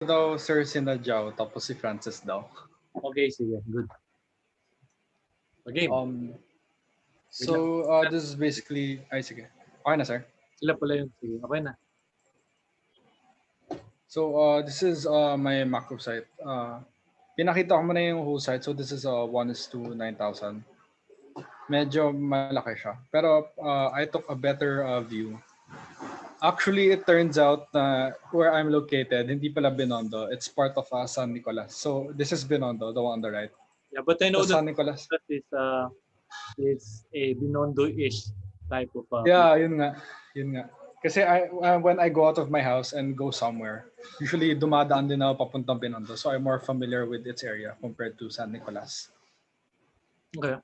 daw Sir sinadyaw, tapos si Francis daw. Okay, sige. Good. Okay. This is basically, sige. Okay na, sir. Sila pala yung, sige. Okay na. So, this is my macro site. Pinakita ko muna yung whole site. So, this is 1:9,000. Medyo malaki siya. Pero I took a better view. Actually, it turns out na where I'm located, hindi pala Binondo. It's part of San Nicolas. So, this is Binondo, the one on the right. Yeah, but I know The that San Nicolas. is a Binondo-ish type of Yeah, yun nga. Yun nga. Kasi when I go out of my house and go somewhere, usually dumadaan din ako papuntang Binondo. So I'm more familiar with its area compared to San Nicolas. Okay.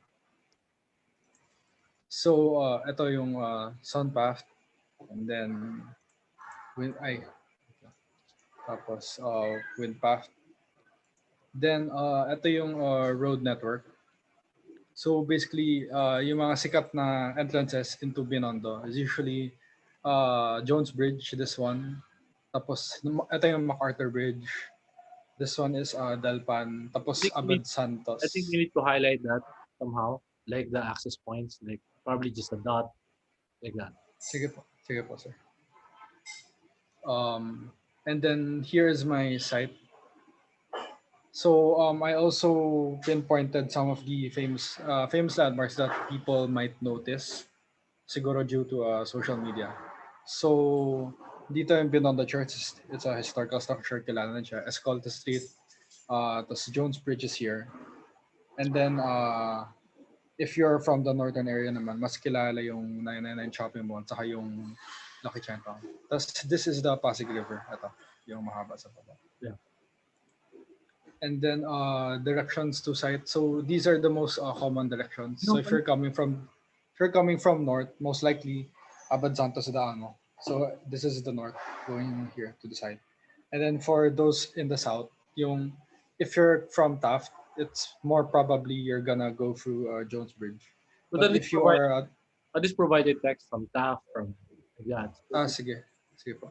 So ito yung sun path, and then tapos wind path. Then ito yung road network. So basically, yung mga sikat na entrances into Binondo is usually Jones Bridge, this one. Tapos ito yung MacArthur Bridge. This one is Dalpan. Tapos Abad Santos. I think you need to highlight that somehow, like the access points, like probably just a dot, like that. Sige po, sir. And then here is my site. So I also pinpointed some of the famous landmarks that people might notice, siguro due to social media. So dito yung Binondo Church, it's a historical structure, kilala na siya. Escolta Street, tapos Jones Bridge is here. And then if you're from the northern area naman, mas kilala yung 999 Shopping Mall, saka yung Lucky Chinatown. Tapos this is the Pasig River, ito, yung mahaba sa baba. Yeah. And then directions to site. So these are the most common directions. So if you're coming from north, most likely Abad Santos daan mo. So this is the north going here to the side. And then for those in the south, if you're from Taft, it's more probably you're gonna go through Jones Bridge. But if you are this provided text from Taft, from that. Sige po.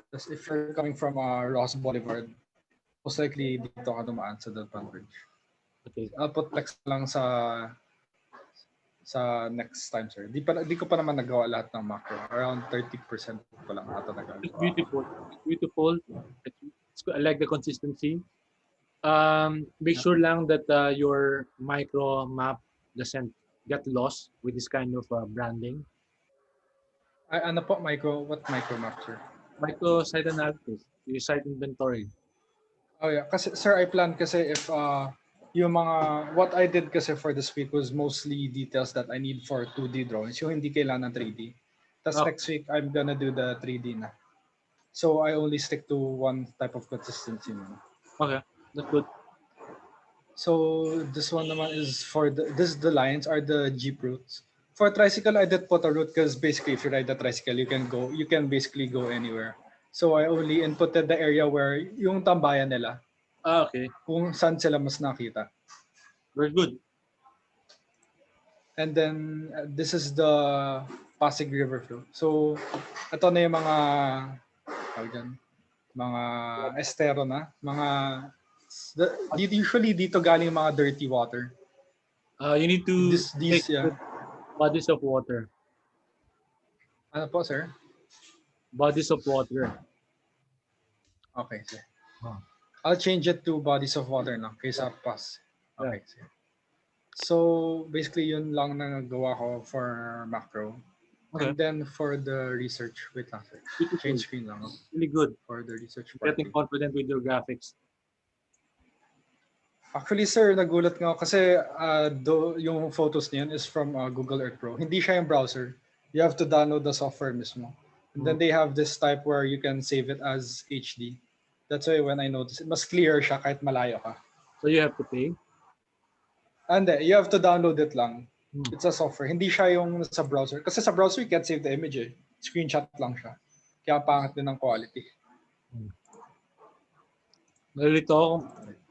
Tapos if you're coming from Ross Boulevard, most likely dito ka dumaan sa Dalpan Bridge. Okay. I'll put text lang sa next time, sir. Di ko pa naman nagawa lahat ng macro. Around 30% pa lang ata nagawa. It's beautiful. It's beautiful. I like the consistency. Make sure lang that your micro map doesn't get lost with this kind of branding. Ano po, what micro map, sir? Micro site analysis, your site inventory. Oh yeah, kasi sir, I plan kasi if yung what I did kasi for this week was mostly details that I need for 2D drawings, yung hindi kailangan ng 3D. Tapos next week, I'm gonna do the 3D na. So I only stick to one type of consistency. Okay, that's good. So this one naman is the lines are the Jeep routes. For tricycle, I did put a route because basically if you ride the tricycle, you can basically go anywhere. So I only inputted the area where yung tambayan nila. Okay. Kung saan sila mas nakita. Very good. And then this is the Pasig River flow. So ito na yung mga estero na, usually dito galing mga dirty water. You need to these bodies of water. Ano po, sir? Bodies of water. Okay, sir. I'll change it to bodies of water na kaysa pass. Okay, sir. So basically yun lang na nagawa ko for macro. Okay. And then for the research, wait lang, sir. Change screen lang. Really good. For the research part. Getting confident with your graphics. Actually, sir, nagulat nga ako kasi yung photos niyan is from Google Earth Pro. Hindi siya yung browser. You have to download the software mismo. And then they have this type where you can save it as HD. That's why when I noticed it, mas clear siya kahit malayo ka. So you have to pay? And you have to download it lang. It's a software. Hindi siya yung sa browser. Kasi sa browser, you can't save the image eh. Screenshot lang siya. Kaya pangit din ng quality. Nalito ako.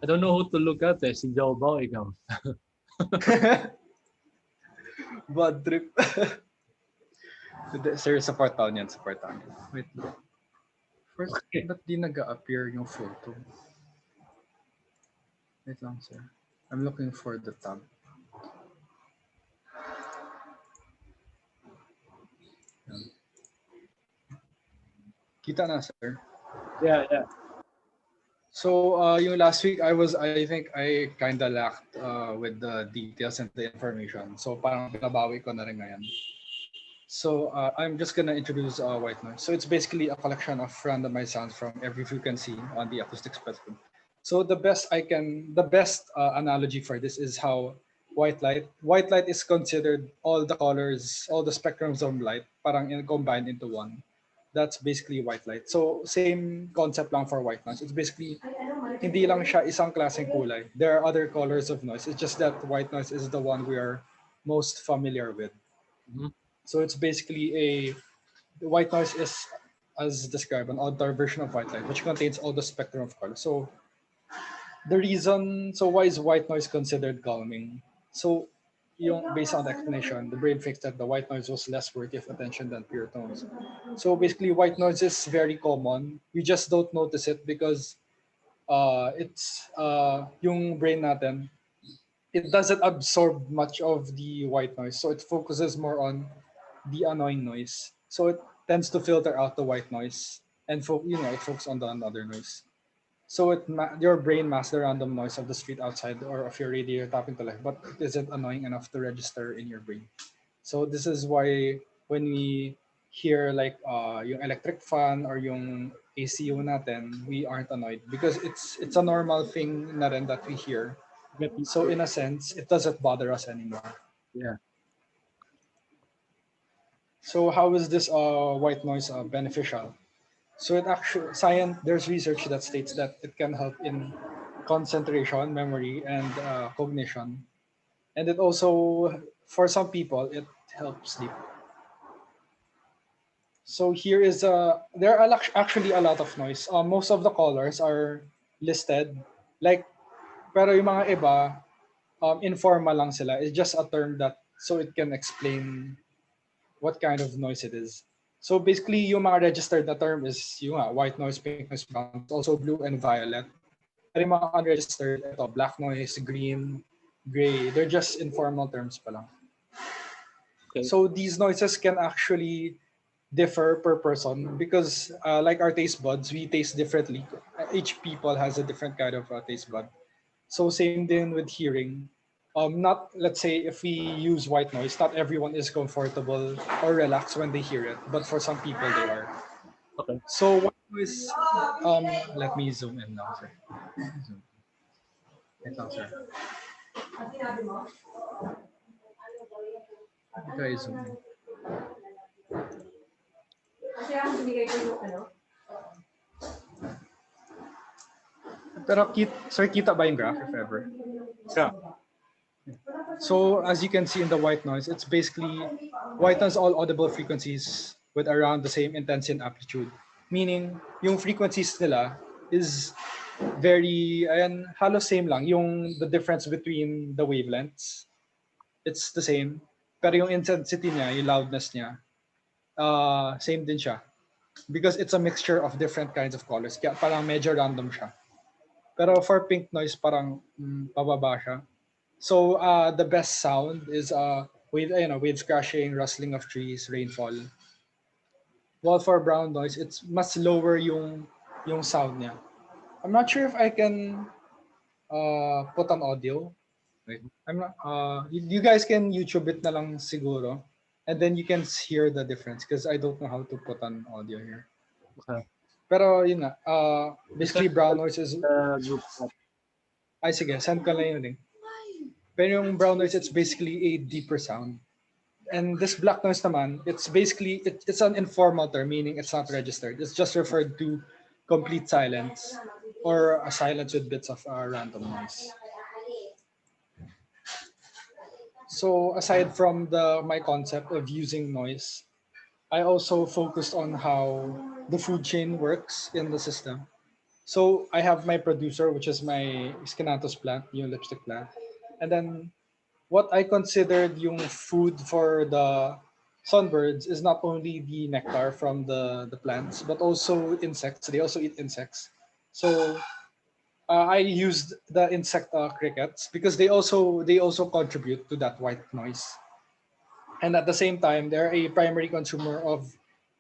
I don't know who to look at eh. Si Joe ba o ikaw? Bad trip. Sir, support taon yan. Wait. First, ba't di nag-appear yung photo? Wait lang, sir. I'm looking for the tab. Yan. Kita na, sir. Yeah, yeah. So, yung last week, I think I kind of lacked with the details and the information. So, parang pinabawi ko na rin ngayon. So, I'm just gonna introduce white noise. So, it's basically a collection of randomized sounds from every frequency on the acoustic spectrum. So, the best analogy for this is how white light is considered all the colors, all the spectrums of light, combined into one. That's basically white light. So, same concept lang for white noise. It's basically hindi lang siya isang klaseng kulay. There are other colors of noise. It's just that white noise is the one we are most familiar with. Mhm. So it's basically white noise is, as described, an outdoor version of white light, which contains all the spectrum of color. So why is white noise considered calming? So based on the explanation, the brain thinks that the white noise was less worthy of attention than pure tones. So basically, white noise is very common. We just don't notice it because it's yung brain natin, it doesn't absorb much of the white noise. So it focuses more on the annoying noise. So it tends to filter out the white noise and it focuses on the another noise. So your brain masks the random noise of the street outside or of your radio tapping to life, but it isn't annoying enough to register in your brain. So this is why when we hear like yung electric fan or yung ACU natin, we aren't annoyed because it's a normal thing na rin that we hear. Get used So to it. in a sense, it doesn't bother us anymore. Yeah. So how is this white noise beneficial? So it actually science there's research that states that it can help in concentration, memory, and cognition, and it also for some people it helps sleep. So here is there are actually a lot of noise. Most of the colors are listed, like pero yung mga iba informal lang sila. It's just a term that so it can explain what kind of noise it is. So basically, yung mga registered na term is yung white noise, pink noise, brown noise, also blue and violet. Pero yung mga unregistered, ito, black noise, green, gray, they're just informal terms pa lang. Okay. So these noises can actually differ per person because like our taste buds, we taste differently. Each people has a different kind of taste bud. So same din with hearing. Not let's say if we use white noise, not everyone is comfortable or relaxed when they hear it, but for some people they are. Okay. So white noise. Let me zoom in now, sir. Zoom. Wait lang, sir. Okay, zoom in. Pero sir, kita ba yung graph if ever? Yeah. So as you can see in the white noise, it's basically white noise all audible frequencies with around the same intensity and amplitude. Meaning, yung frequencies nila is very, ayan, halos same lang. Yung the difference between the wavelengths, it's the same. Pero yung intensity niya, yung loudness niya, same din siya. Because it's a mixture of different kinds of colors. Kaya parang medyo random siya. Pero for pink noise, parang pababa siya. So the best sound is waves crashing, rustling of trees, rainfall. While for brown noise, it's mas lower yung sound niya. I'm not sure if I can put on audio. Wait, I'm not. You guys can YouTube it na lang siguro, and then you can hear the difference because I don't know how to put on audio here. Okay. Pero yun nga, Just basically brown noise is, group chat. ay sige, send ko lang yun eh. Pero yung brown noise, it's basically a deeper sound. And this black noise naman, it's basically, it's an informal term, meaning it's not registered. It's just referred to complete silence or a silence with bits of random noise. So aside from my concept of using noise, I also focused on how the food chain works in the system. So I have my producer, which is my Skinatos plant, yung lipstick plant. And then what I considered yung food for the sunbirds is not only the nectar from the plants, but also insects. They also eat insects. So I used the insect crickets because they also contribute to that white noise, and at the same time they're a primary consumer of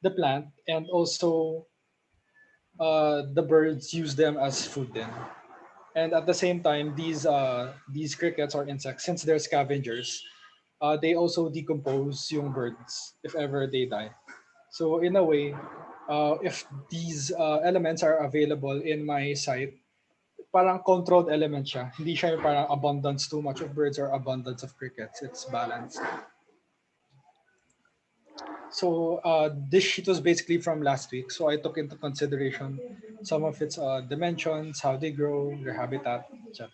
the plant, and also the birds use them as food then. And at the same time, these crickets or insects, since they're scavengers, they also decompose yung birds if ever they die. So in a way, if these elements are available in my site, parang controlled element siya. Hindi siya yung parang abundance too much of birds or abundance of crickets. It's balanced. So this sheet was basically from last week. So I took into consideration some of its dimensions, how they grow, their habitat, etc.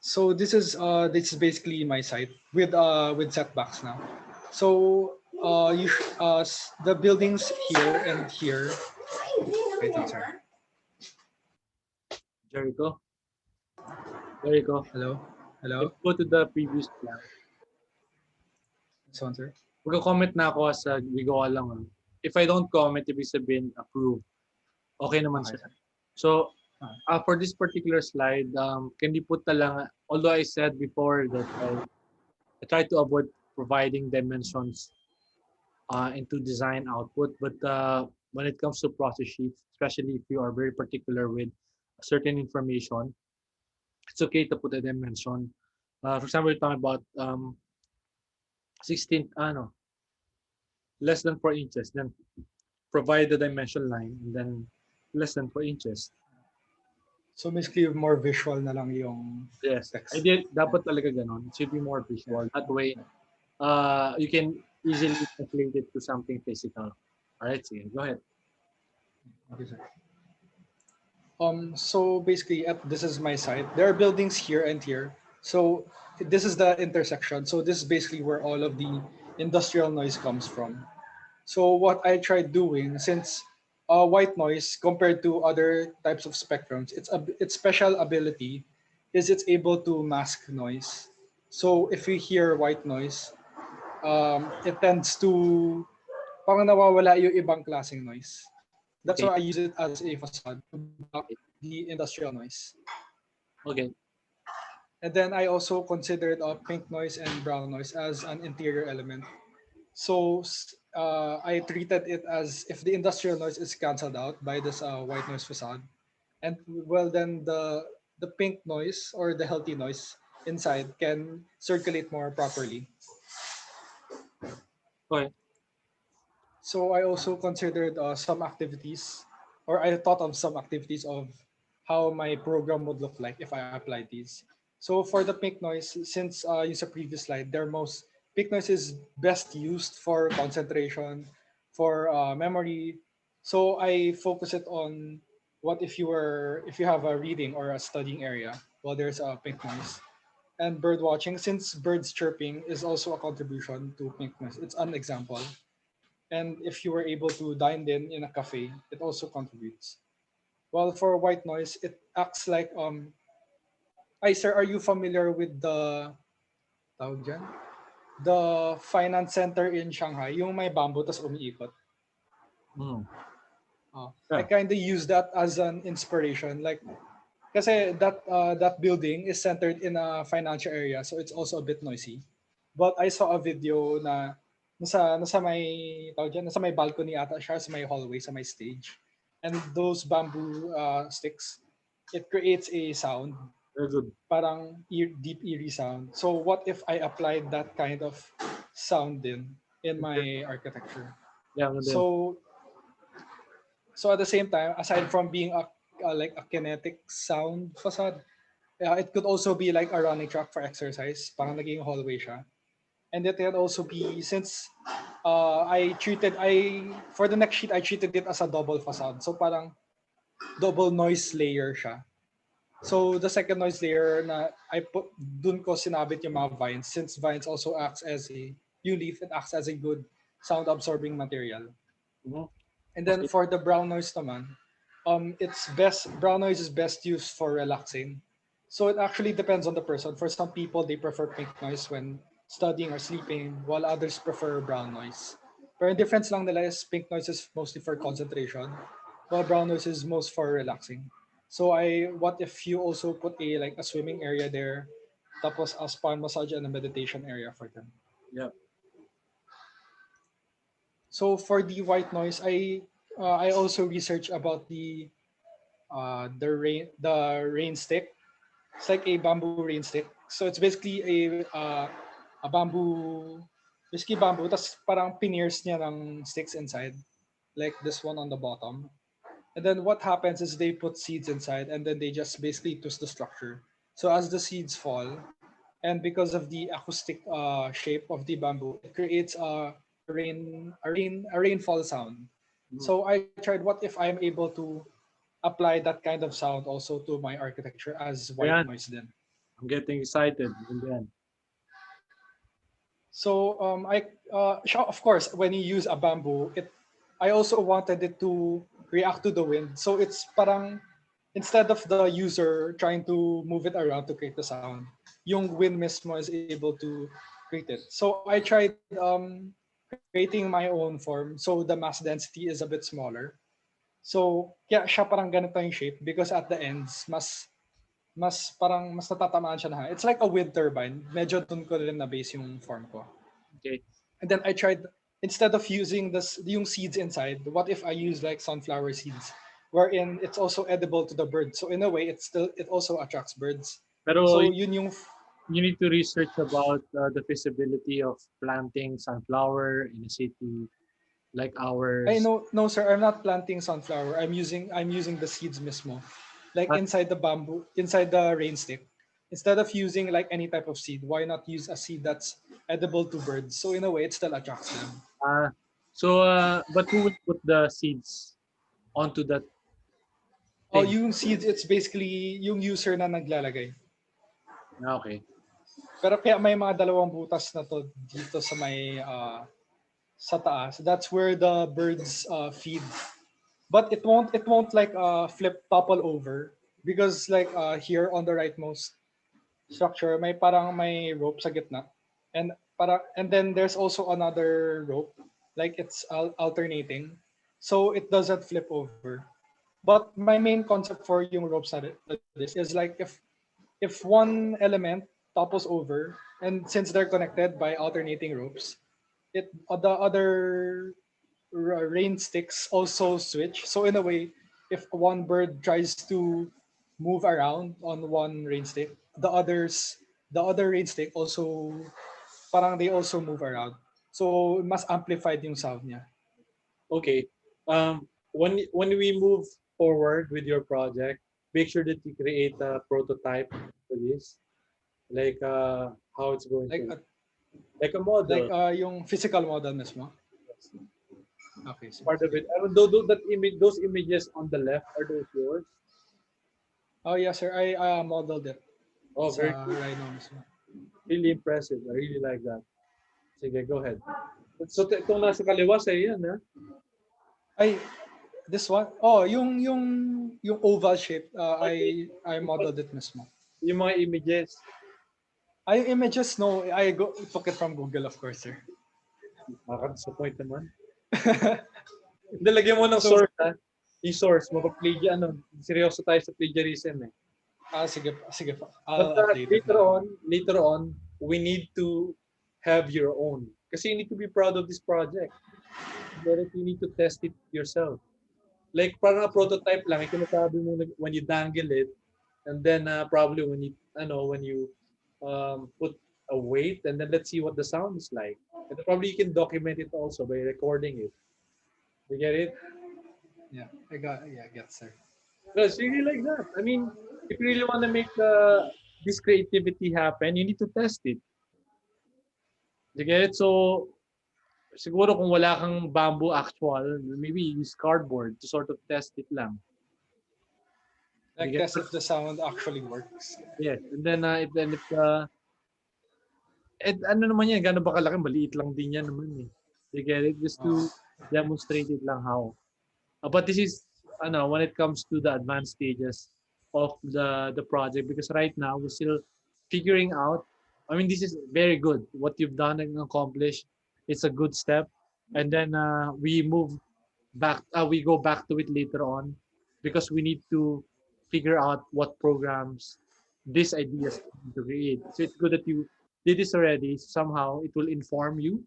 So this is basically my site with setbacks now. So the buildings here and here. Wait, I'm sorry. Jericho, Jericho, Hello, can hello. you go to the previous plan? This one, sir. Magko-comment na ako as we go along. If I don't comment, ibig sabihin approve. Okay naman Okay, siya. sir. So, Ah, for this particular slide, can you put na lang, although I said before that I try to avoid providing dimensions into design output, but when it comes to process sheets, especially if you are very particular with certain information, it's okay to put a dimension. For example, we're talking about 16, less than 4 inches, then provide the dimension line, and then less than 4 inches. so basically more visual na lang yung Yes. text. Dapat talaga ganon. It should be more Yeah. visual. That way, you can easily translate it to something physical. All right, sige, go ahead. Okay, sir. So basically, this is my site. There are buildings here and here. So this is the intersection. So this is basically where all of the industrial noise comes from. So what I tried doing, since white noise compared to other types of spectrums, its special ability is it's able to mask noise. So if we hear white noise, it tends to parang nawawala yung ibang klaseng noise. That's Okay. why I use it as a facade to block the industrial noise. Okay. And then I also considered pink noise and brown noise as an interior element. So I treated it as if the industrial noise is cancelled out by this white noise facade, and well then the pink noise or the healthy noise inside can circulate more properly. Okay. So I also considered some activities, or I thought of some activities of how my program would look like if I applied these. So for the pink noise, since you saw previous slide, pink noise is best used for concentration, for memory. So I focus it on what if you have a reading or a studying area while there's a pink noise. And bird watching, since birds chirping is also a contribution to pink noise. It's an example, and if you were able to dine in a cafe, it also contributes. While for white noise, it acts like Ay sir, are you familiar with tawag dyan? The finance center in Shanghai, yung may bamboo tas umiikot. Mm. I Yeah. kind of use that as an inspiration, like kasi that building is centered in a financial area, so it's also a bit noisy. But I saw a video na nasa may tawag dyan, nasa may balcony ata siya, sa may hallway, sa may stage. And those bamboo sticks, it creates a sound, Very good. parang deep eerie sound. So what if I applied that kind of sound in my architecture? Yeah, ano din. So so at the same time, aside from being like a kinetic sound facade, it could also be like a running track for exercise. Parang naging hallway siya. And it can also be, since I for the next sheet I treated it as a double facade. So parang double noise layer siya. So the second noise layer na I put dun ko sinabit yung mga vines, since vines also acts as yung leaf, it acts as a good sound absorbing material. Mhm. And then Okay. for the brown noise naman, brown noise is best used for relaxing. So it actually depends on the person. For some people, they prefer pink noise when studying or sleeping, while others prefer brown noise. Pero yung difference lang nila is pink noise is mostly for concentration, while brown noise is most for relaxing. So what if you also put a swimming area there, tapos a spa massage and a meditation area for them. Yeah. So for the white noise, I also researched about the rain stick. It's like a bamboo rain stick. So it's basically a bamboo, basically bamboo. Tas parang pineers niya ng sticks inside, like this one on the bottom. And then what happens is they put seeds inside, and then they just basically twist the structure. So as the seeds fall, and because of the acoustic shape of the bamboo, it creates a rainfall sound. Mm. So I tried, what if I'm able to apply that kind of sound also to my architecture as white Ayan, noise then. I'm getting excited. And then, So of course, when you use a bamboo, I also wanted it to react to the wind. So it's parang instead of the user trying to move it around to create the sound, yung wind mismo is able to create it. So I tried creating my own form. So the mass density is a bit smaller. So kaya siya parang ganito yung shape because at the ends mas natatamaan siya na. It's like a wind turbine. Medyo dun ko rin na base yung form ko. okay. And then I tried, instead of using yung seeds inside, what if I use like sunflower seeds, wherein it's also edible to the bird. So in a way, it also attracts birds. Pero So yun yung you need to research about the feasibility of planting sunflower in a city like I ours. know no sir, I'm not planting sunflower. I'm using the seeds mismo, like Uh, inside the bamboo, inside the rain stick. Instead of using like any type of seed, why not use a seed that's edible to birds? So in a way, it still attracts them. uh, but who will put the seeds onto that Oh, thing? yung seeds, it's basically yung user na naglalagay. Ah, okay. Pero kaya may mga dalawang butas na to dito sa taas. That's where the birds feed. But it won't like flip topple over because like here on the rightmost structure may rope sa gitna. And then there's also another rope, like it's alternating. So it doesn't flip over. But my main concept for yung ropes na this is like if one element topples over, and since they're connected by alternating ropes, the other rain sticks also switch. So in a way, if one bird tries to move around on one rain stick, the other rain stick also parang they also move around. So mas amplified yung sound niya. Okay. When we move forward with your project, make sure that you create a prototype for this, like how it's going Like to, uh, like a model. yung physical model mismo. Okay, so Part of sige. it. That image, those images on the left, are those yours? Oh yes sir, I modeled it Oh, very sa good. Rhino mismo. Really impressive. I really like that. Sige, go ahead. So, itong nasa kaliwa sa yan, ha? Ay, this one? Oh, yung oval shape, Okay. I modeled it mismo. Yung mga images. Ay, yung images, no, took it from Google, of course, sir. Nakaka-disappoint naman. Hindi, lagyan mo ng So, source, ha? Yung source, mapag-plagia, seryoso tayo sa plagiarism, eh. sige pa. But I'll update it now. later on, we need to have your own. Kasi you need to be proud of this project. But you need to test it yourself. Like, parang a prototype lang, yung sinasabi mo when you dangle it, and then probably when you put a weight, and then let's see what the sound is like. And probably you can document it also by recording it. You get it? Yeah, I get, sir. No, it's really like that. I mean, if you really want to make this creativity happen, you need to test it. You get it? So, siguro kung wala kang bamboo actual, maybe use cardboard to sort of test it lang. You Like, get test if the sound actually works. Yes. And then, ano naman yan, gano'n ba kalaki? Maliit lang din yan naman eh. You get it? Just Oh, to demonstrate it lang how. But this is, when it comes to the advanced stages of the project, because right now we're still figuring out I mean, this is very good. What you've done and accomplished, it's a good step. And then we move back. We go back to it later on because we need to figure out what programs these ideas to create. So it's good that you did this already. Somehow it will inform you.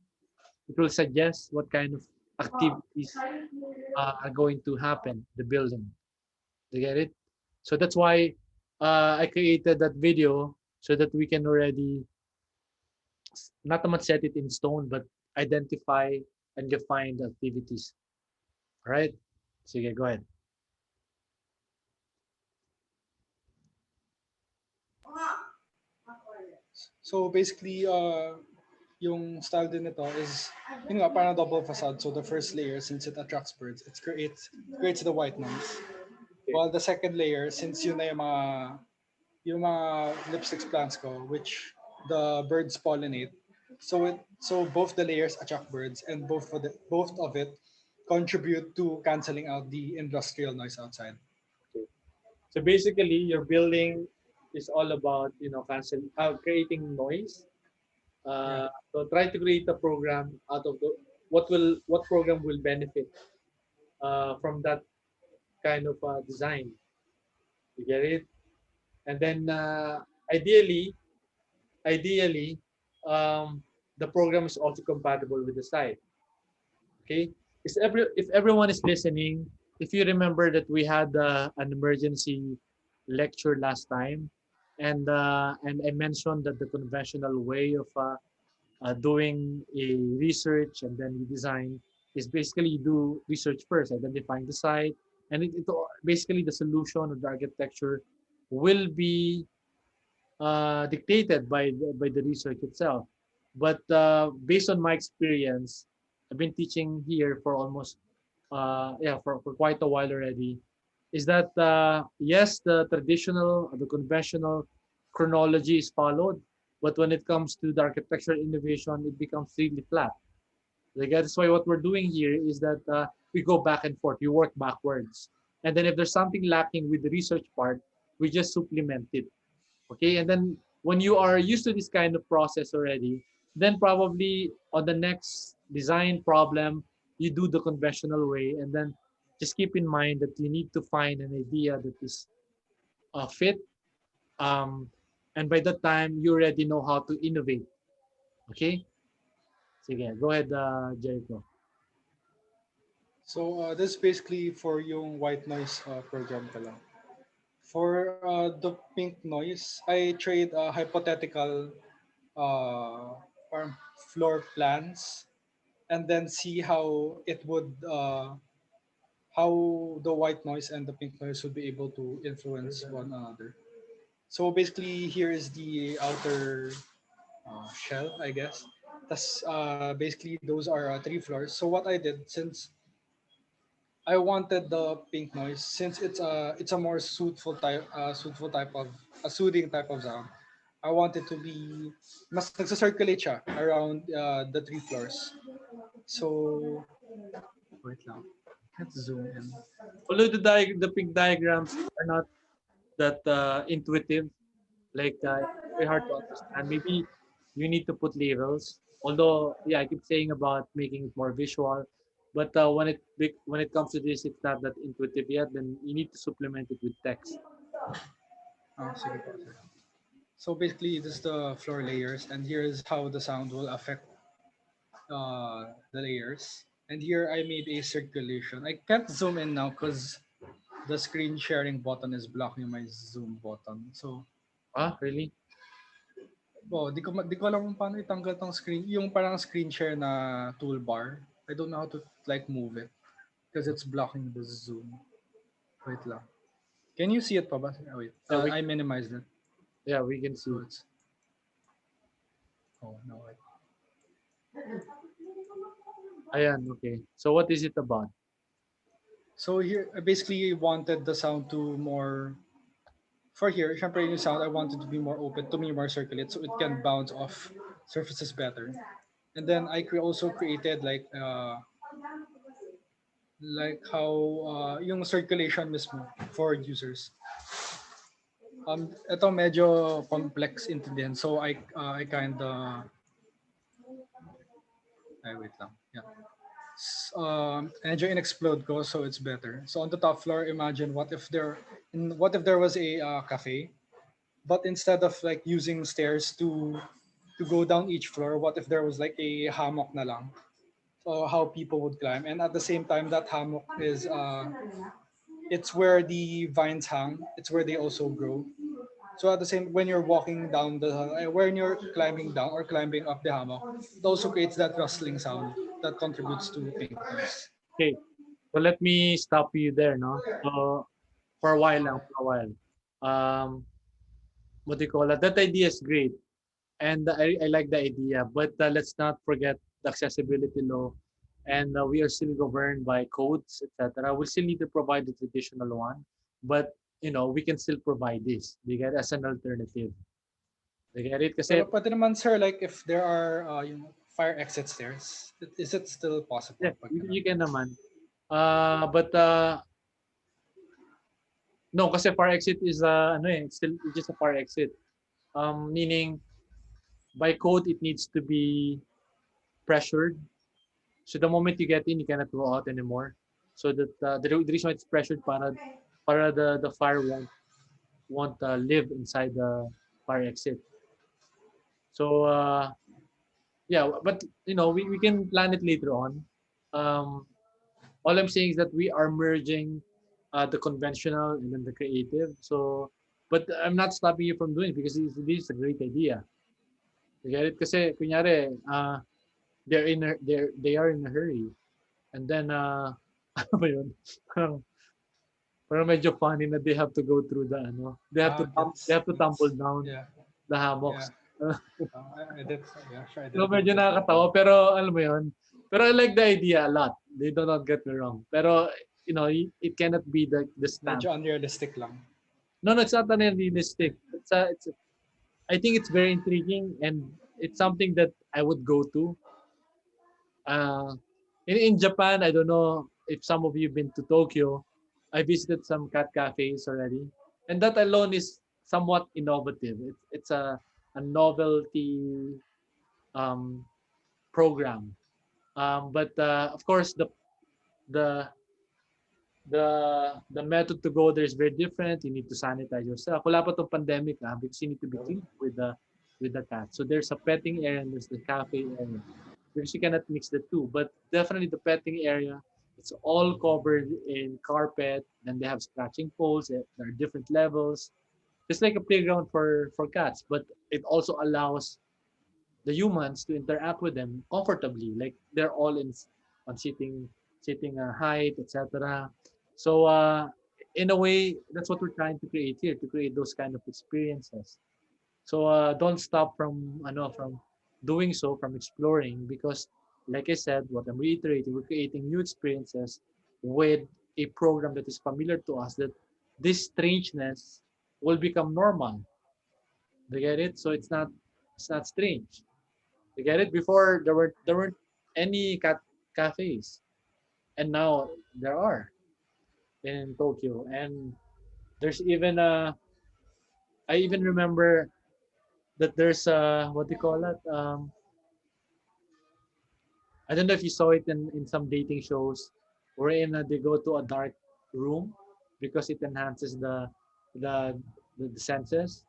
It will suggest what kind of activities are going to happen in the building. You get it? So that's why I created that video so that we can already not so much set it in stone, but identify and define the activities. All right? Sige, go ahead. So basically, yung style din nito is, yun nga, parang double facade. So the first layer, since it attracts birds, it creates the white noise. Okay. While the second layer, since yun na yung mga lipstick plants ko, which the birds pollinate, so both the layers attract birds, and both of it contribute to canceling out the industrial noise outside. Okay. So basically, your building is all about cancel creating noise. Yeah. So try to create a program out of what program will benefit from that kind of design. You get it? And then ideally, um, the program is also compatible with the site. Okay, if everyone is listening, if you remember that we had an emergency lecture last time, and I mentioned that the conventional way of doing a research and then you design is basically you do research first, identifying the site, and basically the solution of the architecture will be dictated by the research itself. But based on my experience, I've been teaching here for almost for quite a while already. Is that yes, the conventional chronology is followed, but when it comes to the architectural innovation, it becomes really flat. Like that's why what we're doing here is that we go back and forth, we work backwards, and then if there's something lacking with the research part, we just supplement it. Okay, and then when you are used to this kind of process already, then probably on the next design problem you do the conventional way, and then just keep in mind that you need to find an idea that is fit, um, and by that time you already know how to innovate. Okay, sige, go ahead, Jericho. So this is basically for yung white noise program ka lang. For the pink noise, I trade hypothetical uh, parang floor plans, and then see how the white noise and the pink noise would be able to influence one another. So basically, here is the outer shell, I guess. Basically, those are 3 floors. So what I did, since I wanted the pink noise, since it's a more soothing type of sound. I wanted to be mas nagsa-circulate siya around the 3 floors. So wait lang. Let's zoom in. Although the pink diagrams are not that intuitive, like very hard to understand. Maybe you need to put labels. Although, yeah, I keep saying about making it more visual, but when it comes to this, it's not that intuitive yet. Then you need to supplement it with text. Sige po, sir. So basically, this is the floor layers, and here is how the sound will affect the layers. And here I made a circulation. I can't zoom in now because the screen sharing button is blocking my zoom button. So, Ah, really? di ko alam kung paano itanggal tong screen, yung parang screen share na toolbar. I don't know how to like move it because it's blocking the zoom. Wait lang. Can you see it pa ba? Oh, wait. Yeah, I minimized it. we can So see. it's, oh no, wait. Ayan, okay. So what is it about? So here, I basically wanted the sound to more, for here, syempre yung sound, I wanted to be more open, to be more circulate, so it can bounce off surfaces better. And then also created like how yung circulation mismo for users. Ito medyo complex intindihin. So I kind of ay wait lang. Yeah. Medyo in-explode ko so it's better. So on the top floor, imagine what if there was a cafe, but instead of like using stairs to go down each floor, what if there was like a hammock na lang? So how people would climb, and at the same time that hammock is it's where the vines hang. It's where they also grow. So at the same, when you're walking down when you're climbing down or climbing up the hammock, it also creates that rustling sound that contributes to pink noise. Okay, so let me stop you there, no? So for a while lang, for a while. Um, what do you call it? That idea is great, and I like the idea. But let's not forget the accessibility law, and we are still governed by codes, etc. We still need to provide the traditional one, but we can still provide this. You get as an alternative. You get it? Pero Kasi pwede naman sir, like if there are fire exit stairs, is it still possible yeah, pag you ganun? can naman. But no, kasi far exit is it's still it's just a far exit. Meaning by code it needs to be pressured. So the moment you get in, you cannot go out anymore. So that the reason why it's pressured para the fire won't live inside the fire exit. So yeah, but we can plan it later on. Um, all I'm saying is that we are merging the conventional and then the creative. So, but I'm not stopping you from doing it because this is a great idea. You get it? Kasi kunyari, they are in a hurry. And then, ano ba yun? Parang, parang medyo funny na they have to go through they That's have to tumble down yeah, the yeah. hammocks. I did, yeah, sure, I So didn't medyo notice that nakakatawa, one. pero alam mo yun. Pero I like the idea a lot. They do not get me wrong. Pero, it cannot be the stamp. Medyo unrealistic lang. No, no, it's not unrealistic. I think it's very intriguing and it's something that I would go to. Uh, in Japan, I don't know if some of you have been to Tokyo. I visited some cat cafes already, and that alone is somewhat innovative. It's a novelty um, program. But of course, the the method to go there is very different. You need to sanitize yourself. Wala pa tong pandemic because you need to be clean with the cat. So there's a petting area and there's the cafe area because you cannot mix the two. But definitely the petting area, it's all covered in carpet. Then they have scratching poles. There are different levels. It's like a playground for cats, but it also allows the humans to interact with them comfortably. Like they're all on sitting height, etc. So in a way, that's what we're trying to create here to create those kind of experiences. So don't stop from doing so, from exploring, because like I said, what I'm reiterating, we're creating new experiences with a program that is familiar to us. That this strangeness will become normal. Do you get it? So it's not strange. You get it? Before there weren't any cafes, and now there are in Tokyo. And there's even I even remember that there's what do you call it? I don't know if you saw it in some dating shows, wherein they go to a dark room because it enhances the the senses.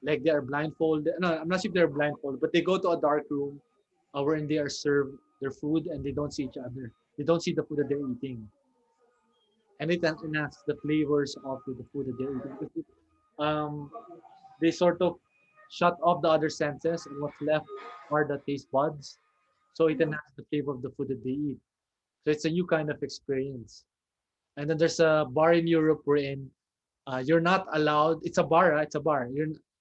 Like they are blindfolded. No, I'm not sure if they're blindfolded, but they go to a dark room wherein they are served their food and they don't see each other. They don't see the food that they're eating, and it enhances the flavors of the food that they're eating. Because they sort of shut off the other senses, and what's left are the taste buds. So it enhances the flavor of the food that they eat. So it's a new kind of experience. And then there's a bar in Europe wherein you're not allowed. It's a bar. It's a bar.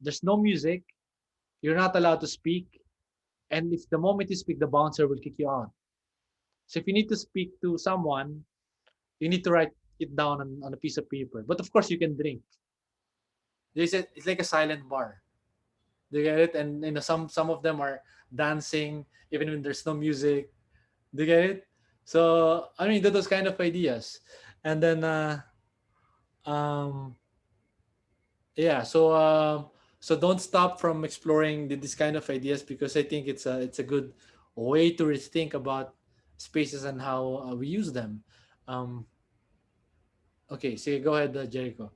There's no music. You're not allowed to speak. And if the moment you speak, the bouncer will kick you out. So if you need to speak to someone, you need to write it down on a piece of paper. But of course, you can drink. It's like a silent bar. Do you get it? And some of them are dancing even when there's no music. Do you get it? So I mean, those kind of ideas. And then um, Yeah, so don't stop from exploring this kind of ideas, because I think it's a good way to rethink about spaces and how we use them. Um, okay, so go ahead, Jericho.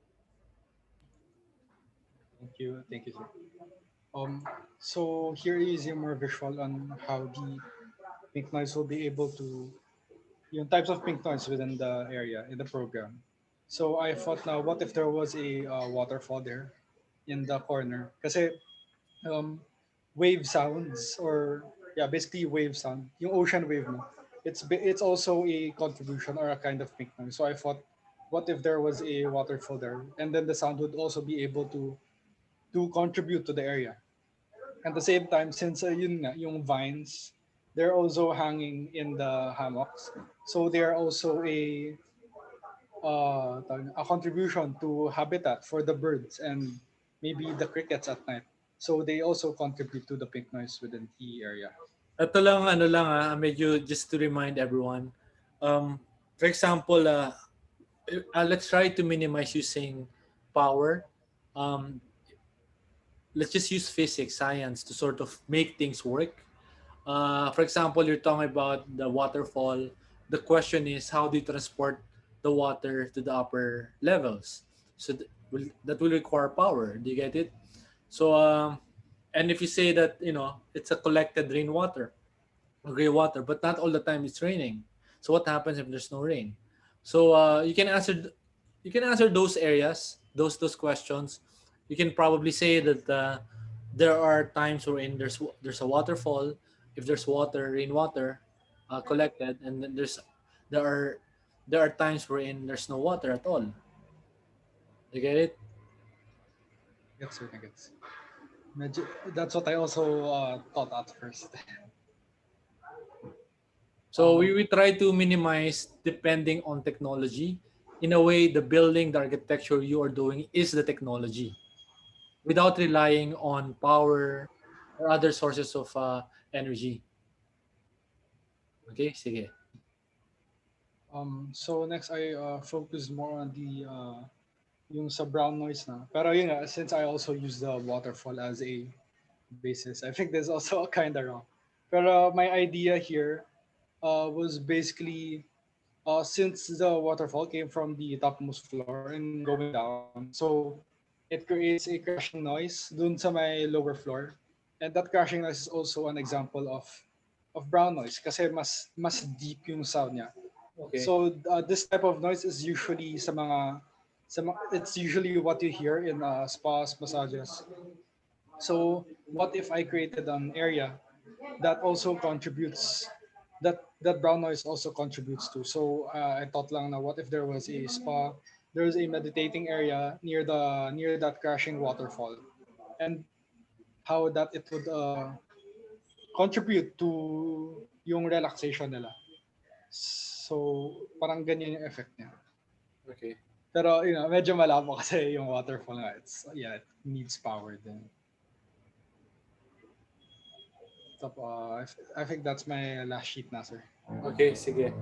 Thank you, sir. Um, so here is a more visual on how the pink noise will be able to, types of pink noise within the area in the program. So I thought now, what if there was a waterfall there in the corner? Kasi um, wave sounds or yeah, basically wave sound, yung ocean wave mo. It's also a contribution or a kind of pink noise. So I thought, what if there was a waterfall there, and then the sound would also be able to contribute to the area. At the same time, since yun nga, yung vines, they're also hanging in the hammocks. So they're also a contribution to habitat for the birds and maybe the crickets at night. So they also contribute to the pink noise within the area. Ito lang, ano lang medyo just to remind everyone. Um, for example, let's try to minimize using power. Um, let's just use physics, science to sort of make things work. For example, you're talking about the waterfall. The question is, how do you transport the water to the upper levels? So that will require power. Do you get it? So, and if you say that it's a collected rainwater, gray water, but not all the time it's raining. So what happens if there's no rain? So you can answer those areas, those questions. You can probably say that there are times wherein there's a waterfall, if there's water, rainwater, collected, and then there are there are times wherein there's no water at all. You get it? Yes, sir, I guess. That's what I also thought at first. So we try to minimize depending on technology. In a way, the building, the architecture you are doing is the technology without relying on power or other sources of energy. Okay, sige. So next I focus more on the yung sa brown noise na. Pero yun nga, since I also use the waterfall as a basis, I think that's also kind of wrong. Pero my idea here was basically since the waterfall came from the topmost floor and going down, so it creates a crashing noise dun sa may lower floor. And that crashing noise is also an example of brown noise kasi mas deep yung sound niya. Okay. So this type of noise is usually it's usually what you hear in spas, massages. So what if I created an area that also contributes that brown noise also contributes to. So I thought lang na what if there was a spa, there's a meditating area near that crashing waterfall, and how that it would contribute to yung relaxation nila. So parang ganyan yung effect niya. Okay. Pero medyo malabo kasi yung waterfall nga. It needs power then. I think that's my last sheet na, sir. Okay, sige.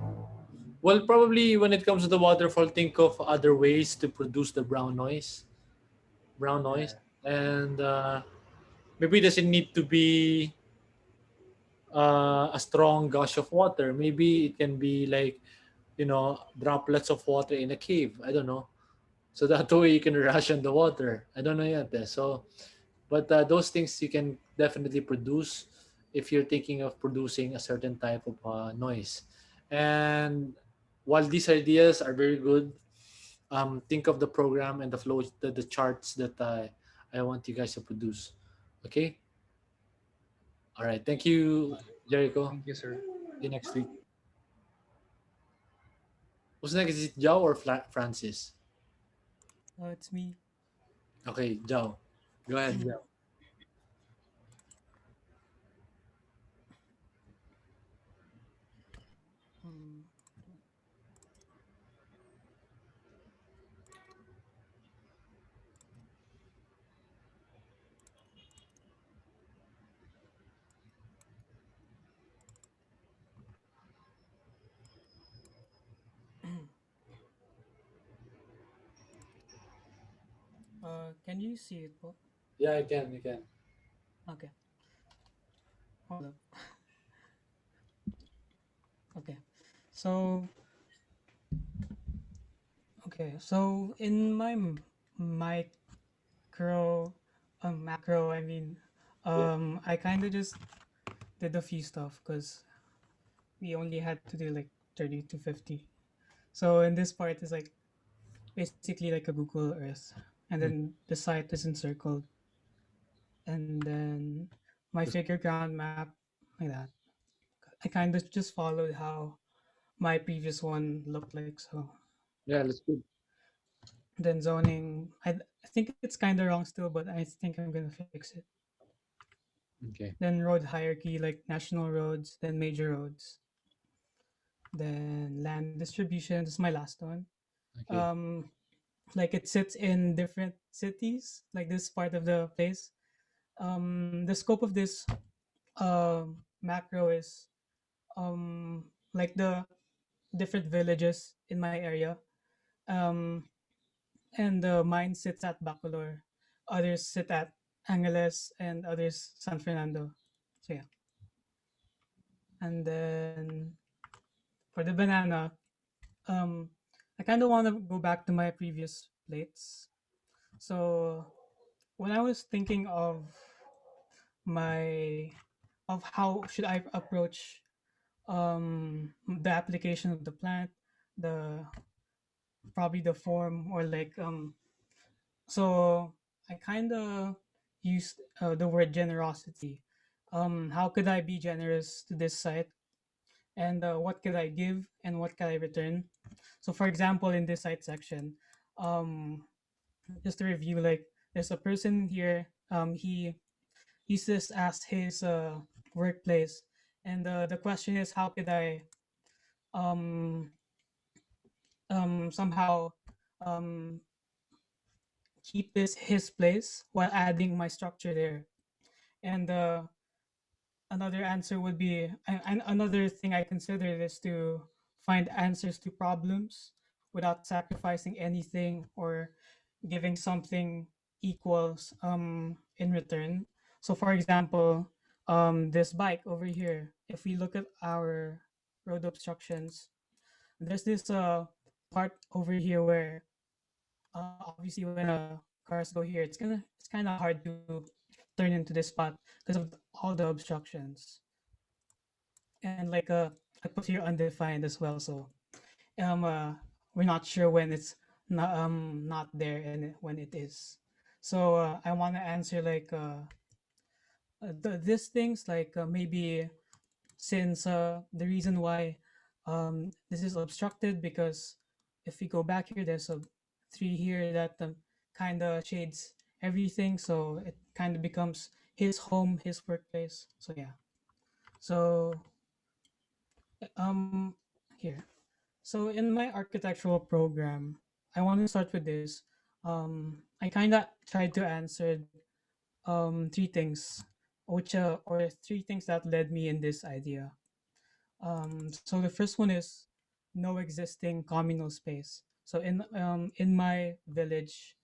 Well, probably when it comes to the waterfall, think of other ways to produce the brown noise. Brown noise. Yeah. And maybe it doesn't need to be a strong gush of water. Maybe it can be like, droplets of water in a cave. I don't know. So that way you can ration the water. I don't know yet. So, but those things you can definitely produce if you're thinking of producing a certain type of noise. And while these ideas are very good, think of the program and the flow, the charts that I want you guys to produce. Okay. All right. Thank you, Jericho. Thank you, sir. See you next week. Who's next? Is it Joe or Francis? It's me. Okay, Joe. Go ahead, Joe. Mm, Can you see it, po? Yeah, I can. You can. Okay, hold up. Okay, so so in my micro, macro, I mean, Yeah. I kind of just did a few stuff because we only had to do like 30 to 50. So in this part is like basically like a Google Earth, and Mm. then the site is encircled, and then my That's, figure ground map like that. I kind of just followed how my previous one looked like. So yeah, that's good. then zoning, I think it's kind of wrong still, but I think I'm gonna fix it. Okay. Then road hierarchy, like national roads, then major roads, then land distribution. This is my last one. Okay. Um, like it sits in different cities, like this part of the place. The scope of this macro is like the different villages in my area. Um, and mine sits at Bacolor, others sit at Angeles, and others San Fernando. So yeah, and then for the banana, um, I kind of want to go back to my previous plates. So when I was thinking my of how should I approach the application of the plant, the probably the form or like so I kind of used the word generosity. How could I be generous to this site, and what could I give and what can I return? So for example, in this site section, um just to review, like there's a person here, he uses this as his workplace, and the question is how could I um somehow um keep this his place while adding my structure there. And another answer would be, and another thing I consider is to find answers to problems without sacrificing anything or giving something equals in return. So for example, this bike over here, if we look at our road obstructions, there's this part over here where obviously when cars go here, it's kind of hard to turn into this spot because of all the obstructions. And like I put here undefined as well, so um uh we're not sure when it's not there and when it is. So I want to answer like these things, like maybe since the reason why this is obstructed because if we go back here, there's a tree here that kind of shades everything, so it kind of becomes his home, his workplace. So yeah. So um here. So in my architectural program, I want to start with this. I kind of tried to answer three things, which or three things that led me in this idea. So the first one is no existing communal space. So in my village,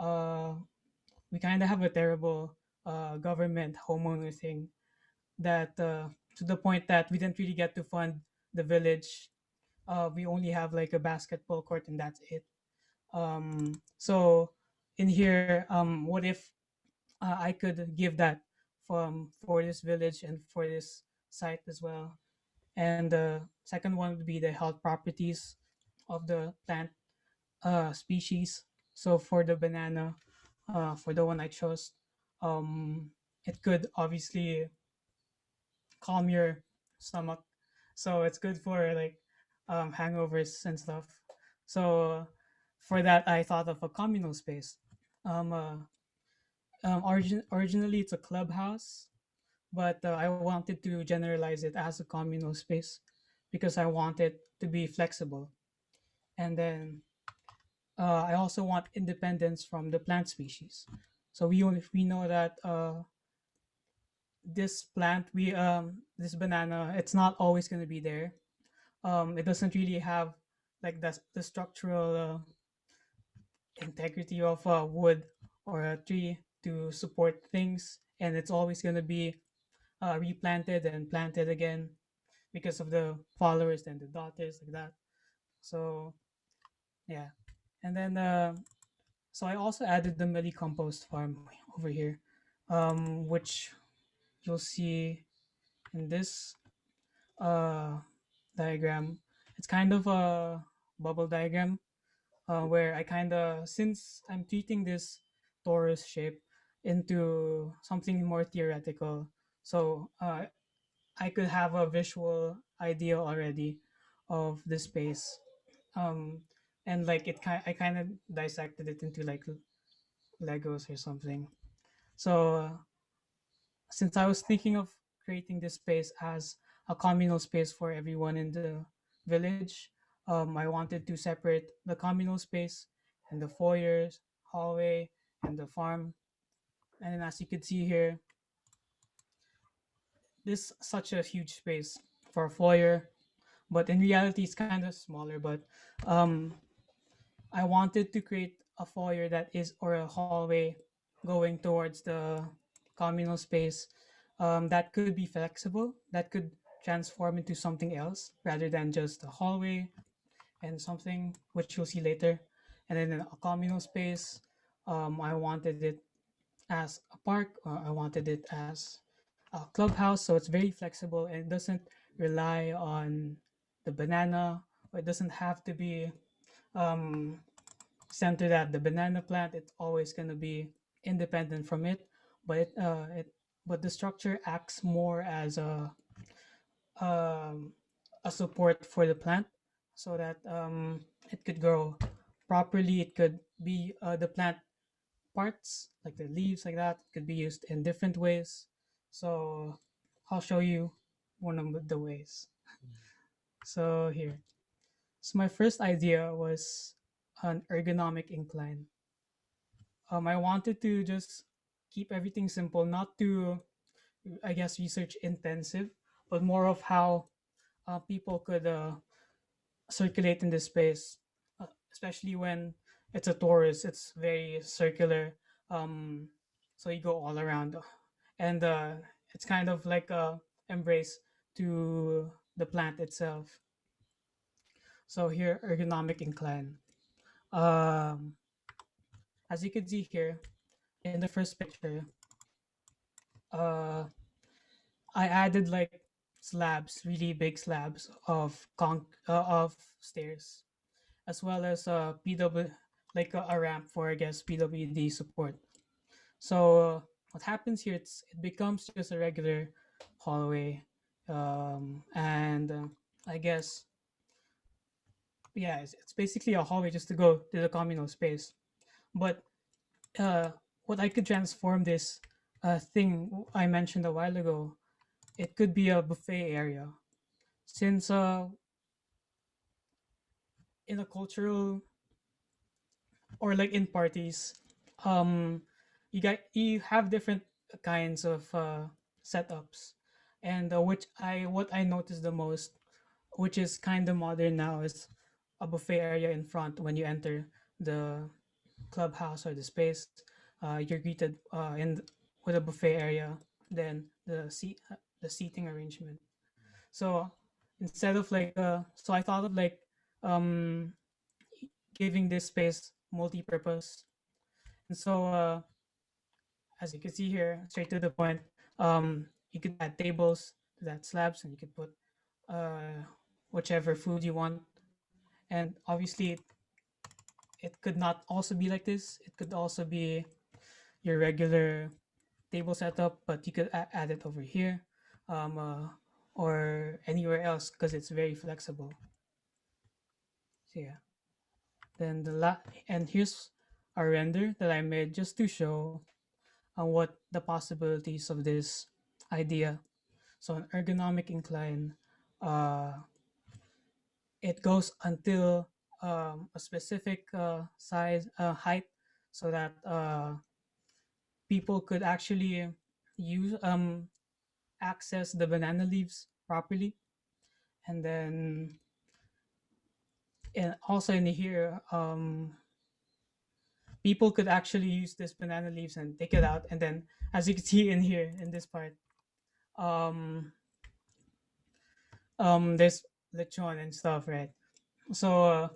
uh, we kind of have a terrible government homeowner thing that to the point that we didn't really get to fund the village. We only have like a basketball court and that's it. So in here, what if I could give that for this village and for this site as well? And the second one would be the health properties of the plant species. So for the banana, for the one I chose, um, it could obviously calm your stomach. So it's good for like hangovers and stuff. So for that, I thought of a communal space. Um, uh, Originally, it's a clubhouse, but I wanted to generalize it as a communal space because I want it to be flexible. And then I also want independence from the plant species. So we know that this plant, we this banana, it's not always going to be there. It doesn't really have like the structural integrity of wood or a tree to support things, and it's always going to be replanted and planted again because of the followers and the daughters like that. So yeah, and then so I also added the milli compost farm over here, which you'll see in this uh, diagram. It's kind of a bubble diagram where I kind of, since I'm treating this torus shape into something more theoretical, so I could have a visual idea already of the space. Um, and like I kind of dissected it into like Legos or something. So since I was thinking of creating this space as a communal space for everyone in the village, I wanted to separate the communal space and the foyers, hallway, and the farm. And then as you could see here, this is such a huge space for a foyer, but in reality, it's kind of smaller. But um, I wanted to create a foyer that is, or a hallway going towards the communal space that could be flexible, that could transform into something else rather than just a hallway and something which you'll see later. And then a communal space, I wanted it as a park, I wanted it as a clubhouse. So it's very flexible and it doesn't rely on the banana, or it doesn't have to be um, centered at the banana plant. It's always going to be independent from it, but but the structure acts more as um, a support for the plant, so that it could grow properly. It could be the plant parts like the leaves like that could be used in different ways. So I'll show you one of the ways. So here, so my first idea was an ergonomic incline. I wanted to just keep everything simple, not too, I guess, research intensive, but more of how people could circulate in this space, especially when it's a torus. It's very circular, um, so you go all around, and it's kind of like a embrace to the plant itself. So here, ergonomic incline. Um, as you can see here in the first picture, uh, I added like slabs, really big slabs of stairs, as well as PW, like a ramp for, I guess, PWD support. So what happens here? It becomes just a regular hallway, and I guess, yeah, it's basically a hallway just to go to the communal space. But uh, what I could transform this thing I mentioned a while ago, it could be a buffet area, since in a cultural, or like in parties, um you have different kinds of setups, and what I noticed the most, which is kind of modern now, is a buffet area in front. When you enter the clubhouse or the space, you're greeted with a buffet area, then the seating arrangement. So instead of like so I thought of like um giving this space multi-purpose. And so, as you can see here, straight to the point, you could add tables to that slabs, and you could put uh, whichever food you want. And obviously, it could not also be like this. It could also be your regular table setup, but you could add it over here, um, uh, or anywhere else, because it's very flexible. So yeah. Then and here's a render that I made just to show what the possibilities of this idea. So an ergonomic incline, uh, it goes until a specific size height, so that people could actually use access the banana leaves properly. And then, and also in here, people could actually use this banana leaves and take it out, and then as you can see in here in this part, um there's lechon and stuff, right? So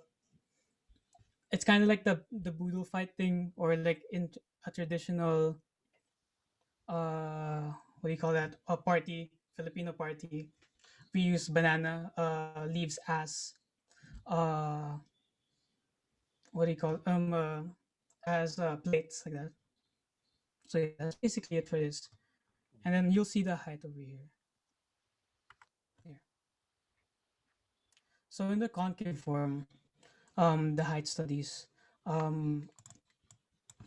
it's kind of like the boodle fight thing, or like in a traditional what do you call that, a party, Filipino party. We use banana leaves uh what do you call as plates like that. So yeah, that's basically it for this. And then you'll see the height over here. Here. So in the concave form, the height studies, um,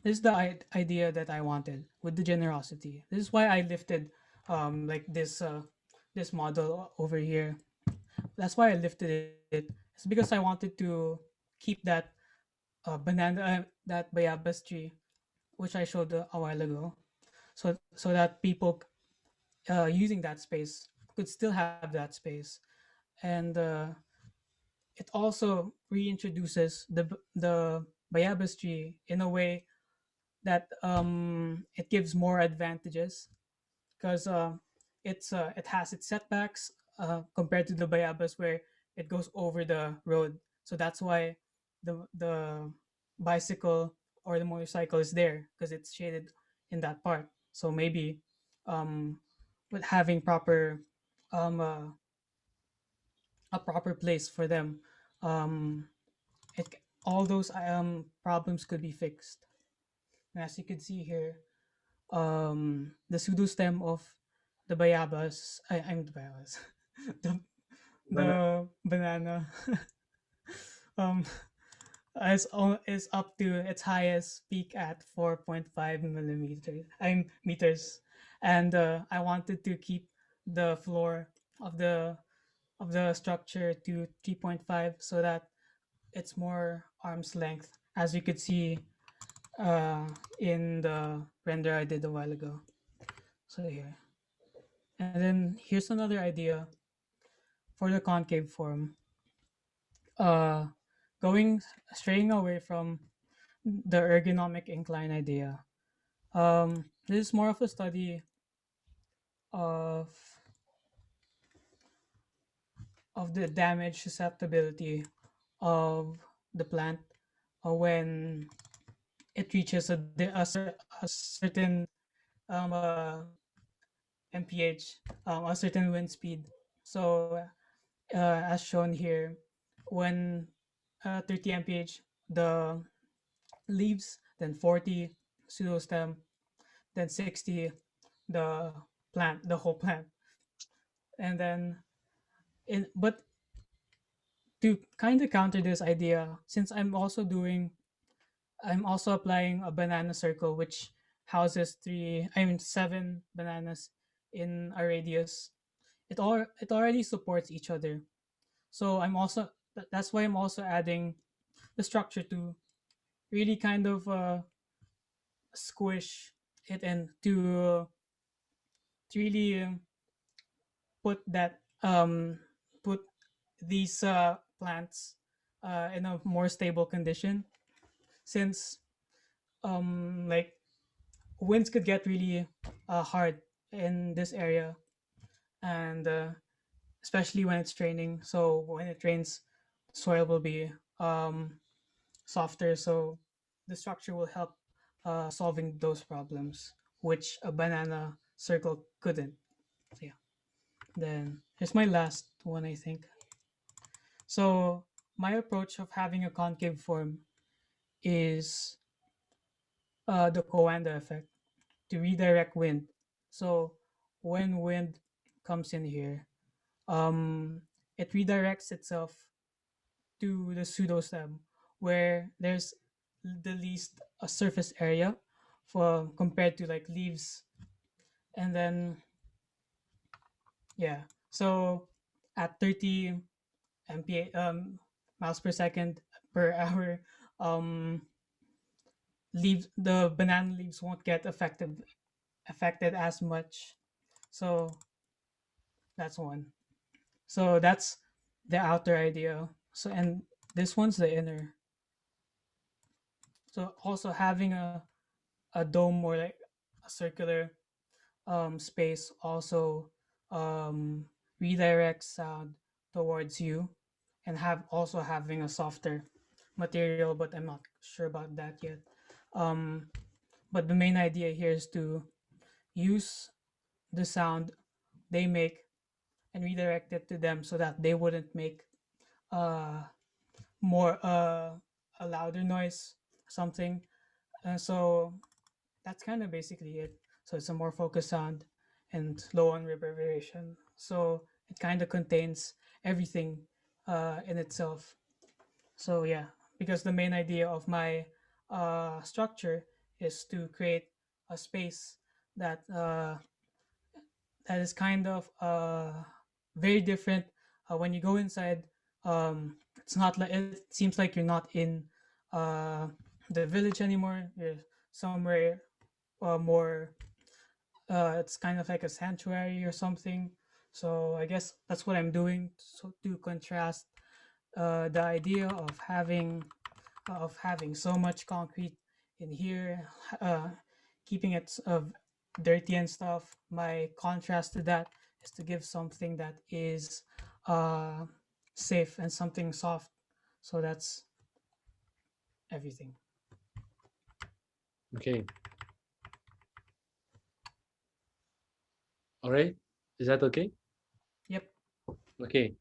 this is the idea that I wanted with the generosity. This is why I lifted like this model over here. That's why I lifted it. It's because I wanted to keep that that bayabas tree, which I showed a while ago, so that people using that space could still have that space. And it also reintroduces the bayabas tree in a way that it gives more advantages, because it has its setbacks compared to the bayabas where it goes over the road. So that's why the bicycle or the motorcycle is there, because it's shaded in that part. So maybe um, with having um, uh, a proper place for them, um, all those problems could be fixed. And as you can see here, the pseudo stem of the bayabas, I'm the bayabas, the, Banana. the banana, um, is up to its highest peak at 4.5 millimeters. I'm meters, and I wanted to keep the floor of the structure to 3.5 so that it's more arm's length, as you could see uh, in the render I did a while ago. So here. And then here's another idea for the concave form. Uh, going straying away from the ergonomic incline idea. This is more of a study of the damage susceptibility of the plant when it reaches a certain um, uh, mph, a certain wind speed. So as shown here, when 30 mph, the leaves, then 40 pseudostem, then 60 the the whole plant. And then but to kind of counter this idea, since I'm also applying a banana circle which houses seven bananas in a radius. It already supports each other. So that's why I'm also adding the structure to really kind of squish it in to really put that put these plants in a more stable condition, since like winds could get really hard in this area, and especially when it's raining. So when it rains, soil will be softer, so the structure will help solving those problems, which a banana circle couldn't. So yeah. Then here's my last one, I think. So my approach of having a concave form is the Coanda effect to redirect wind. So when wind comes in here, it redirects itself to the pseudostem, where there's the least surface area for compared to like leaves. And then yeah, so at 30 mph miles per second per hour, um the banana leaves won't get affected as much. So that's one. So that's the outer idea. So, and this one's the inner. So also having a dome or like a circular space also um, redirects sound towards you, and have also having a softer material, but I'm not sure about that yet. Um, but the main idea here is to use the sound they make and redirect it to them so that they wouldn't make uh, more a louder noise, something. And so that's kind of basically it. So it's a more focused sound and low on reverberation. So it kind of contains everything in itself. So yeah, because the main idea of my structure is to create a space that that is kind of very different. When you go inside, it's not like it seems like you're not in uh, the village anymore. You're somewhere more. It's kind of like a sanctuary or something. So I guess that's what I'm doing, so to contrast the idea of having so much concrete in here, uh, keeping it dirty and stuff. My contrast to that is to give something that is uh, safe and something soft. So that's everything. Okay. All right. Is that okay? Yep. Okay.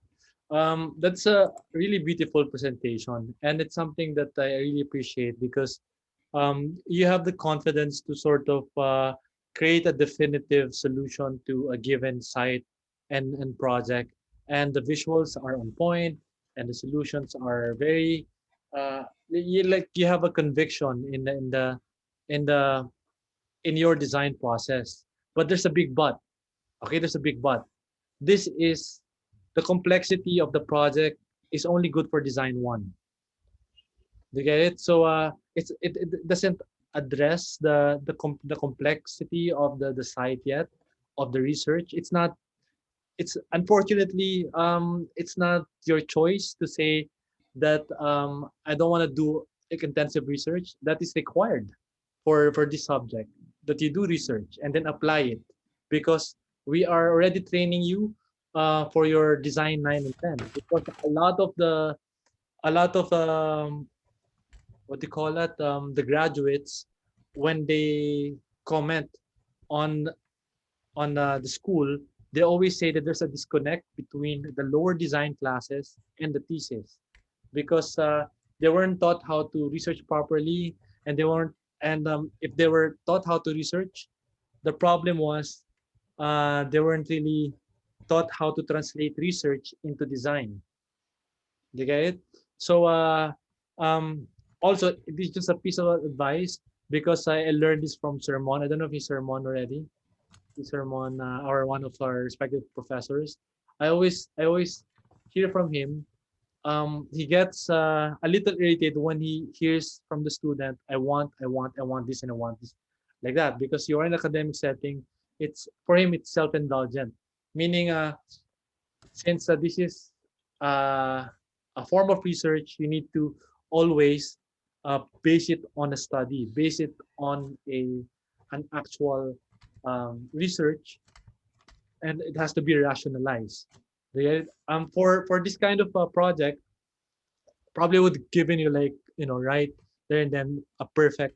That's a really beautiful presentation, and it's something that I really appreciate because you have the confidence to sort of create a definitive solution to a given site and project, and the visuals are on point, and the solutions are very you like you have a conviction in the in your design process. But there's a big but. Okay, there's a big but. This is the complexity of the project is only good for design one. Do you get it? So it doesn't address the complexity of the site yet, of the research. It's unfortunately it's not your choice to say that I don't want to do like intensive research. That is required for this subject, that you do research and then apply it, because we are already training you for your design 9 and 10, because a lot of what do you call it, the graduates, when they comment on the school, they always say that there's a disconnect between the lower design classes and the thesis, because they weren't taught how to research properly, and they weren't, and if they were taught how to research, the problem was they weren't really taught how to translate research into design. You get it? So um, also, this is just a piece of advice, because I learned this from Sermon. I don't know if he's Sermon already. He's Sermon, or one of our respected professors. I always hear from him. He gets a little irritated when he hears from the student, I want this, and I want this, like that, because you're in an academic setting. It's for him, it's self-indulgent, meaning since this is uh, a form of research, you need to always base it on a study, base it on an actual research, and it has to be rationalized. For this kind of project, probably would given you, like, right there and then, a perfect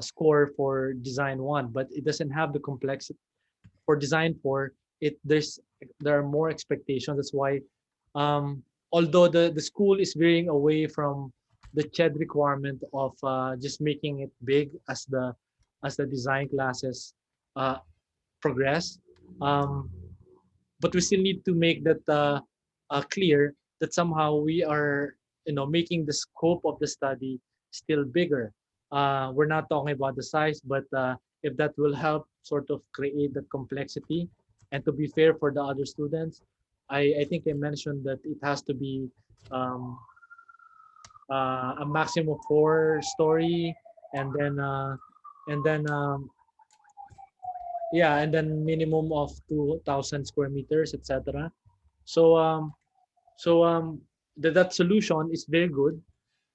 score for design one, but it doesn't have the complexity for design four. There are more expectations. That's why although the school is veering away from the CHED requirement of just making it big as the design classes uh, progress, um, but we still need to make that clear, that somehow we are, making the scope of the study still bigger. We're not talking about the size, but if that will help sort of create the complexity, and to be fair for the other students, I think I mentioned that it has to be um, a maximum of 4 story, and then and then yeah, and then minimum of 2,000 square meters, etc. So that solution is very good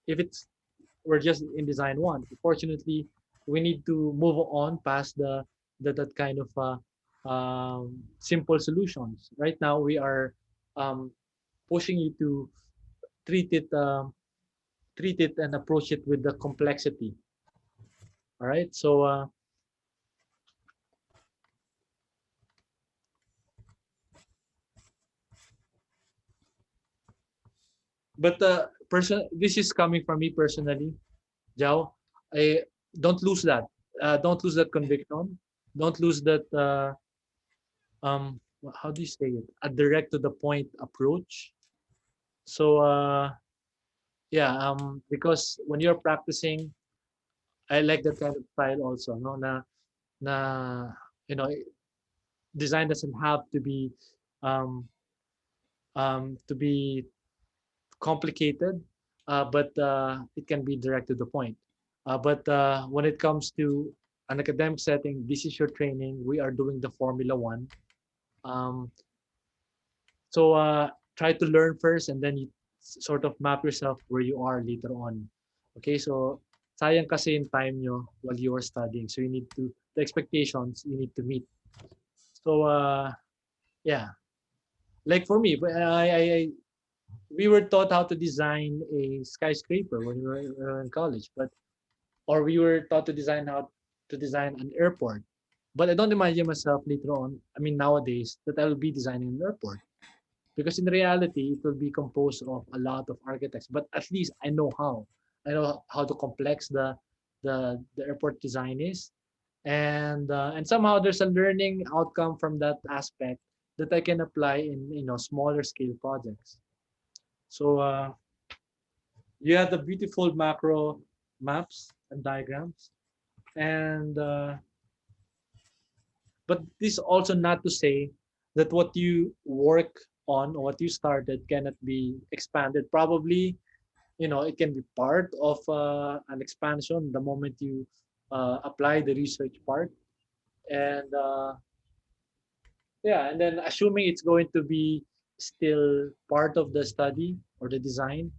if it's we're just in design one. Fortunately, we need to move on past that kind of simple solutions. Right now, we are um, pushing you to treat it treat it and approach it with the complexity. All right. So, but person, this is coming from me personally, Jao. I don't lose that. Don't lose that conviction. Don't lose that. How do you say it? A direct to the point approach. So, yeah. Because when you're practicing, I like that kind of style also. No, na, you know, design doesn't have um, to be complicated, but it can be direct to the point. But when it comes to an academic setting, this is your training. We are doing the Formula One. Um, so try to learn first, and then you sort of map yourself where you are later on. Okay, so sayang kasi yung time nyo while you are studying. So you need to, the expectations you need to meet. So yeah, like for me, we were taught how to design a skyscraper when we were in college, but or we were taught to design how to design an airport. But I don't imagine myself later on, I mean nowadays, that I will be designing an airport. Because in reality, it will be composed of a lot of architects. But at least I know how. I know how to complex the airport design is. And somehow there's a learning outcome from that aspect that I can apply in smaller scale projects. So you have the beautiful macro maps and diagrams, and but this also not to say that what you work on or what you started cannot be expanded. Probably, it can be part of an expansion the moment you apply the research part, and yeah, and then assuming it's going to be still part of the study or the design.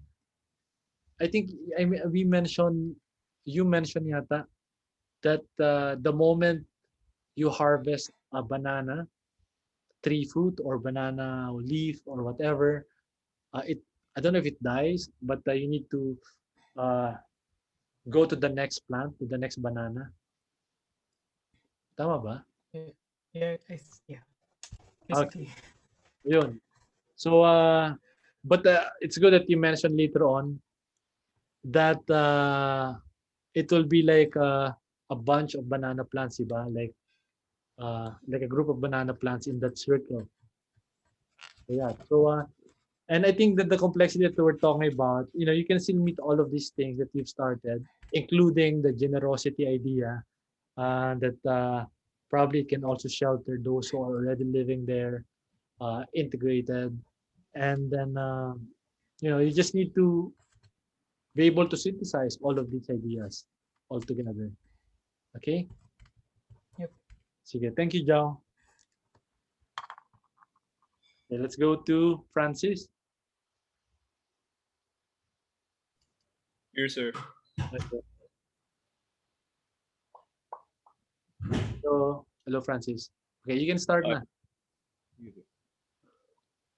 I think I mean, you mentioned yata that the moment you harvest a banana tree fruit or banana leaf or whatever, it I don't know if it dies, but you need to uh, go to the next plant, to the next banana. Tama ba? Yeah, yeah, yeah. Okay, Basically, yun. So, but it's good that you mentioned later on that it will be like a bunch of banana plants, diba? Like a group of banana plants in that circle. So, yeah. So, and I think that the complexity that we're talking about, you can still meet all of these things that you've started, including the generosity idea that probably can also shelter those who are already living there, integrated. And then, you just need to be able to synthesize all of these ideas all together. Okay? yep. Sige. Thank you, Jao. Okay, let's go to Francis. Here, sir. Okay. Hello, Francis. Okay, you can start Uh, na.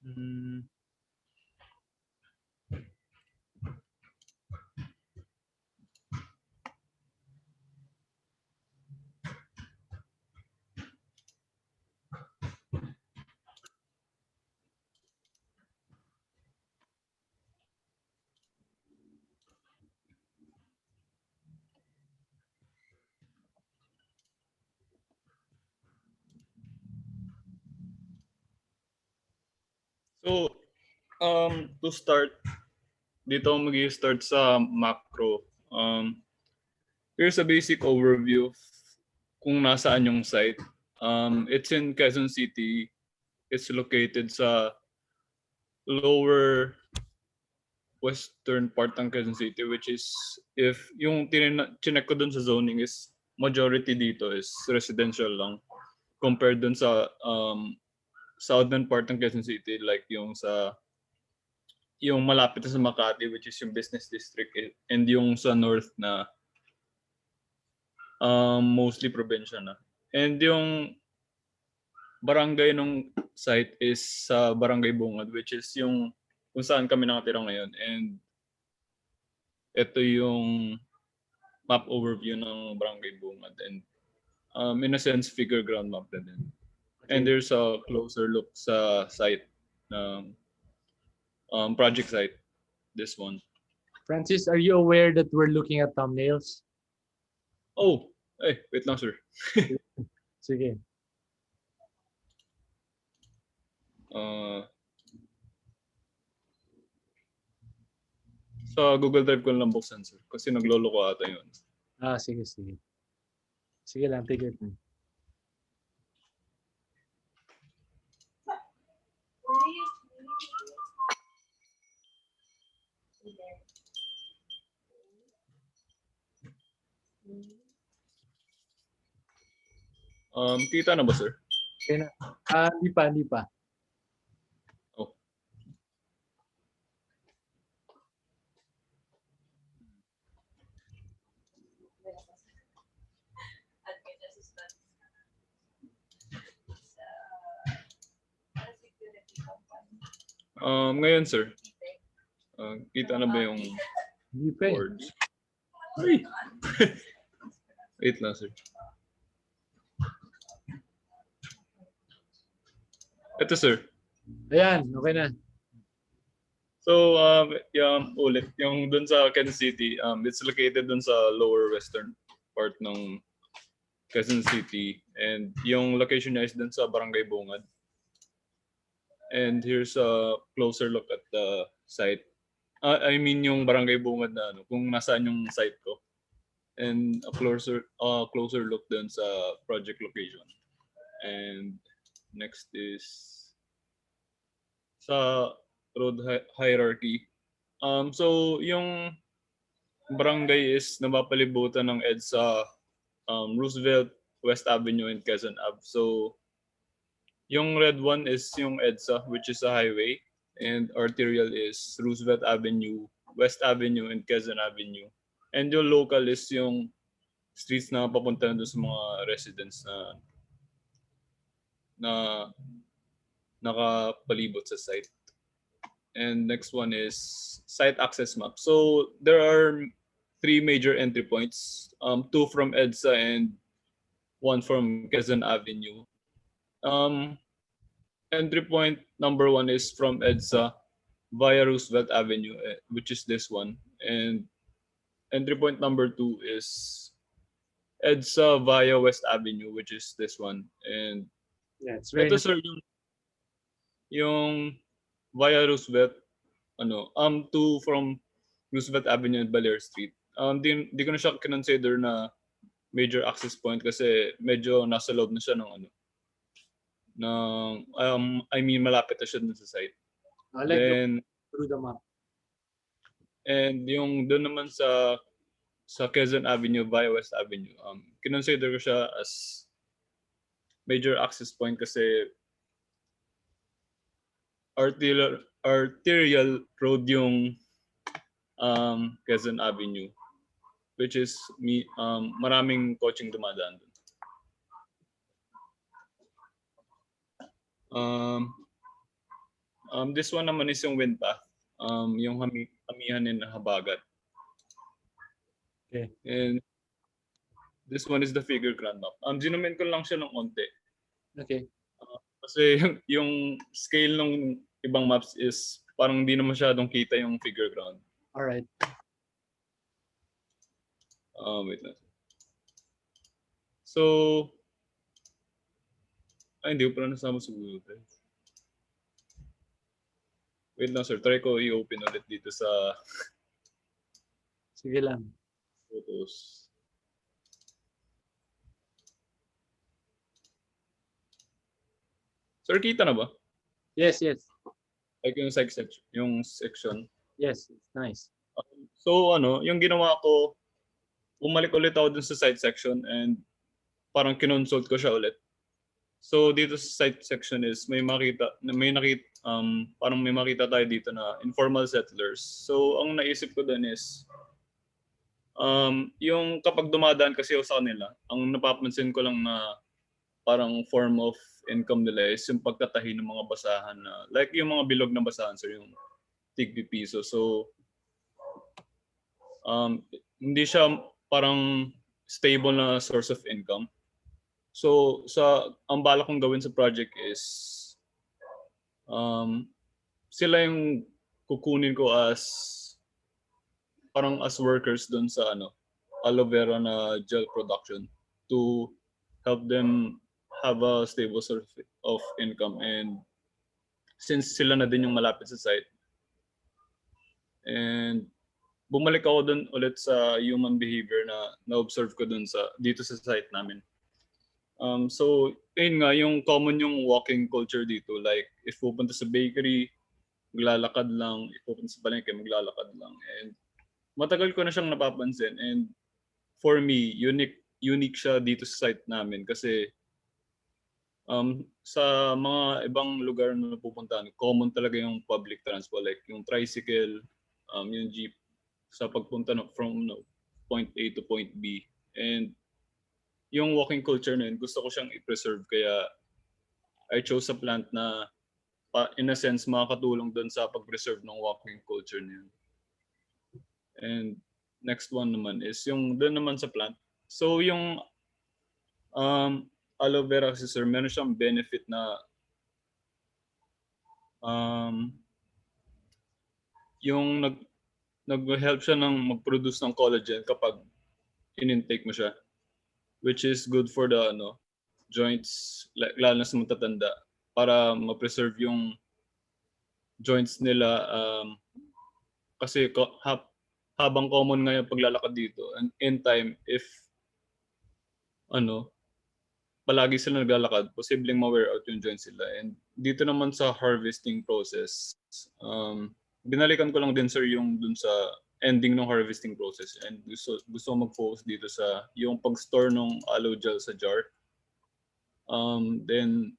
mm, so, to start, dito ako mag-start sa macro. Here's a basic overview of kung nasaan yung site. It's in Quezon City. It's located sa lower western part ng Quezon City, which is, if yung chinek ko dun sa zoning is, majority dito is residential lang compared dun sa southern part ng Quezon City, like yung sa yung malapit sa Makati, which is yung business district, and yung sa north na mostly probinsya na. And yung barangay ng site is sa Barangay Bungad, which is yung kung saan kami nakatira ngayon. And ito yung map overview ng Barangay Bungad. And in a sense, figure ground map na din. And there's a closer look sa site ng project site, this one. Francis, are you aware that we're looking at thumbnails? Oh, hey, wait lang, sir. Sige. Sa Google Drive ko lang buksan, sir. Kasi naglolo ko ata yun. Sige, sige. Sige lang, take it. Kita na ba, sir? Okay na. Hindi pa. Oh. Ngayon, sir. Kita na ba yung Hindi pa eh. boards? Ay! Wait lang, sir. Ito, sir. Ayan, okay na. So, ulit, yung dun sa Quezon City, it's located dun sa lower western part ng Quezon City. And yung location niya is dun sa Barangay Bungad. And here's a closer look at the site. I mean yung Barangay Bungad na kung nasaan yung site ko. And a closer look dun sa project location. And next is sa road hierarchy. So yung barangay is napapalibutan ng EDSA, Roosevelt, West Avenue, and Quezon Ave. So yung red one is yung EDSA, which is a highway, and arterial is Roosevelt Avenue, West Avenue, and Quezon Avenue. And yung local is yung streets na papunta doon sa mga residents na nakapalibot sa site. And next one is site access map. So there are 3 major entry points, 2 from EDSA and 1 from Quezon Avenue. Entry point number 1 is from EDSA via Roosevelt Avenue, which is this one. And entry point number 2 is EDSA via West Avenue, which is this one. And Yeah, it's very ito, sir, yung via Roosevelt, 2 from Roosevelt Avenue and Balear Street. Di ko na siya kinonsider na major access point kasi medyo nasa loob na siya ng malapit na siya dun sa site. Then, through the map. and yung doon naman sa Quezon Avenue via West Avenue, kinonsider ko siya as major access point kasi arterial road yung Quezon Avenue, which is maraming coaching dumadaan doon. This one naman is yung wind path, yung hamihan ng habagat. Okay. And this one is the figure ground map. Zoomin ko lang siya ng konti. Okay. Kasi yung scale ng ibang maps is parang hindi na masyadong kita yung figure ground. All right. Wait lang. So, hindi ko pala nasama sa Google Drive. Wait lang, sir. Try ko i-open ulit dito sa Sige lang. photos. Sir, kita na ba? Yes. Like yung section. Yes, it's nice. So, yung ginawa ko, bumalik ulit ako dun sa site section and parang kinonsult ko siya ulit. So, dito sa site section is may parang may makita tayo dito na informal settlers. So ang naisip ko dun is yung kapag dumadaan kasi ako sa kanila, ang napapansin ko lang na parang form of income nila is yung pagtatahi ng mga basahan na like yung mga bilog na basahan, so yung tig-piso. So hindi siya parang stable na source of income. So ang balak kong gawin sa project is sila yung kukunin ko as parang as workers doon sa aloe vera na gel production to help them have a stable source of income. And since sila na din yung malapit sa site, and bumalik ako doon ulit sa human behavior na na-observe ko doon dito sa site namin. So yun nga, yung common yung walking culture dito, like if pupunta sa bakery, maglalakad lang, if pupunta sa palengke, maglalakad lang. And matagal ko na siyang napapansin, and for me, unique siya dito sa site namin kasi sa mga ibang lugar na napupuntahan, common talaga yung public transport, like yung tricycle, yung jeep, sa pagpunta from point A to point B. And yung walking culture na yun, gusto ko siyang i-preserve, kaya I chose a plant na in a sense makakatulong doon sa pag-preserve ng walking culture na yun. And next one naman is yung doon naman sa plant. So yung aloe vera kasi sir, meron siyang benefit na yung nag-help siya ng mag-produce ng collagen kapag in-intake mo siya, which is good for the joints, lalo na sa matatanda, para ma-preserve yung joints nila. Kasi habang common nga yung paglalakad dito, and in time, if palagi sila naglalakad, posibleng ma-wear out yung joints sila. And dito naman sa harvesting process, binalikan ko lang din sir yung dun sa ending ng harvesting process, and gusto ko mag-focus dito sa yung pag-store ng aloe gel sa jar. Then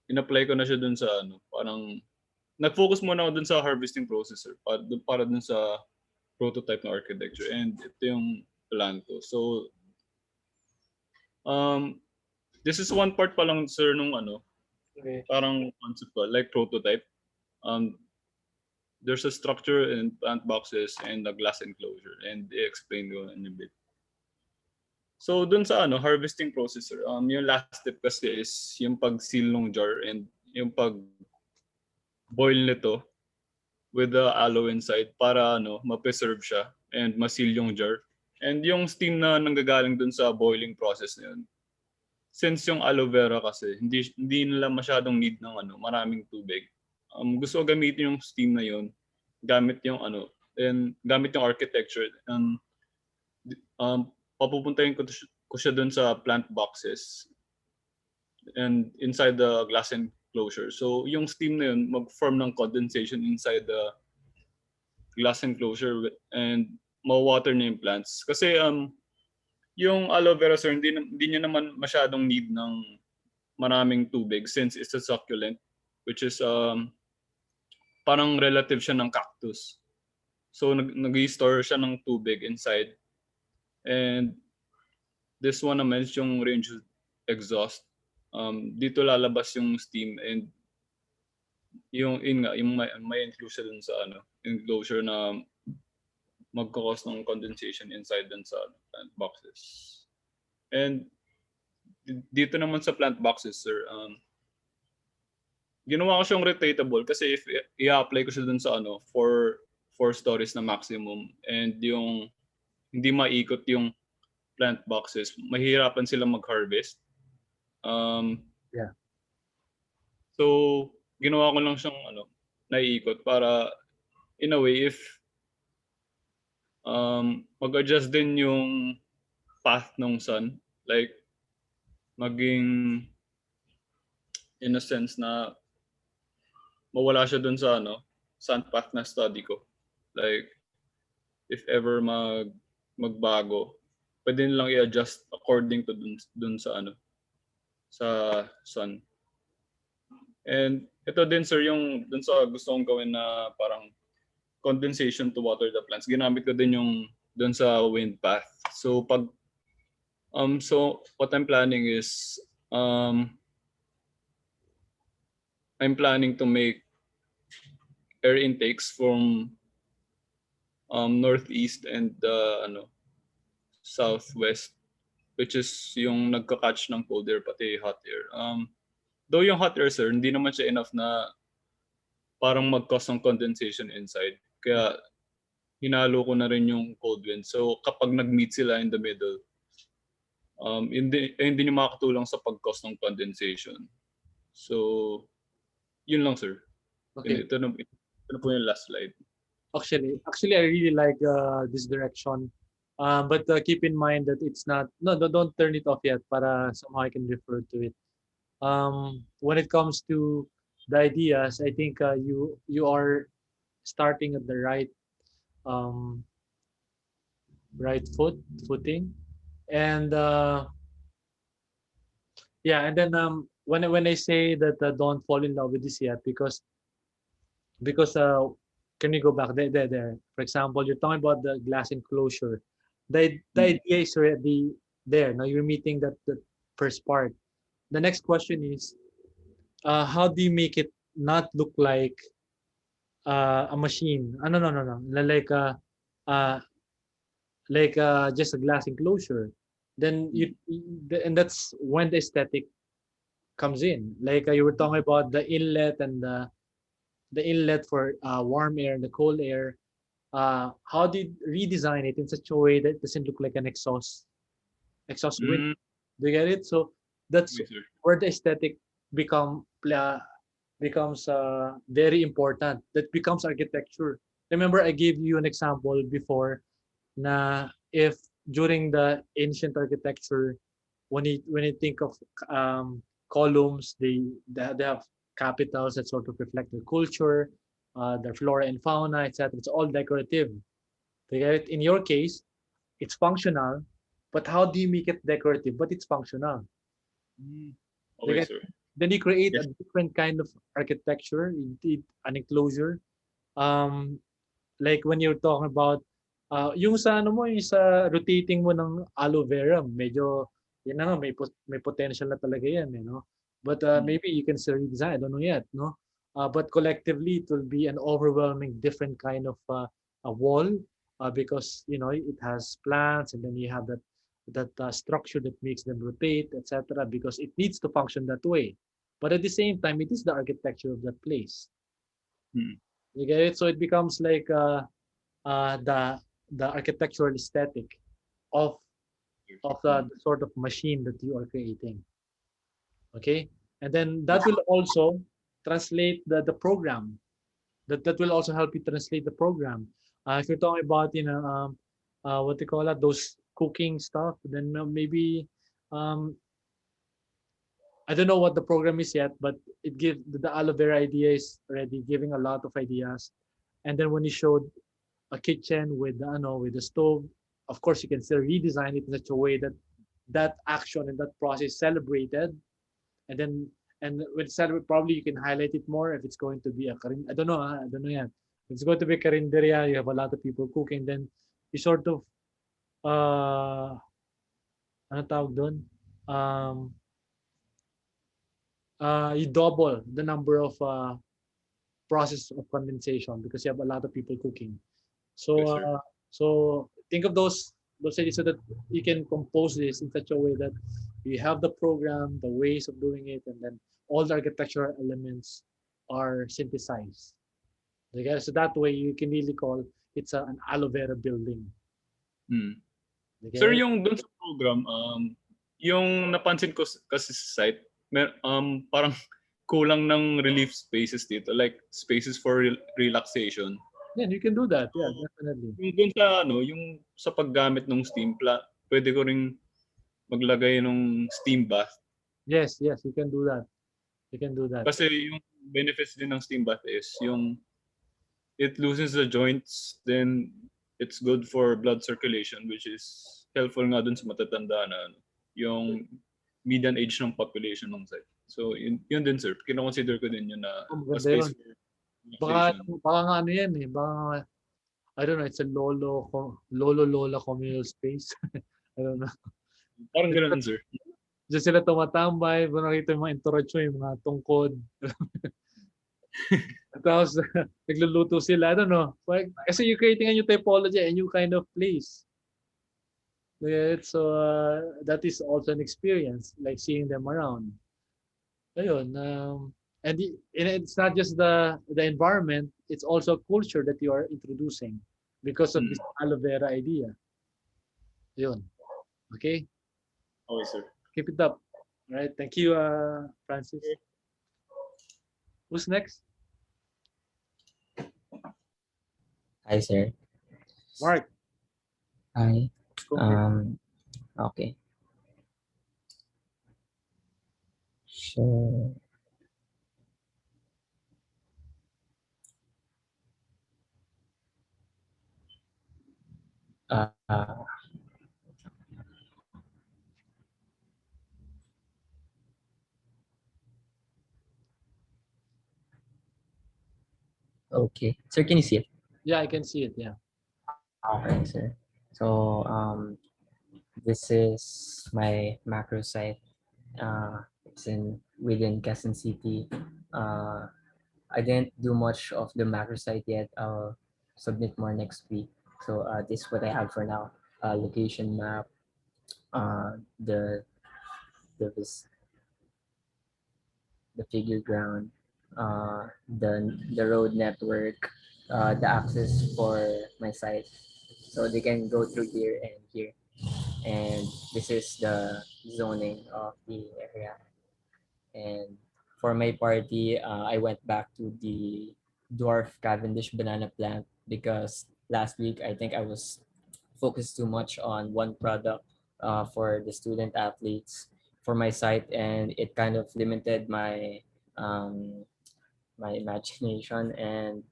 in-apply ko na siya dun sa parang nag-focus muna ako dun sa harvesting process sir, para dun sa prototype na architecture, and ito yung plan ko. So this is one part pa lang sir nung Okay. parang concept ko, like prototype. There's a structure and plant boxes and a glass enclosure, and i-explain ko in a bit. So dun sa harvesting process sir, yung last step kasi is yung pag-seal ng jar and yung pag-boil nito with the aloe inside para ma-preserve siya and ma-seal yung jar. And yung steam na nanggagaling dun sa boiling process na yun, since yung aloe vera kasi hindi nila masyadong need ng maraming tubig. Gusto ko gamitin yung steam na yun gamit yung and gamit yung architecture, and papupuntahin ko siya dun sa plant boxes and inside the glass enclosure. So yung steam na yun mag-form ng condensation inside the glass enclosure, and ma-water na yung plants. Kasi yung aloe vera sir, hindi niya naman masyadong need ng maraming tubig since it's a succulent, which is parang relative siya ng cactus. So nag-store siya ng tubig inside. And this one naman is yung range exhaust. Dito lalabas yung steam, and yung may enclosure dun sa enclosure na magkakos ng condensation inside dun sa plant boxes. And dito naman sa plant boxes sir, ginawa ko siyang rotatable kasi if i-apply ko siya dun sa 4 stories na maximum, and yung hindi maikot yung plant boxes, mahirapan sila mag-harvest. Yeah. So ginawa ko lang siyang naiikot para in a way if mag-adjust din yung path ng sun, like maging in a sense na mawala siya dun sa sun path na study ko. Like if ever magbago, pwede nilang i-adjust according to dun sa sa sun. And ito din sir yung dun sa gusto kong gawin na parang condensation to water the plants. Ginamit ko din yung dun sa wind path. So so what I'm planning is I'm planning to make air intakes from northeast and southwest, which is yung nagka-catch ng cold air pati hot air. Though yung hot air sir, hindi naman siya enough na parang mag-cause ng condensation inside. Kaya hinalo ko na rin yung cold wind. So kapag nag-meet sila in the middle, hindi niya makakatulong sa pag-cause ng condensation. So yun lang sir. Okay. Ito na po yung last slide. Actually, I really like this direction. But keep in mind that it's not, no, don't turn it off yet para somehow I can refer to it. When it comes to the ideas, I think you are starting at the right footing. And yeah, and then when I say that don't fall in love with this yet, because can we go back there? For example, you're talking about the glass enclosure. The idea is already there. Now you're meeting that the first part. The next question is, how do you make it not look like a machine? No. Uh, just a glass enclosure. Then and that's when the aesthetic comes in. Like you were talking about the inlet and the inlet for warm air and the cold air. How do you redesign it in such a way that it doesn't look like an exhaust wind? Do you get it? So that's where the aesthetic becomes very important. That becomes architecture. Remember, I gave you an example before. Na if during the ancient architecture, when you think of columns, they have capitals that sort of reflect their culture, their flora and fauna, etc. It's all decorative. In your case, it's functional, but how do you make it decorative? But it's functional. Okay, sir. Then you create Yes. a different kind of architecture, an enclosure. Like when you're talking about yung sa ano mo, yung sa rotating mo ng aloe vera, medyo yun na, may potential na talaga yan, no? But maybe you can still redesign, I don't know yet, no? But collectively it will be an overwhelming different kind of a wall because it has plants, and then you have that structure that makes them rotate, etc., because it needs to function that way. But at the same time, it is the architecture of that place. You get it? So it becomes like the architectural aesthetic of the sort of machine that you are creating. Okay, and then that will also translate the program. That will also help you translate the program. If you're talking about what they call that, those cooking stuff, then maybe I don't know what the program is yet, but it gives the aloe vera idea is already giving a lot of ideas. And then when you showed a kitchen with with the stove, of course you can still redesign it in such a way that that action and that process is celebrated. And then with celebrate, probably you can highlight it more if it's going to be I don't know. I don't know yet. If it's going to be karinderya, you have a lot of people cooking. Then you sort of ano tawag doon? You double the number of process of condensation because you have a lot of people cooking. So so think of those ideas so that you can compose this in such a way that you have the program, the ways of doing it, and then all the architectural elements are synthesized. Okay? So that way you can really call it's an aloe vera building. Okay? Sir, yung dun sa program, yung napansin ko kasi sa site, parang kulang ng relief spaces dito, like spaces for relaxation. Yeah, you can do that. Yeah, definitely. Yung dun sa yung sa paggamit ng steam pwede ko ring maglagay ng steam bath. Yes, you can do that. You can do that. Kasi yung benefits din ng steam bath is yung it loosens the joints, then it's good for blood circulation, which is helpful nga dun sa matatanda na yung median age ng population ng site. So, yun din, sir. Kino-consider ko din yun na Oh, a maganda space yun. for Baka, relaxation. baka nga ano yan eh. Baka nga, I don't know, it's a lolo-lola communal space. I don't know. Parang ganun, sir. Diyan sila tumatambay, kung nakita yung mga entourage mo, yung mga tungkod. Tapos, nagluluto sila, I don't know. Kasi you're creating a new typology, a new kind of place. Yeah, so that is also an experience, like seeing them around. Ayun, and it's not just the environment, it's also culture that you are introducing because of Mm. this aloe vera idea. Ayun. Okay, Okay, sir. keep it up. All right, thank you, Francis. Who's next? Hi, sir. Mark. Hi. Go ahead. Okay. So, uh, okay. Sir, can you see it? Yeah, I can see it. Yeah. Okay, sir. So, this is my macro site. It's in within Quezon City. Uh, I didn't do much of the macro site yet. I'll submit more next week. So, this is what I have for now. Location map, the the vis- the figure ground, the road network, the access for my site. So they can go through here and here. And this is the zoning of the area. And for my party, I went back to the dwarf Cavendish banana plant because last week I think I was focused too much on one product for the student athletes for my site, and it kind of limited um, my imagination, and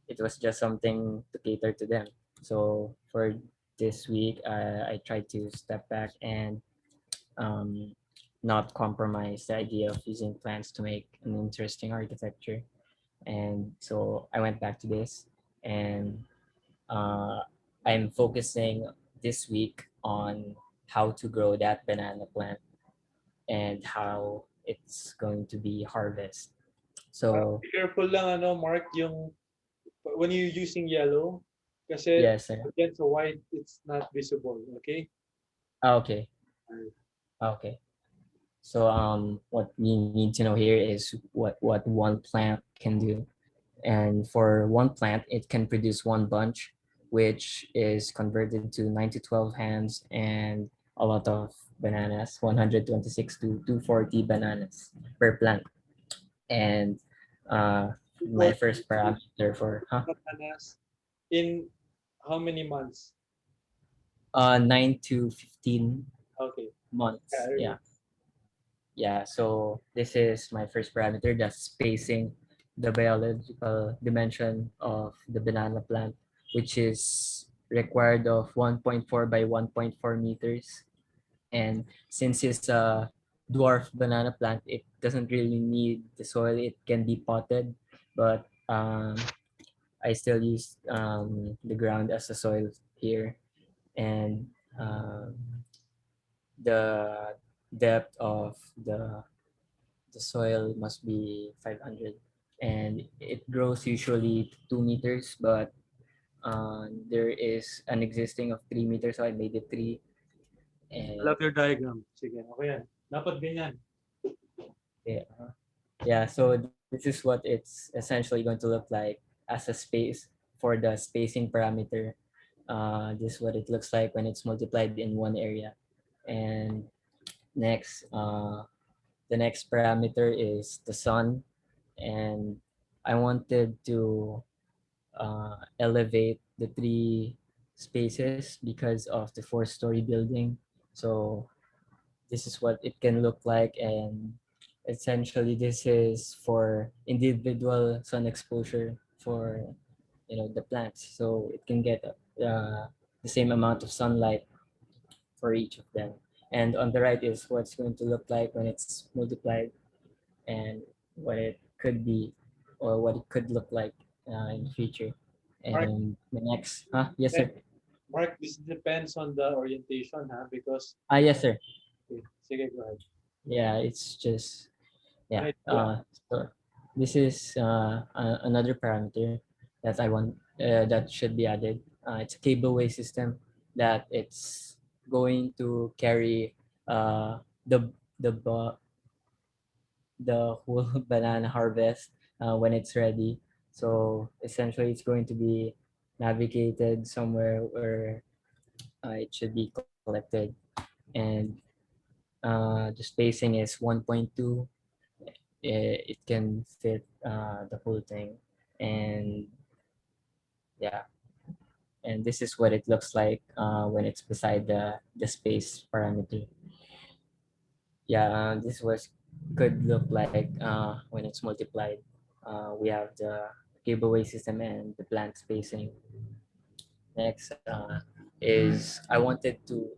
it was just something to cater to them. So for this week, I tried to step back and um, not compromise the idea of using plants to make an interesting architecture. And so I went back to this, and uh, I'm focusing this week on how to grow that banana plant and how it's going to be harvested. So Be careful lang ano, Mark, yung when you're using yellow, kasi yes, sir. against the white, it's not visible. Okay. Okay. Okay. So what we need to know here is what one plant can do. And for one plant, it can produce one bunch, which is converted to 9 to 12 hands and a lot of bananas, 126 to 240 bananas per plant. And my For first parameter for bananas in how many months? 9 to 15 Okay. months. Yeah. Yeah. Yeah, so this is my first parameter, the spacing, the biological dimension of the banana plant, which is required of 1.4 by 1.4 meters. And since it's a dwarf banana plant, it doesn't really need the soil. It can be potted, but I still use the ground as the soil here. And um, the depth of the soil must be 500, and it grows usually 2 meters, but there is an existing of 3 meters, so I made it three. I And love your diagram. Sige, okay yan. Dapat ganyan. yeah, yeah, so this is what it's essentially going to look like as a space for the spacing parameter. This is what it looks like when it's multiplied in one area. And next, the next parameter is the sun, and I wanted to elevate the three spaces because of the four-story building. So this is what it can look like, and essentially this is for individual sun exposure for the plants, so it can get the same amount of sunlight for each of them. And on the right is what's going to look like when it's multiplied. and what it could be or what it could look like in the future. Mark, And the next, yes, eh, sir. Mark, this depends on the orientation, because Yes, sir. okay, sige, go ahead. Yeah, it's just, An yeah. idea. So this is another parameter that I want that should be added. It's a cableway system that it's going to carry the the whole banana harvest when it's ready. So essentially, it's going to be navigated somewhere where it should be collected, and the spacing is 1.2. It can fit the whole thing, and yeah, and this is what it looks like when it's beside the space parameter. Yeah, this was could look like when it's multiplied. We have the giveaway system and the plant spacing. Next is I wanted to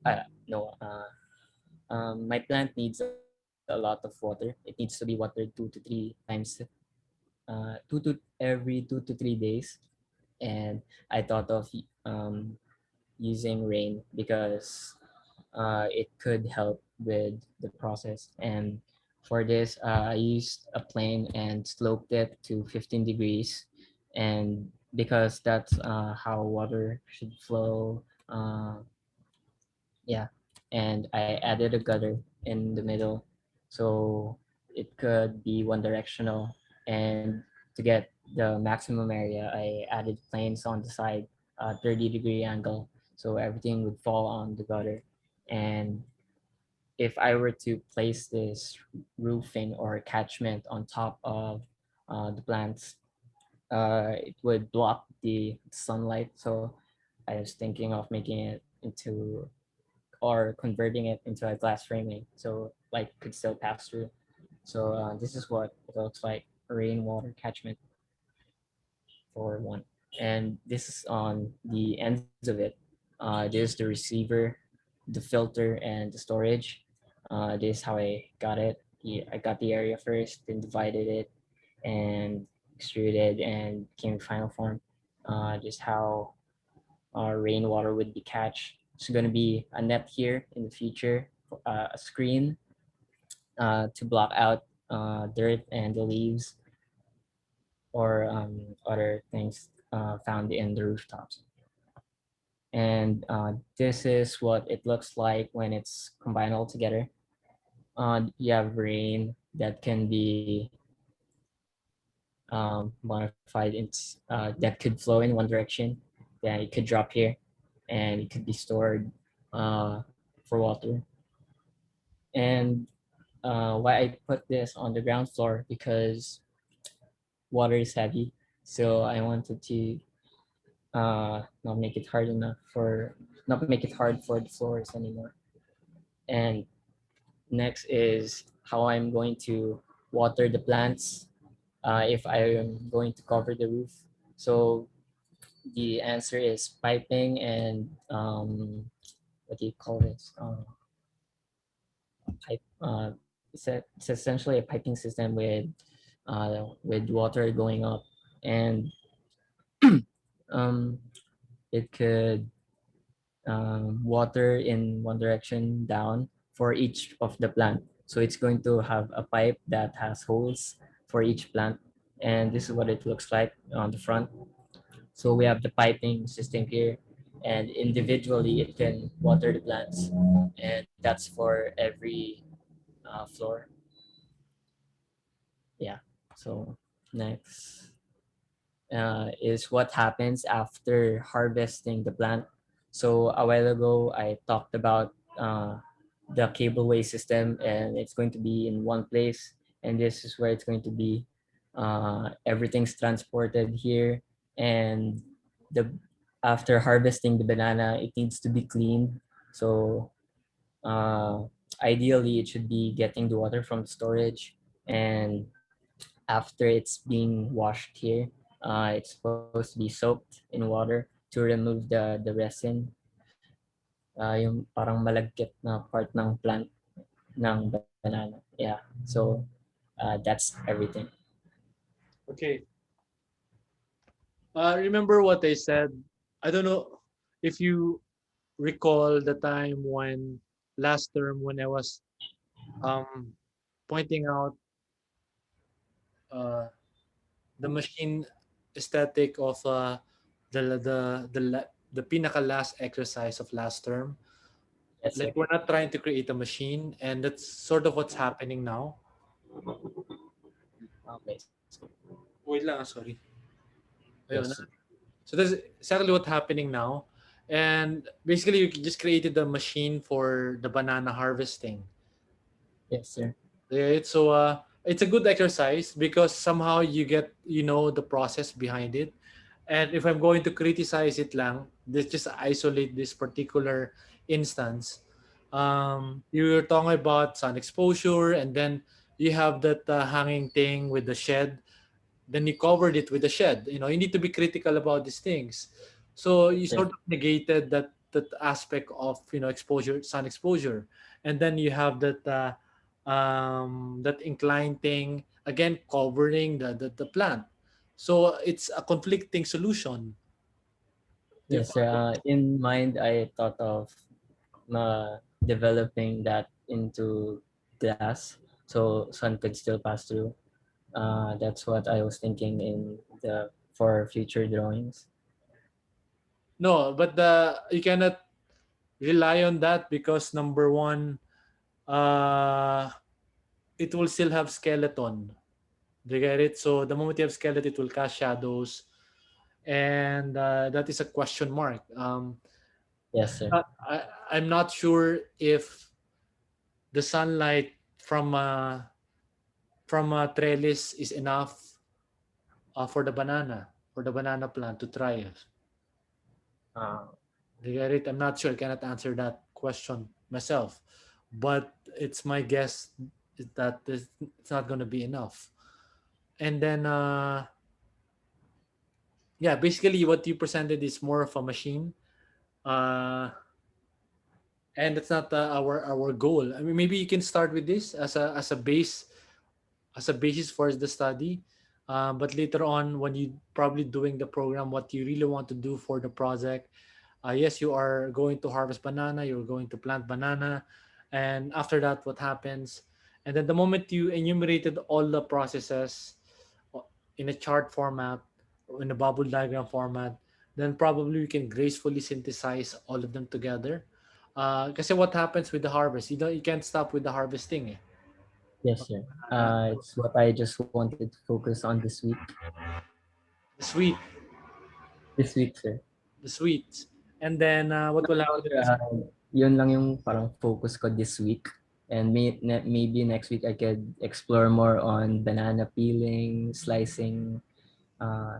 no my plant needs a lot of water. It needs to be watered 2 to 3 times, 2 to every 2 to 3 days. And I thought of using rain because it could help with the process. And for this, I used a plane and sloped it to 15 degrees. And because that's how water should flow, yeah. And I added a gutter in the middle so it could be one directional. And to get the maximum area, I added planes on the side, 30-degree angle, so everything would fall on the gutter. And if I were to place this roofing or catchment on top of the plants, it would block the sunlight. So I was thinking of making it into or converting it into a glass framing so light could still pass through. So this is what it looks like, rainwater catchment for one. And this is on the ends of it. This is the receiver, the filter, and the storage. This is how I got it. I got the area first, then divided it, and extruded and came final form. Just how rainwater would be catched. It's going to be a net here in the future, a screen to block out dirt and the leaves or other things found in the rooftops. And this is what it looks like when it's combined all together. You have rain that can be modified that could flow in one direction. Then it could drop here, and it could be stored uh, for water. And why I put this on the ground floor because water is heavy. So I wanted to not make it hard enough for not make it hard for the floors anymore. And next is how I'm going to water the plants if I am going to cover the roof. So the answer is piping and what do you call this? Pipe. It's essentially a piping system with water going up, and um, it could water in one direction down for each of the plant. So it's going to have a pipe that has holes for each plant, and this is what it looks like on the front. So we have the piping system here, and individually it can water the plants, and that's for every floor. Yeah. So next is what happens after harvesting the plant. So a while ago, I talked about the cableway system, and it's going to be in one place, and this is where it's going to be. Everything's transported here, and the after harvesting the banana, it needs to be cleaned. So uh, ideally, it should be getting the water from storage, and after it's being washed here, it's supposed to be soaked in water to remove the resin, yung parang malagkit na part ng plant ng banana. Yeah. So that's everything. Okay. Remember what I said? I don't know if you recall the time when last term when I was um, pointing out uh, the machine aesthetic of the pinaka last exercise of last term. Yes, Like sir. we're not trying to create a machine, and that's sort of what's happening now. Okay. Wait lang, sorry. Yes, Ayun. sir. So that's exactly what's happening now. And basically, you just created a machine for the banana harvesting. Yes, sir. Right? So it's a good exercise because somehow you know the process behind it. And if I'm going to criticize it lang, this just isolate this particular instance. You're talking about sun exposure, and then you have that hanging thing with the shed. Then you covered it with a shed. You need to be critical about these things. So Yes, you sir. sort of negated that aspect of exposure, sun exposure, and then you have that inclined thing again covering the plant. So it's a conflicting solution. Do you Yes, sir. follow? In mind, I thought of developing that into glass so sun could still pass through. That's what I was thinking in the for future drawings. No, but you cannot rely on that because number one, uh, it will still have skeleton. Do you get it? So the moment you have skeleton, it will cast shadows, and that is a question mark. Yes, sir. I'm not sure if the sunlight from a trellis is enough for the banana plant to thrive. Uh, Do you get it? I'm not sure. I cannot answer that question myself, but it's my guess that it's not going to be enough. And then yeah, basically what you presented is more of a machine, uh, and that's not our goal. I mean, maybe you can start with this as a basis for the study, but later on when you probably doing the program, what you really want to do for the project, yes, you are going to harvest banana, you're going to plant banana, and after that, what happens? And then the moment you enumerated all the processes in a chart format or in a bubble diagram format, then probably we can gracefully synthesize all of them together. Kasi what happens with the harvest? You can't stop with the harvesting. Eh. yes, sir. Uh, It's what I just wanted to focus on this week. the sweet, This week, sir. the sweets, and then what will No, happen with sir, this? yun lang yung parang focus ko this week. And maybe next week I could explore more on banana peeling, slicing,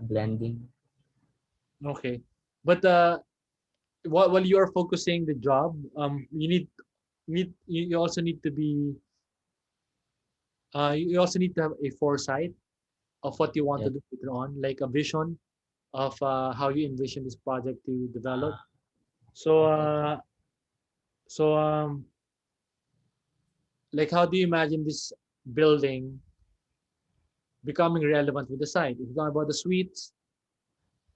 blending. Okay, but while you are focusing the job, you also need to be you also need to have a foresight of what you want to Yes. do later on, like a vision of how you envision this project to develop. So Okay. like how do you imagine this building becoming relevant with the site? If you talk about the suites,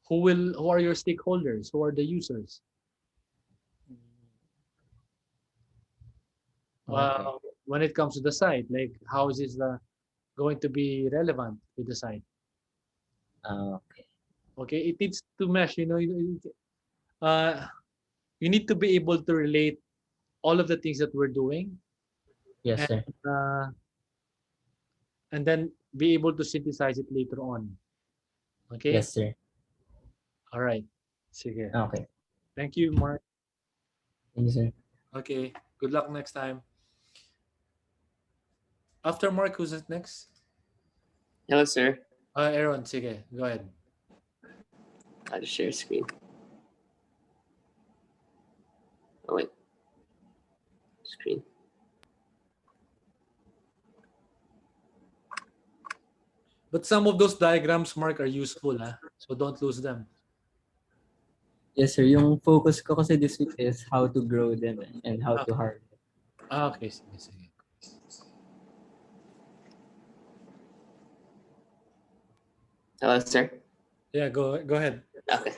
who are your stakeholders? Who are the users? Okay. When it comes to the site, like how is this going to be relevant with the site? Okay. Okay, it needs to mesh. Uh, you need to be able to relate all of the things that we're doing, Yes, and sir. uh, and then be able to synthesize it later on. Okay. Yes, sir. All right. Sige. Okay. Thank you, Mark. Thank you, sir. Okay. Good luck next time. After Mark, who's it next? Hello, sir. Aaron. Sige. Go ahead. I'll just share screen. Oh, wait. Screen. But some of those diagrams, Mark, are useful, huh? So don't lose them. Yes, sir. Yung focus ko kasi this week is how to grow them and how Ah, to harvest. okay. Sige, sige. Hello, sir. Yeah, go ahead. Okay.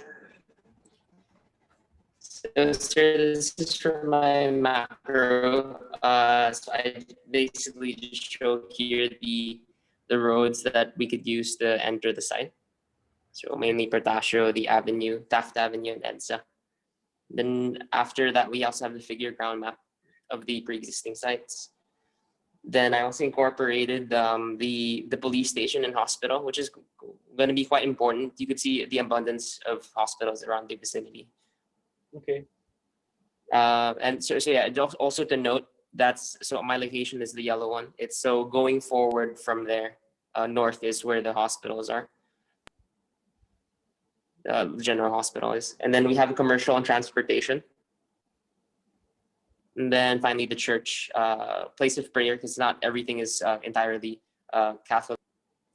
So, sir, this is for my macro. So I basically just show here the roads that we could use to enter the site. So mainly Portacio, the Avenue, Taft Avenue, and EDSA. Then after that, we also have the figure ground map of the pre-existing sites. Then I also incorporated the police station and hospital, which is going to be quite important. You could see the abundance of hospitals around the vicinity. Okay. And so yeah, also to note, that's so my location is the yellow one. It's so going forward from there, north is where the hospitals are. The general hospital is, and then we have commercial and transportation. And then finally the church, place of prayer, because not everything is entirely Catholic.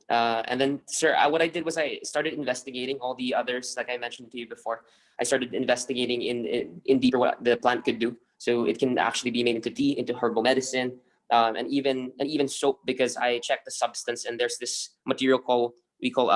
And then, sir, what I did was I started investigating all the others, like I mentioned to you before. I started investigating in deeper what the plant could do. So it can actually be made into tea, into herbal medicine, and even soap, because I checked the substance, and there's this material we call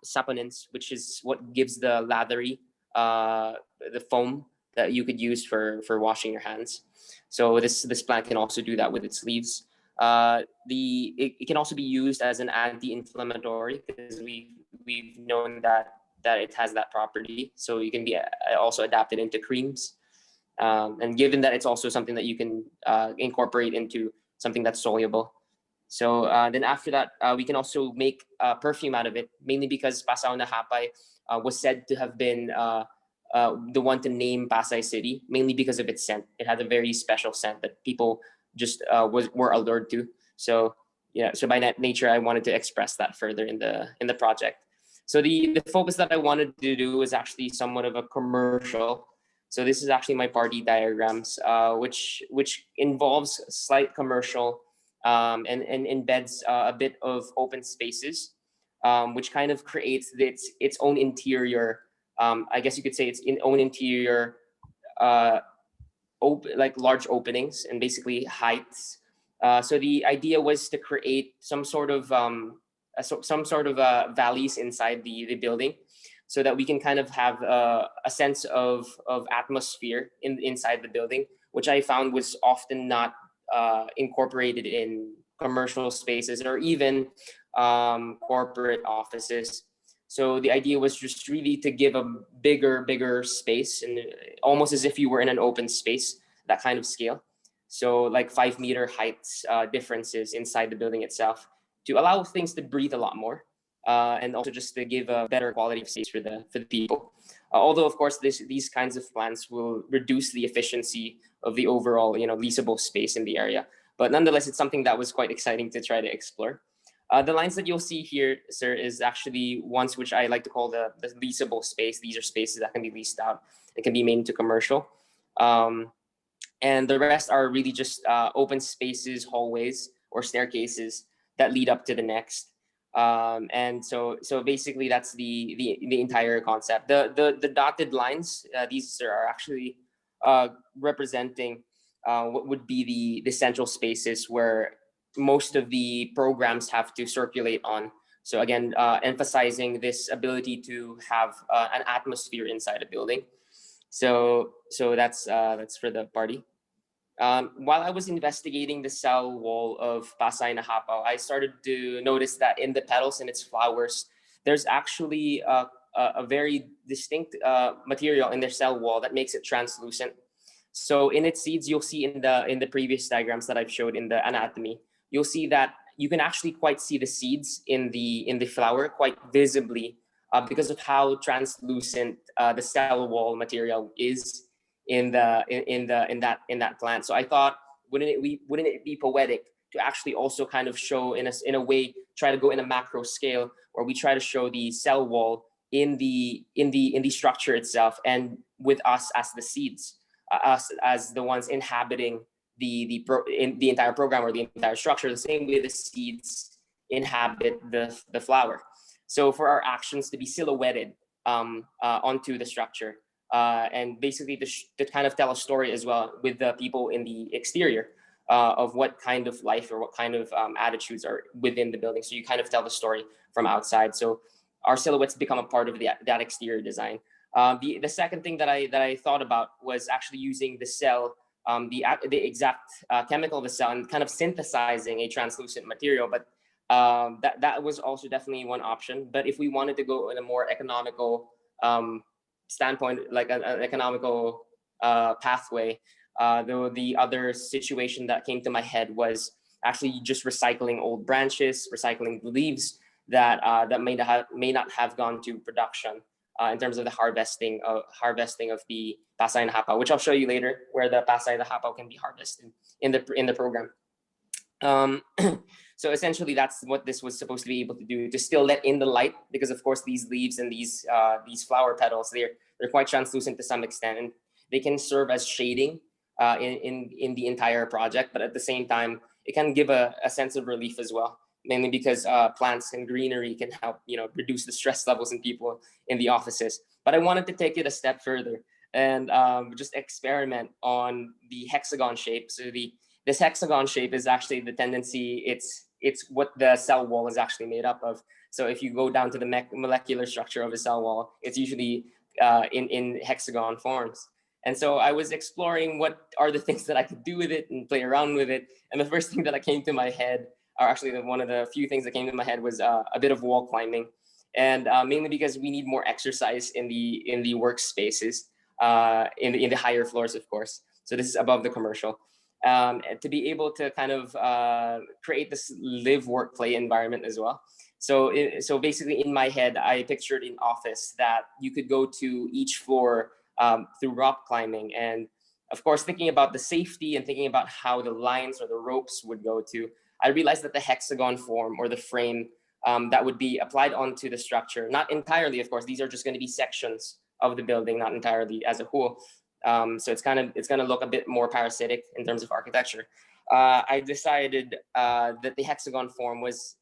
saponins, which is what gives the lathery, the foam that you could use for washing your hands. So this plant can also do that with its leaves. It can also be used as an anti-inflammatory, because we've known that it has that property. So you can be also adapted into creams. And given that it's also something that you can incorporate into something that's soluble. So then after that, we can also make perfume out of it, mainly because Pasao na Hapay was said to have been the one to name Pasay City, mainly because of its scent. It had a very special scent that people just were allured to. So yeah, so by nature, I wanted to express that further in the project. So the focus that I wanted to do was actually somewhat of a commercial. So this is actually my party diagrams, which involves slight commercial, and embeds a bit of open spaces, which kind of creates its own interior. I guess you could say its own interior, like large openings and basically heights. So the idea was to create some sort of valleys inside the building, so that we can kind of have a sense of atmosphere inside the building, which I found was often not incorporated in commercial spaces or even corporate offices. So the idea was just really to give a bigger space, and almost as if you were in an open space, that kind of scale. So like 5 meter heights differences inside the building itself, to allow things to breathe a lot more, and also just to give a better quality of space for the people. Although of course these kinds of plans will reduce the efficiency of the overall leasable space in the area, but nonetheless it's something that was quite exciting to try to explore. The lines that you'll see here, sir, is actually ones which I like to call the leasable space. These are spaces that can be leased out and can be made into commercial. And the rest are really just open spaces, hallways, or staircases that lead up to the next. And so basically that's the entire concept. The dotted lines, these are actually representing what would be the central spaces where most of the programs have to circulate on. So again, emphasizing this ability to have an atmosphere inside a building. So that's for the party. While I was investigating the cell wall of Pasay na Hapaw, I started to notice that in the petals and its flowers, there's actually a very distinct material in their cell wall that makes it translucent. So in its seeds, you'll see in the previous diagrams that I've showed in the anatomy, you'll see that you can actually quite see the seeds in the flower quite visibly, because of how translucent the cell wall material is in that plant. So I thought, wouldn't it be poetic to actually also kind of show in a way, try to go in a macro scale, where we try to show the cell wall in the structure itself, and with us as the seeds, us as the ones inhabiting the entire program or the entire structure, the same way the seeds inhabit the flower. So for our actions to be silhouetted onto the structure, and basically to kind of tell a story as well with the people in the exterior, of what kind of life or what kind of attitudes are within the building. So you kind of tell the story from outside. So our silhouettes become a part of that exterior design. The second thing that I thought about was actually using the cell, the exact chemical of the cell, and kind of synthesizing a translucent material. But that was also definitely one option. But if we wanted to go in a more economical standpoint, like an economical pathway, the other situation that came to my head was actually just recycling old branches, recycling the leaves that may not have gone to production in terms of the harvesting of the pasay na hapa, which I'll show you later, where the pasay na hapa can be harvested in the program. So essentially, that's what this was supposed to be able to do, to still let in the light, because of course these leaves and these flower petals, they're quite translucent to some extent, and they can serve as shading in the entire project. But at the same time, it can give a sense of relief as well, mainly because plants and greenery can help, reduce the stress levels in people in the offices. But I wanted to take it a step further and just experiment on the hexagon shape. So this hexagon shape is actually the tendency, it's what the cell wall is actually made up of. So if you go down to the molecular structure of a cell wall, it's usually in hexagon forms. And so I was exploring what are the things that I could do with it and play around with it. And the first thing that came to my head, or actually one of the few things that came to my head, was a bit of wall climbing. And mainly because we need more exercise in the workspaces, in the higher floors, of course. So this is above the commercial. To be able to kind of create this live, work, play environment as well. So basically in my head, I pictured an office that you could go to each floor through rock climbing. And of course, thinking about the safety and thinking about how the lines or the ropes would go to, I realized that the hexagon form or the frame that would be applied onto the structure, not entirely, of course, these are just going to be sections of the building, not entirely as a whole. So it's going to look a bit more parasitic in terms of architecture. I decided that the hexagon form was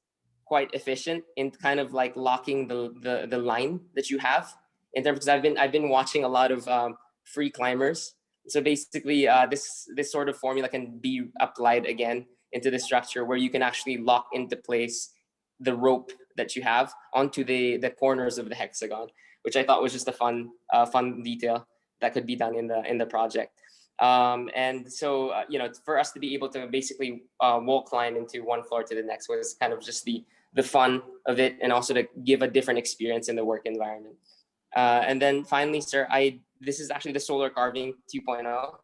quite efficient in kind of like locking the line that you have in terms, because I've been watching a lot of free climbers. So basically, this sort of formula can be applied again into the structure, where you can actually lock into place the rope that you have onto the corners of the hexagon, which I thought was just a fun detail that could be done in the project. And so for us to be able to basically wall climb into one floor to the next was kind of just the fun of it, and also to give a different experience in the work environment. And then finally, sir, this is actually the solar carving 2.0,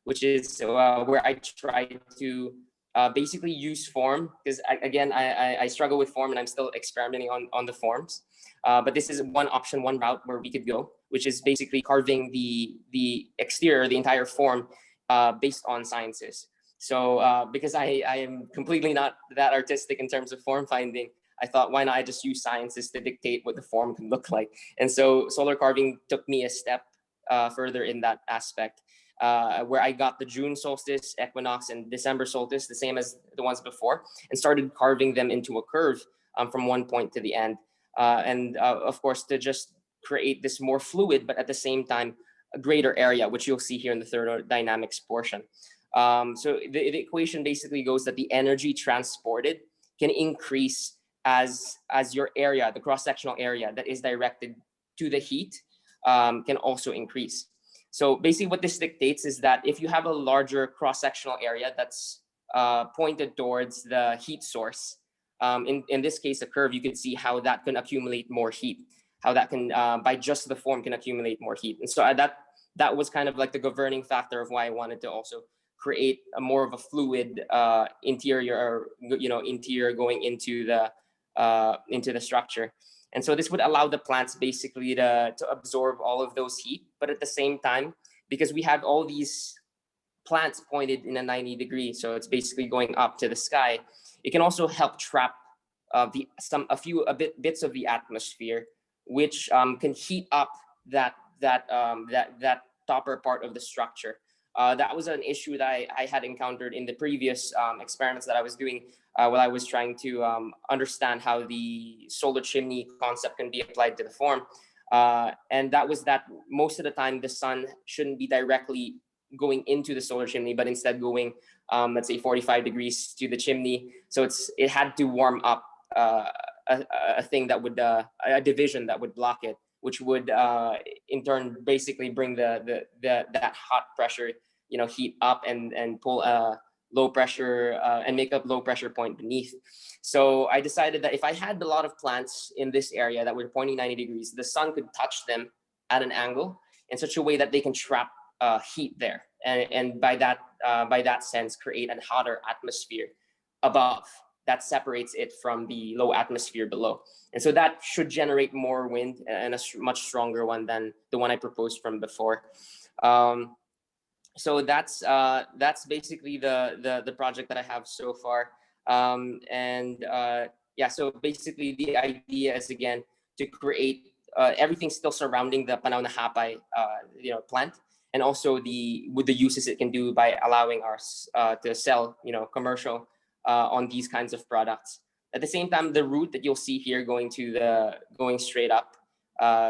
which is where I try to basically use form, because I struggle with form and I'm still experimenting on the forms. But this is one option, one route where we could go, which is basically carving the exterior, the entire form, based on sciences. So because I am completely not that artistic in terms of form finding, I thought, why not I just use sciences to dictate what the form can look like? And so solar carving took me a step further in that aspect, where I got the June solstice, equinox, and December solstice, the same as the ones before, and started carving them into a curve from one point to the end. And of course, to just create this more fluid, but at the same time, a greater area, which you'll see here in the thermodynamics portion. So the equation basically goes that the energy transported can increase as your area, the cross-sectional area that is directed to the heat, can also increase. So basically what this dictates is that if you have a larger cross-sectional area that's pointed towards the heat source, in this case, a curve, you can see how that can accumulate more heat, how that can, by just the form, can accumulate more heat. And so that was kind of like the governing factor of why I wanted to also create a more of a fluid interior, interior going into the structure. And so this would allow the plants basically to absorb all of those heat, but at the same time, because we have all these plants pointed in a 90 degree, so it's basically going up to the sky, it can also help trap bits of the atmosphere, which can heat up that topper part of the structure. That was an issue that I had encountered in the previous experiments that I was doing while I was trying to understand how the solar chimney concept can be applied to the form. And that was that most of the time the sun shouldn't be directly going into the solar chimney, but instead going, let's say 45 degrees to the chimney. So it had to warm up a thing that would a division that would block it, which would in turn basically bring that hot pressure, heat up and pull a low pressure and make up low pressure point beneath. So I decided that if I had a lot of plants in this area that were pointing 90 degrees, the sun could touch them at an angle in such a way that they can trap heat there, and by that sense create a hotter atmosphere above that separates it from the low atmosphere below. And so that should generate more wind, and a much stronger one than the one I proposed from before. So that's basically the project that I have so far. Yeah, so basically the idea is, again, to create everything still surrounding the Panahon na Hapay plant, and also with the uses it can do by allowing us to sell commercial on these kinds of products. At the same time, the route that you'll see here going straight up,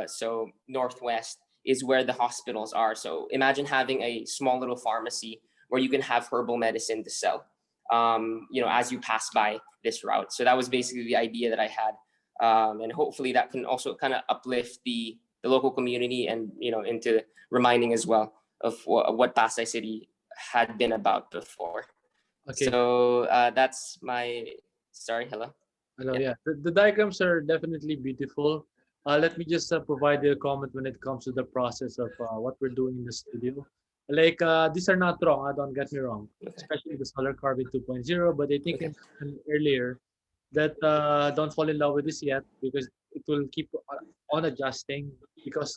so northwest, is where the hospitals are. So imagine having a small little pharmacy where you can have herbal medicine to sell, as you pass by this route. So that was basically the idea that I had, and hopefully that can also kind of uplift the local community, and into reminding as well of what Pasay City had been about before. Okay. So that's my. Sorry, hello. Hello, yeah. The diagrams are definitely beautiful. Let me just provide you a comment when it comes to the process of what we're doing in the studio. Like, these are not wrong, don't get me wrong, especially the solar carbon 2.0, but I think I mentioned earlier that don't fall in love with this yet, because it will keep on adjusting, because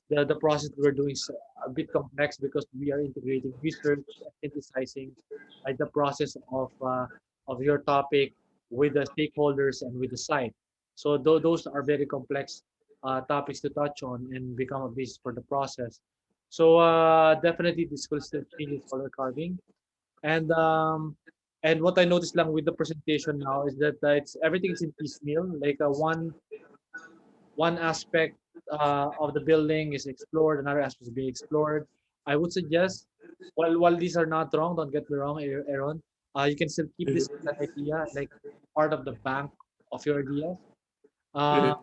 the process we're doing is a bit complex, because we are integrating research and synthesizing the process of your topic with the stakeholders and with the site. So those are very complex topics to touch on and become a basis for the process. So definitely this will still change with solar carving. And what I noticed lang with the presentation now is that it's everything is in piecemeal. Like one aspect of the building is explored, another aspect is being explored. I would suggest, while these are not wrong, don't get me wrong, Aaron, you can still keep this as an idea, like part of the bank of your ideas. Uh,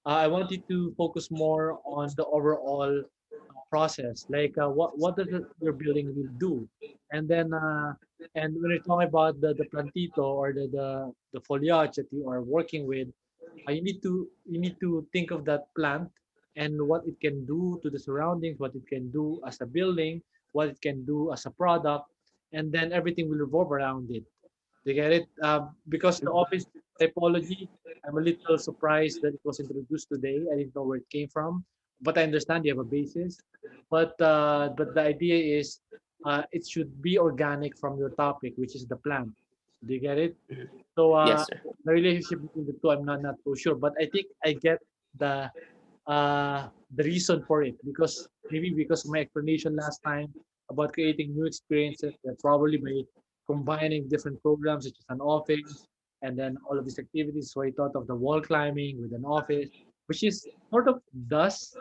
I want you to focus more on the overall process, like what does your building will do, and then and when you're talking about the plantito or the foliage that you are working with, you need to think of that plant and what it can do to the surroundings, what it can do as a building, what it can do as a product, and then everything will revolve around it. They get it? Because the office typology, I'm a little surprised that it was introduced today. I didn't know where it came from, but I understand you have a basis. But the idea is it should be organic from your topic, which is the plant. Do you get it? So Yes, sir. the relationship between the two, I'm not so sure, but I think I get the the reason for it, because maybe because of my explanation last time about creating new experiences, that probably by combining different programs such as an office and then all of these activities. So I thought of the wall climbing with an office, which is sort of does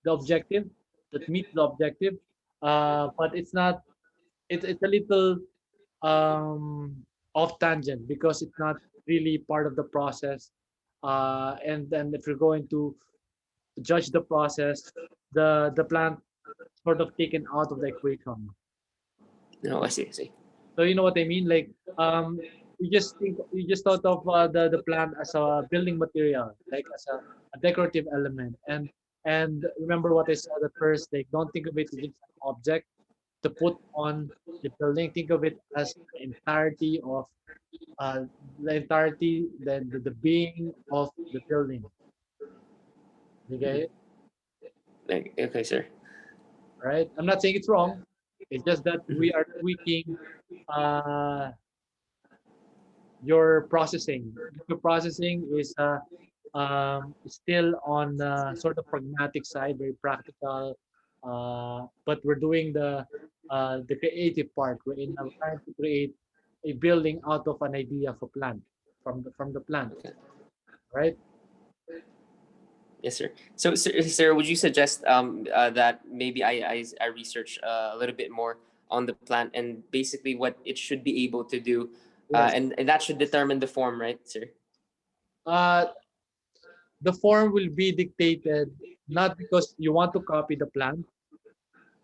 the objective, that meets the objective, but it's not. It's a little off tangent, because it's not really part of the process. And then if you're going to judge the process, the plant sort of taken out of the equation. No, I see. I see. So you know what I mean? Like you just thought of the plant as a building material, like as a decorative element. And remember what I said at first, like don't think of it as just an object to put on the building. Think of it as the entirety of uh, the being of the building. Okay, Okay, sir. right? I'm not saying it's wrong. It's just that we are tweaking uh, your processing. Your processing is still on the sort of pragmatic side, very practical. But we're doing the creative part. We're trying to create a building out of an idea of a plant, from the plant, Okay. right? Yes, sir. So, sir, would you suggest that maybe I research a little bit more on the plant and basically what it should be able to do, Yes. and that should determine the form, right, sir? uh, the form will be dictated not because you want to copy the plant,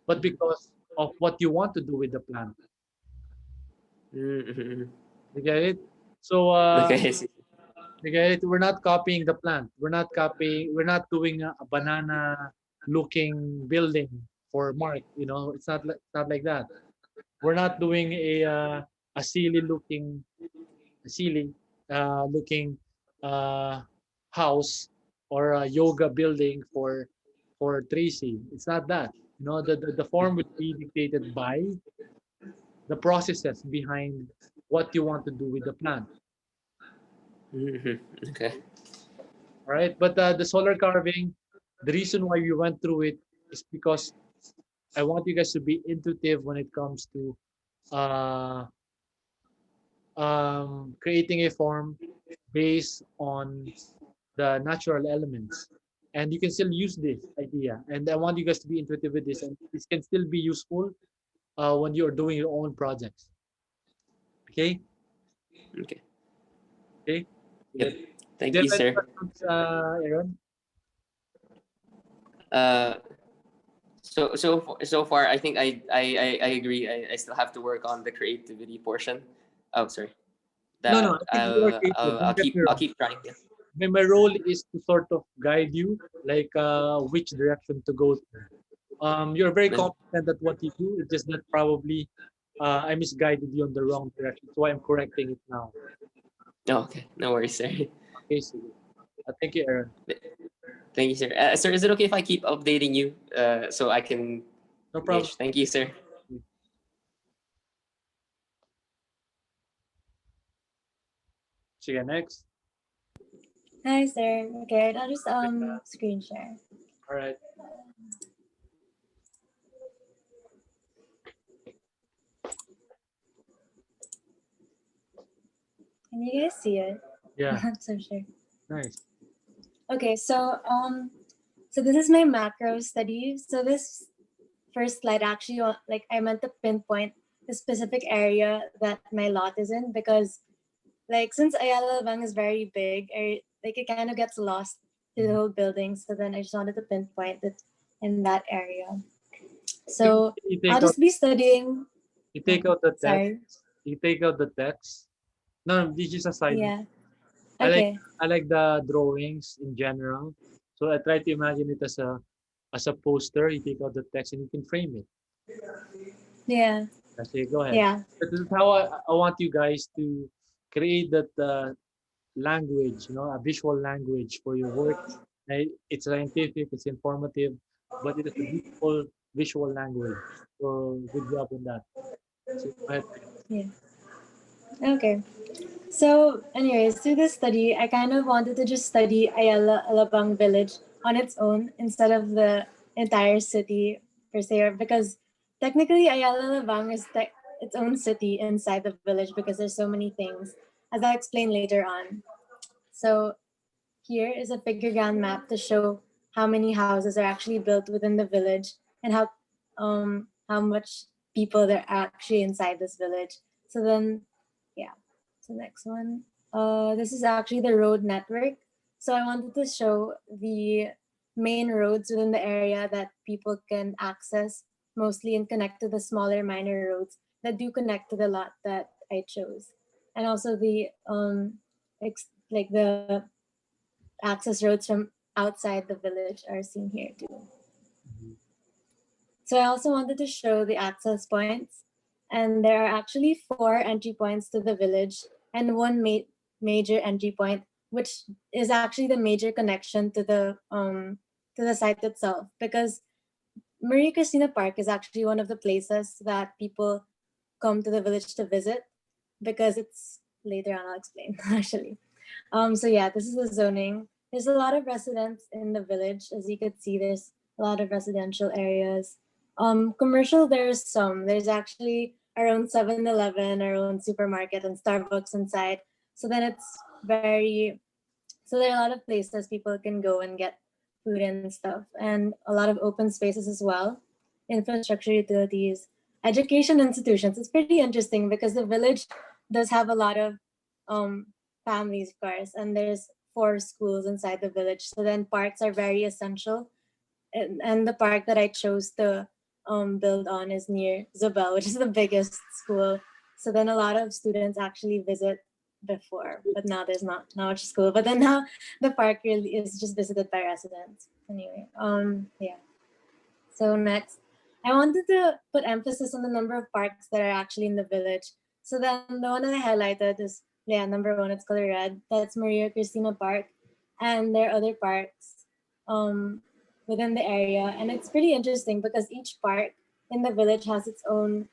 but because of what you want to do with the plant. Mm-hmm. You get it? So Okay, I see. you get it? We're not copying the plant. We're not copying. We're not doing a banana-looking building for Mark. It's not like that. We're not doing a silly looking uh, house or a yoga building for Tracy. It's not that. The form will be dictated by the processes behind what you want to do with the plant. Mm-hmm. Okay. All right. But the solar carving, the reason why we went through it is because I want you guys to be intuitive when it comes to uh, creating a form based on the natural elements. And you can still use this idea. And I want you guys to be intuitive with this. And this can still be useful when you're doing your own projects. Okay? Okay. Okay? Yep. Good. Do Thank you you, have any sir. questions, Aaron? Uh, so far, I think I agree. I still have to work on the creativity portion. Oh, sorry. No, no. That I think you are creative. Don't get me I'll wrong. keep trying. Yeah. My role is to sort of guide you, like which direction to go to. You're very Well, competent at what you do. It's just that probably I misguided you on the wrong direction. So I'm correcting it now. oh, okay. No worries, sir. Okay, so thank you, Aaron. Thank you, sir. Sir, is it okay if I keep updating you so I can No problem. gauge? Thank you, sir. See you next. Hi, sir. Okay, I'll just screen share. All right. Can you guys see it? Yeah. I'm so sure. Nice. Okay, so this is my macro study. So this first slide actually, like I meant to pinpoint the specific area that my lot is in because, like, since Ayala Bang is very big, like it kind of gets lost to the whole building. So then I just wanted to pinpoint it in that area. So You I'll take out. just be studying. You take out the text. Sorry. You take out the text. No, this is a side. Yeah. I like Okay. I like the drawings in general. So I try to imagine it as a poster. You take out the text and you can frame it. Yeah. That's it. Go ahead. Yeah. But this is how I want you guys to create that language, a visual language for your work. It's scientific, it's informative, but it is a beautiful visual language. So good job on that. So go ahead. Yeah. Okay. So, anyways, through this study, I kind of wanted to just study Ayala Alabang village on its own instead of the entire city per se, because technically Ayala Alabang is its own city inside the village because there's so many things, as I'll explain later on. So, here is a figure ground map to show how many houses are actually built within the village and how much people there are actually inside this village. So then, yeah. So next one. This is actually the road network. So I wanted to show the main roads within the area that people can access mostly and connect to the smaller minor roads that do connect to the lot that I chose. And also the like the access roads from outside the village are seen here too. So I also wanted to show the access points, and there are actually 4 entry points to the village and one major entry point, which is actually the major connection to the site itself. Because Maria Cristina Park is actually one of the places that people come to the village to visit, because it's later on. I'll explain actually. So yeah, this is the zoning. There's a lot of residents in the village. As you could see, there's a lot of residential areas. Commercial, there's some. There's actually our own 7-Eleven, our own supermarket, and Starbucks inside. So then it's very, so there are a lot of places people can go and get food and stuff, and a lot of open spaces as well. Infrastructure, utilities, education institutions. It's pretty interesting because the village does have a lot of um, families, of course, and there's 4 schools inside the village. So then parks are very essential. And the park that I chose to build on is near Zobel, which is the biggest school. So then a lot of students actually visit before, but now there's not much school. But then now the park really is just visited by residents. Anyway, yeah. So next, I wanted to put emphasis on the number of parks that are actually in the village. So then the one that I highlighted is, yeah, number 1, it's color red. That's Maria Cristina Park. And there are other parks within the area. And it's pretty interesting because each park in the village has its own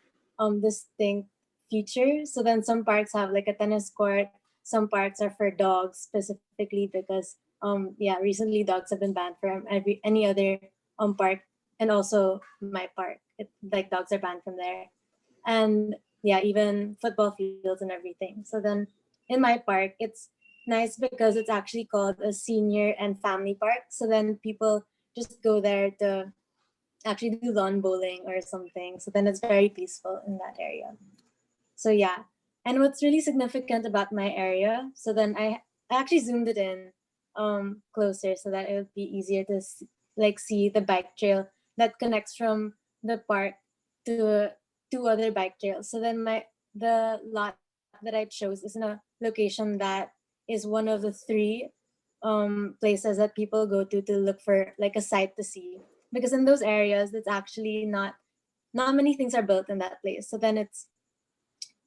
distinct feature. So then some parks have like a tennis court. Some parks are for dogs specifically because yeah, recently dogs have been banned from any other park, and also my park. Like dogs are banned from there. And yeah, even football fields and everything. So then in my park, it's nice because it's actually called a senior and family park. So then people just go there to actually do lawn bowling or something. So then it's very peaceful in that area. So yeah. And what's really significant about my area, so then I actually zoomed it in closer so that it would be easier to see the bike trail that connects from the park to 2 other bike trails. So then the lot that I chose is in a location that is one of the 3 places that people go to look for like a sight to see. Because in those areas, it's actually not many things are built in that place. So then it's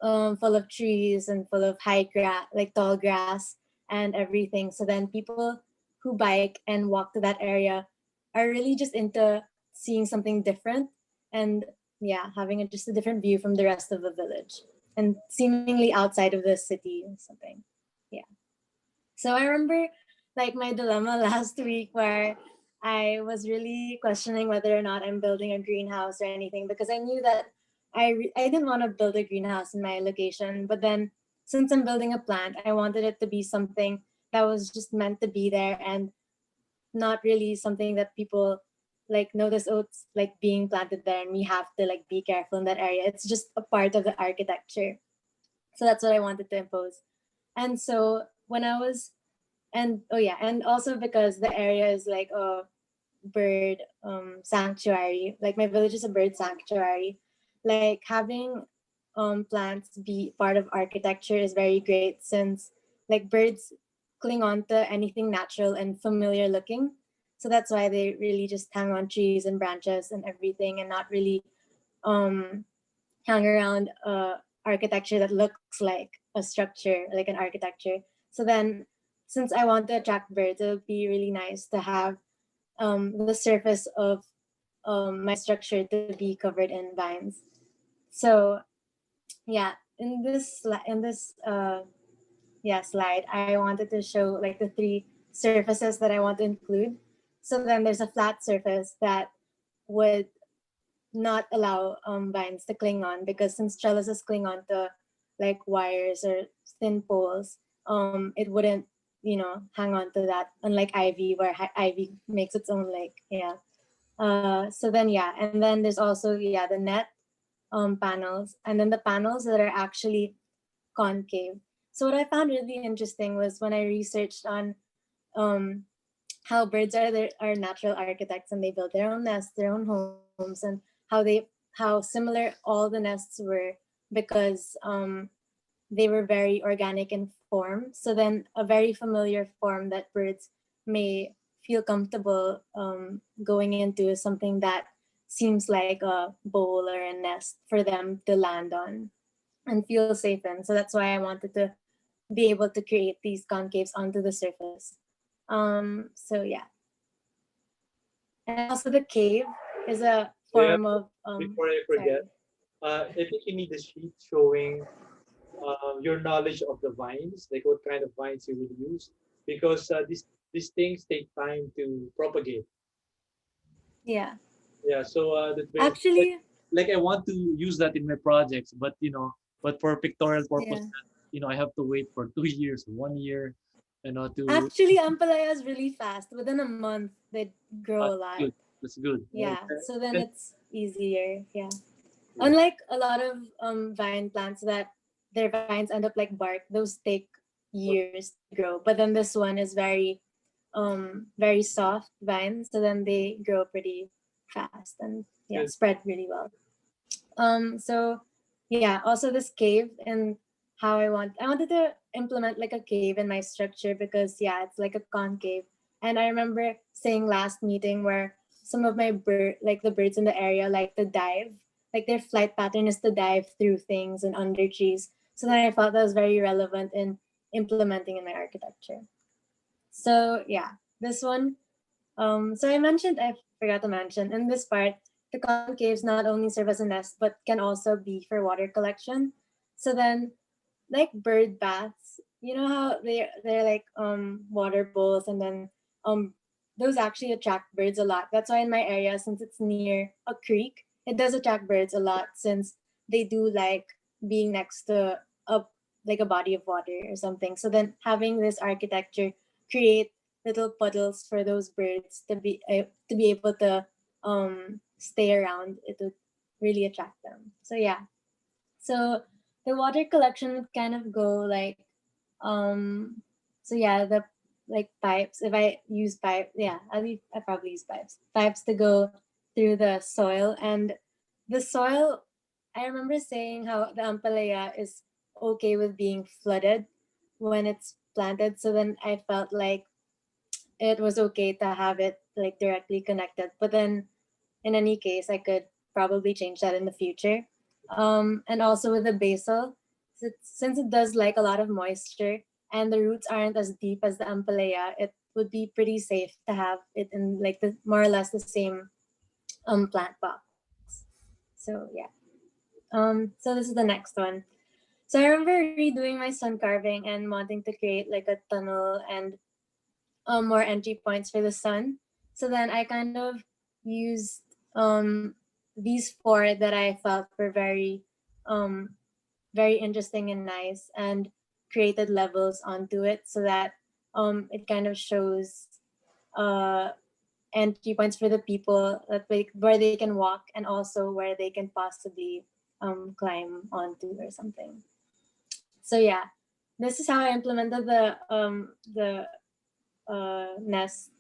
full of trees and full of high grass, like tall grass and everything. So then people who bike and walk to that area are really just into seeing something different and yeah, having just a different view from the rest of the village and seemingly outside of the city or something. Yeah. So I remember like my dilemma last week where I was really questioning whether or not I'm building a greenhouse or anything because I knew that I didn't want to build a greenhouse in my location. But then since I'm building a plant, I wanted it to be something that was just meant to be there and not really something that people like notice, oh, it's like being planted there and we have to like be careful in that area. It's just a part of the architecture. So that's what I wanted to impose. And so when I was and oh yeah, and also because the area is like a bird sanctuary, like my village is a bird sanctuary, like having plants be part of architecture is very great since like birds cling on to anything natural and familiar looking. So that's why they really just hang on trees and branches and everything and not really um hang around architecture that looks like a structure, like an architecture. So then, since I want to attract birds, it would be really nice to have the surface of my structure to be covered in vines. So yeah, in this slide, I wanted to show like the 3 surfaces that I want to include. So then there's a flat surface that would not allow vines to cling on because since trellises cling on to like wires or thin poles, it wouldn't, hang on to that. Unlike ivy, where ivy makes its own like so then yeah, and then there's also the net panels, and then the panels that are actually concave. So what I found really interesting was when I researched on um, how birds are natural architects and they build their own nests, their own homes, and how similar all the nests were because they were very organic in form. So then a very familiar form that birds may feel comfortable going into is something that seems like a bowl or a nest for them to land on and feel safe in. So that's why I wanted to be able to create these concaves onto the surface. So yeah. And also the cave is a Yeah, form of before I sorry. forget, I think you need a sheet showing your knowledge of the vines, like what kind of vines you will use, because these things take time to propagate. Yeah. Yeah, so that's very Actually, like I want to use that in my projects, but but for pictorial yeah. purposes, I have to wait for 2 years, 1 year, to. Actually, ampalaya is really fast. Within a month, they grow a lot. Good. That's good. Yeah. So then Then- it's easier. Yeah. yeah. Unlike a lot of vine plants that their vines end up like bark, those take years to grow. But then this one is very soft vines, so then they grow pretty fast and yeah, Good. spread really well. So yeah, also this cave and how I wanted to implement like a cave in my structure because yeah, it's like a concave. And I remember saying last meeting where some of my like the birds in the area like to dive, like their flight pattern is to dive through things and under trees. So then I thought that was very relevant in implementing in my architecture. So yeah, this one. So I forgot to mention in this part, the concaves not only serve as a nest but can also be for water collection. So then, like bird baths, you know how they're like water bowls, and then um those actually attract birds a lot. That's why in my area, since it's near a creek, it does attract birds a lot since they do like being next to a like a body of water or something. So then having this architecture create little puddles for those birds to be able to stay around, it would really attract them. So yeah, so the water collection would kind of go like so yeah, the like pipes, if I use pipe, yeah, I probably use pipes to go through the soil. And the soil, I remember saying how the ampalaya is okay with being flooded when it's planted. So then I felt like it was okay to have it like directly connected. But then in any case, I could probably change that in the future. And also with the basil, since it does like a lot of moisture and the roots aren't as deep as the ampalaya, it would be pretty safe to have it in like the more or less the same plant box. So yeah. So this is the next one. So I remember redoing my sun carving and wanting to create like a tunnel and more entry points for the sun. So then I kind of used these four that I felt were um, very interesting and nice, and created levels onto it so that it kind of shows uh, entry points for the people where they can walk and also where they can possibly climb onto or something. So yeah, this is how I implemented the nest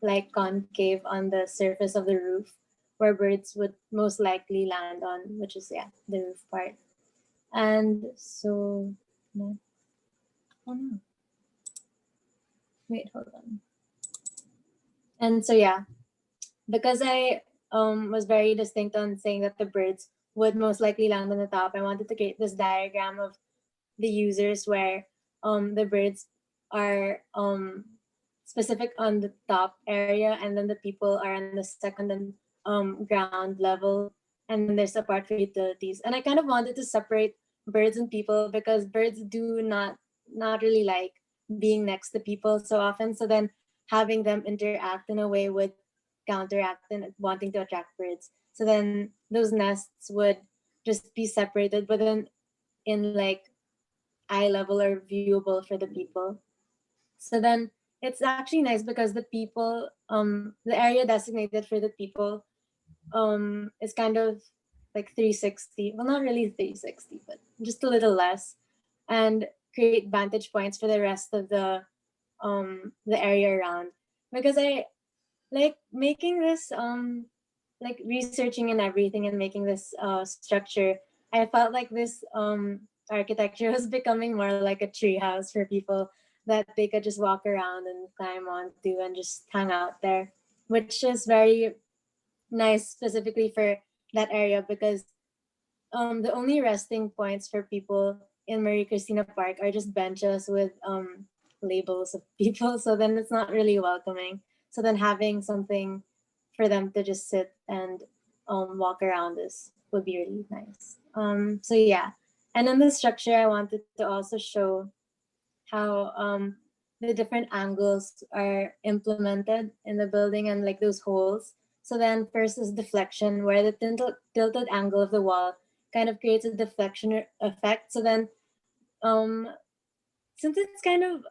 like concave on the surface of the roof where birds would most likely land on, which is yeah, the roof part. And so no. Oh no. Wait, hold on. And so yeah, because I was very distinct on saying that the birds would most likely land on the top, I wanted to create this diagram of the users where the birds are specific on the top area, and then the people are on the second and ground level, and then there's a part for utilities. And I kind of wanted to separate birds and people because birds do not really like being next to people so often. So then having them interact in a way would counteract and wanting to attract birds. So then those nests would just be separated, but then in like eye level or viewable for the people. So then it's actually nice because the people, the area designated for the people is kind of like 360. Well, not really 360, but just a little less. And create vantage points for the rest of the area around. Because I like making this like researching and everything and making this structure, I felt like this architecture was becoming more like a tree house for people that they could just walk around and climb onto and just hang out there, which is very nice specifically for that area because the only resting points for people in Marie Christina Park are just benches with labels of people. So then it's not really welcoming. So then having something for them to just sit and walk around is would be really nice. So yeah, and in the structure, I wanted to also show how the different angles are implemented in the building and like those holes. So then first is deflection, where the tilted angle of the wall kind of creates a deflection effect. So then um, since it's kind of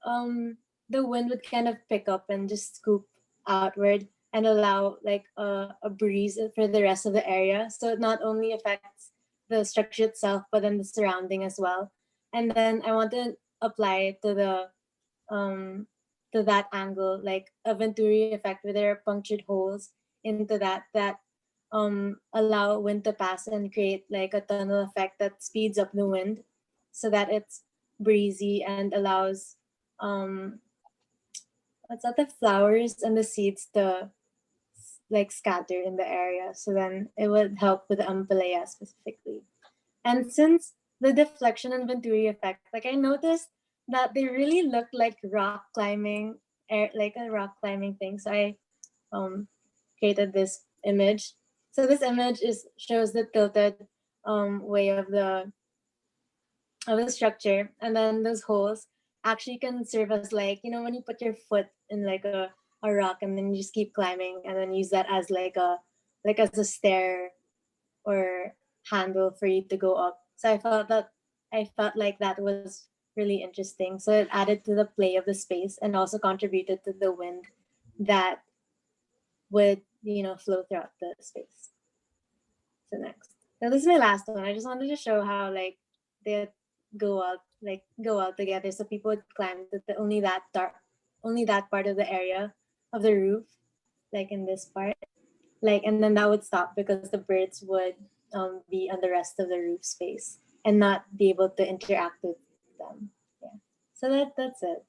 the wind would kind of pick up and just scoop outward and allow like a breeze for the rest of the area. So it not only affects the structure itself, but then the surrounding as well. And then I want to apply um to that angle, like a Venturi effect where there are punctured holes into that allow wind to pass and create like a tunnel effect that speeds up the wind so that it's breezy and allows um what's that, the flowers and the seeds to like scatter in the area. So then it would help with the ampelea specifically. And since the deflection and Venturi effect, like I noticed that they really look like rock climbing, like a rock climbing thing. So I um, created this image. So this image is shows the tilted way of the structure, and then those holes actually can serve as like, you know, when you put your foot in like a rock and then you just keep climbing and then use that as like as a stair or handle for you to go up. So I felt like that was really interesting. So it added to the play of the space and also contributed to the wind that would, you know, flow throughout the space. So next. So this is my last one. I just wanted to show how like they go out together so people would climb to only that part of the area of the roof, like in this part. Like, and then that would stop because the birds would be on the rest of the roof space and not be able to interact with them. Yeah. So that's it.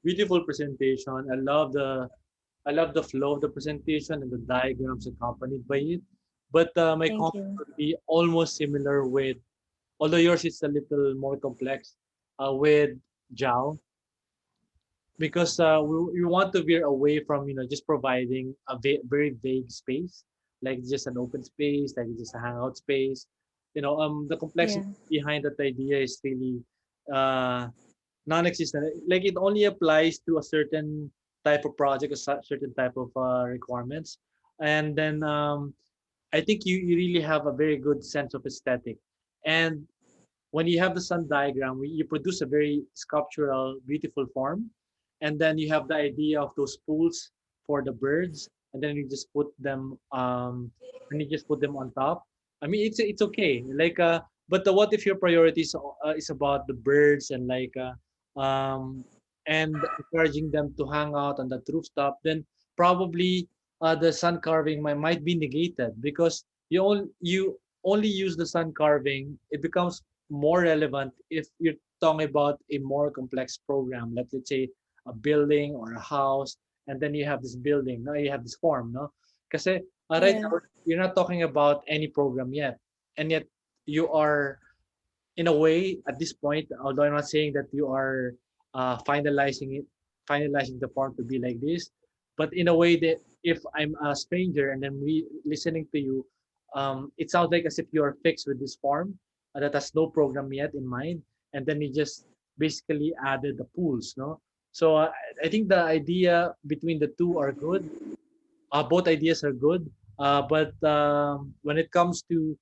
Beautiful presentation. I love the flow of the presentation and the diagrams accompanied by it. But my Thank comment you. would be almost similar with, although yours is a little more complex, with Jao, because we want to veer away from, you know, just providing a very vague space, like just an open space, like just a hangout space. You know, the Yeah. complexity behind that idea is really uh, non-existent. Like it only applies to a certain type of project, a certain type of requirements, and then I think you really have a very good sense of aesthetic. And when you have the sun diagram, you produce a very sculptural, beautiful form. And then you have the idea of those pools for the birds, and then you just put them on top. I mean, it's okay. Like, but what if your priorities is about the birds and like, and encouraging them to hang out on that rooftop? Then probably the sun carving might be negated because you only use the sun carving. It becomes more relevant if you're talking about a more complex program, like let's say a building or a house, and then you have this building, now you have this form, no? Kasi right Yeah. now, you're not talking about any program yet, and yet you are, in a way, at this point, although I'm not saying that you are finalizing the form to be like this, but in a way that if I'm a stranger and then listening to you, it sounds like as if you are fixed with this form that has no program yet in mind, and then you just basically added the pools, no? So I think the idea between the two are good. Both ideas are good, but when it comes to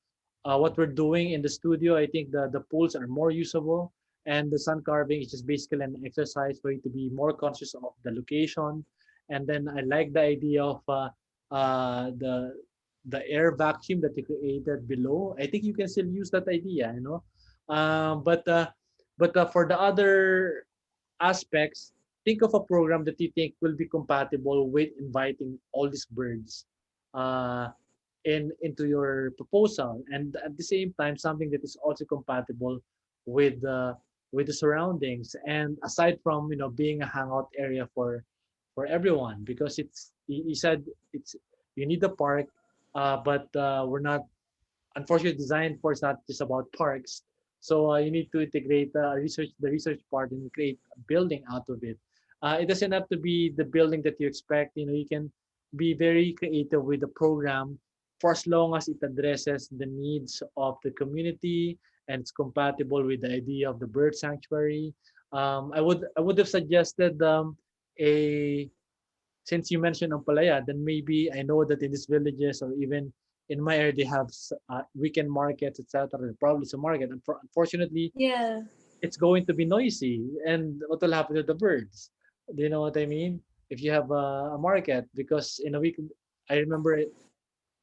what we're doing in the studio, I think the pools are more usable, and the sun carving is just basically an exercise for you to be more conscious of the location. And then I like the idea of uh, the the air vacuum that you created below. I think you can still use that idea, you know. But for the other aspects, think of a program that you think will be compatible with inviting all these birds uh, into your proposal, and at the same time something that is also compatible with the surroundings, and aside from, you know, being a hangout area for everyone, because you said it's, you need the park, but we're not, unfortunately, design for is not just about parks. So you need to integrate the research part and create a building out of it. It doesn't have to be the building that you expect. You know, you can be very creative with the program for as long as it addresses the needs of the community and it's compatible with the idea of the bird sanctuary. I would have suggested a, since you mentioned Ampalaya, then maybe I know that in these villages or even in my area, they have weekend markets, etc. Probably some market. And unfortunately, Yeah. it's going to be noisy. And what will happen to the birds? Do you know what I mean? If you have a market, because in a week, I remember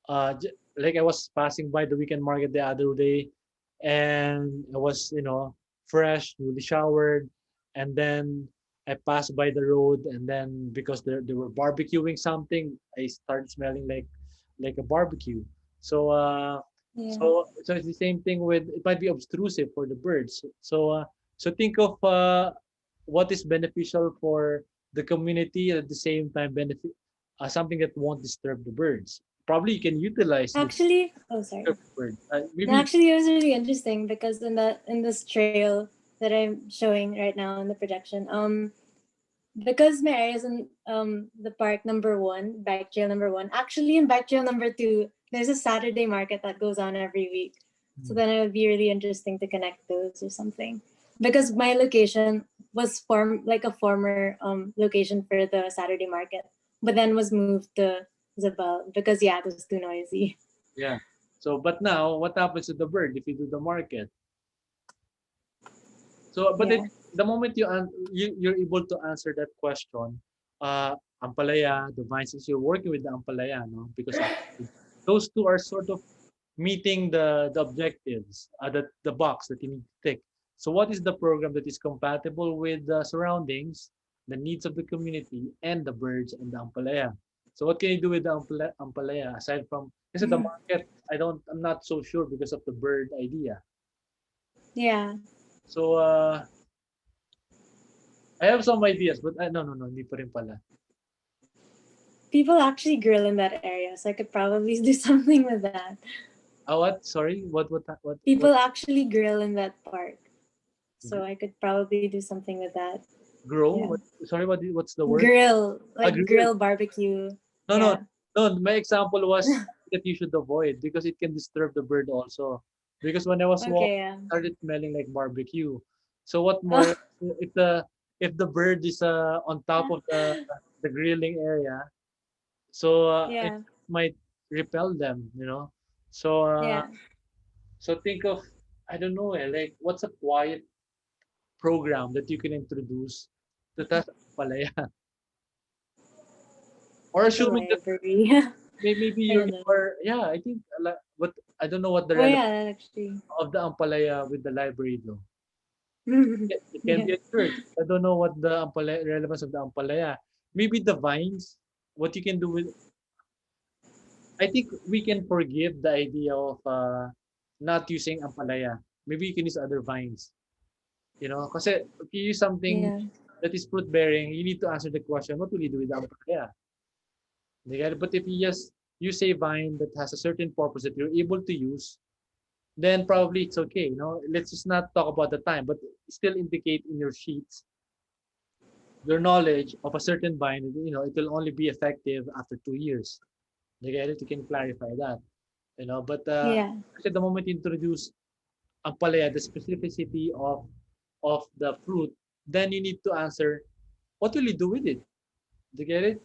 like I was passing by the weekend market the other day, and I was, you know, fresh, newly showered, and then I passed by the road, and then because they were barbecuing something, I started smelling like a barbecue. So Yeah. so it's the same thing with it might be obtrusive for the birds. So think of what is beneficial for the community at the same time benefit something that won't disturb the birds. Probably you can utilize this Actually, oh sorry. bird. No, Maybe actually, it was really interesting because in this trail that I'm showing right now in the projection, because my area is in the park number one, bike trail number one. Actually, in bike trail number two, there's a Saturday market that goes on every week. So then it would be really interesting to connect those or something. Because my location was like a former location for the Saturday market, but then was moved to Zabal because yeah, it was too noisy. yeah. So but now what happens to the bird if you do the market? So, but Yeah. the moment you're able to answer that question, ampalaya, the vines, since you're working with the ampalaya, no, because those two are sort of meeting the objectives, the box that you need to tick. So, what is the program that is compatible with the surroundings, the needs of the community, and the birds and the ampalaya? So, what can you do with the ampalaya aside from because the market? I'm not so sure because of the bird idea. Yeah. So, I have some ideas, but no, hindi pa rin pala. People actually grill in that area, so I could probably do something with that. What? Sorry, what? People actually grill in that park, so I could probably do something with that. Grow? Yeah. What? Sorry, what's the word? Grill, A like grill. grill barbecue. No, no, Yeah. no. My example was that you should avoid because it can disturb the bird also. Because when I was walking, Okay. Yeah. it started smelling like barbecue. So what more Oh, if the bird is on top of the grilling area, so it yeah. might repel them, you know. So Yeah. so think of I don't know, like what's a quiet program that you can introduce to test palaya? Or Like a assuming that library. maybe I don't know. yeah, I think what I don't know what the Oh relevance yeah, actually. of the ampalaya with the library though. It can Yeah. be a church. I don't know what the ampalaya, relevance of the ampalaya. Maybe the vines. What you can do with I think we can forgive the idea of not using ampalaya. Maybe you can use other vines. You know, because if you use something Yeah. that is fruit bearing, you need to answer the question, what will you do with the ampalaya? You get it? But if you just use a vine that has a certain purpose that you're able to use, then probably it's okay. You know, let's just not talk about the time, but still indicate in your sheets your knowledge of a certain vine. You know, it will only be effective after 2 years. You get it? You can clarify that. You know, but Yeah. at the moment you introduce ampalaya, the specificity of the fruit, then you need to answer what will you do with it? Do you get it?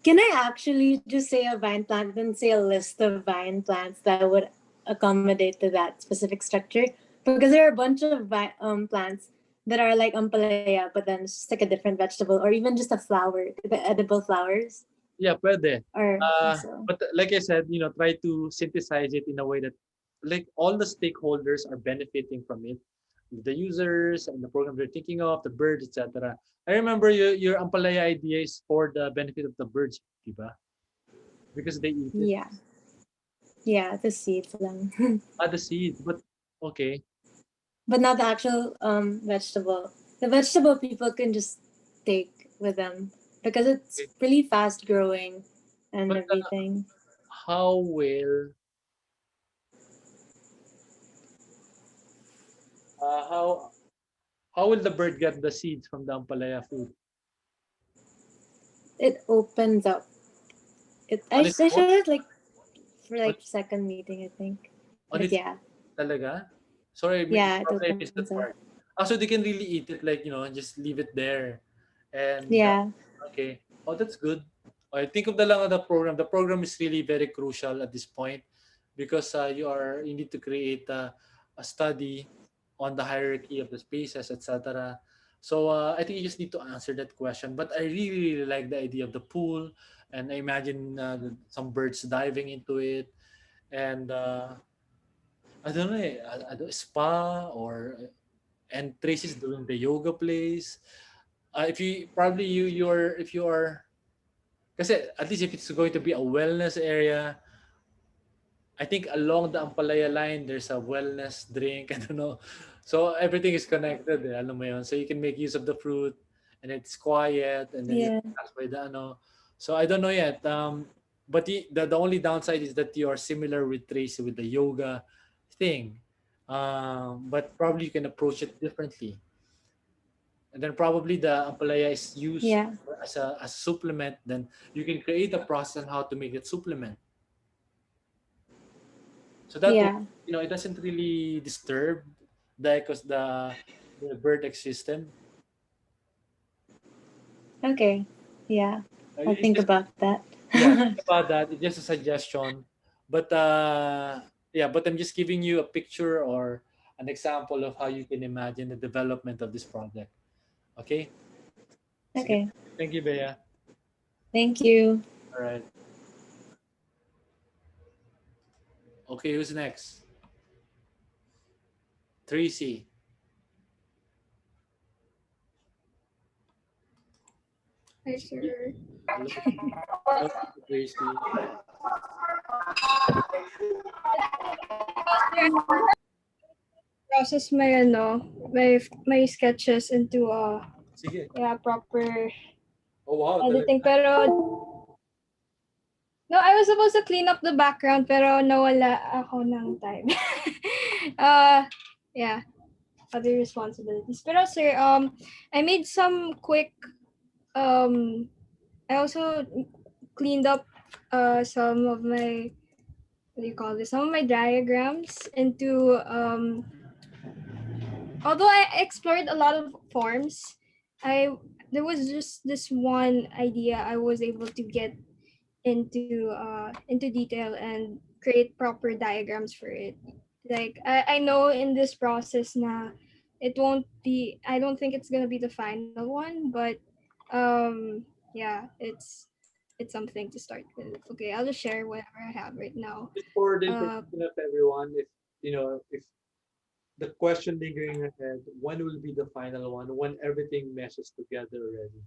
Can I actually just say a vine plant and say a list of vine plants that would accommodate to that specific structure? Because there are a bunch of plants that are like ampalaya, but then it's just like a different vegetable, or even just a flower, the edible flowers, Yeah, pwede. or so. But like I said, you know, try to synthesize it in a way that like all the stakeholders are benefiting from it. The users and the program they're thinking of, the birds, etc. I remember your Ampalaya idea is for the benefit of the birds, diba? Because they eat it. Yeah. Yeah, the seeds lang. The seeds, but okay. But not the actual vegetable. The vegetable people can just take with them because it's Okay. really fast growing and But everything. how will uh, how how will the bird get the seeds from the Ampalaya food? It opens up. On its I own? showed it like for On, like second meeting, I think. on But its yeah, talaga? Sorry, yeah, it probably I missed opens that up. part. So they can really eat it like, you know, just leave it there. And Yeah, okay. Oh, that's good. I think of the lang of the program. The program is really very crucial at this point because you need to create a study on the hierarchy of the spaces, etc. So I think you just need to answer that question. But I really, really like the idea of the pool, and I imagine some birds diving into it, and I don't know, spa or and Tracy's doing the yoga place. If you probably you're if you are, kasi at least if it's going to be a wellness area, I think along the Ampalaya line there's a wellness drink. I don't know. So everything is connected. Alam mo yun. So you can make use of the fruit, and it's quiet, and then you Yeah. can pass by the ano. So I don't know yet. But the only downside is that you are similar with Tracy with the yoga thing. But probably you can approach it differently. And then probably the ampalaya is used Yeah. as a supplement. Then you can create a process on how to make it supplement. So that way, Yeah. it doesn't really disturb the bird ecosystem. Okay. Yeah. I'll It's think just, about that. yeah, think about that. It's just a suggestion, but yeah, but I'm just giving you a picture or an example of how you can imagine the development of this project. Okay. Sige. Okay. Thank you, Bea. Thank you. All right. Okay, who's next? Tracy. Hi, sir. Hello, hello, Tracy. Process my my sketches into Sige. proper Oh, wow, talaga. editing, pero no, I was supposed to clean up the background pero nawala ako ng time. uh yeah, other responsibilities. Pero sir, I made some quick um I also cleaned up some of my, what do you call this, some of my diagrams into although I explored a lot of forms, I there was just this one idea I was able to get into detail and create proper diagrams for it. Like I know in this process na it won't be, I don't think it's gonna be the final one, but yeah, it's something to start with. Okay, I'll just share whatever I have right now. Just for the Uh information of everyone, if the question lingering ahead, when will be the final one? When everything meshes together already?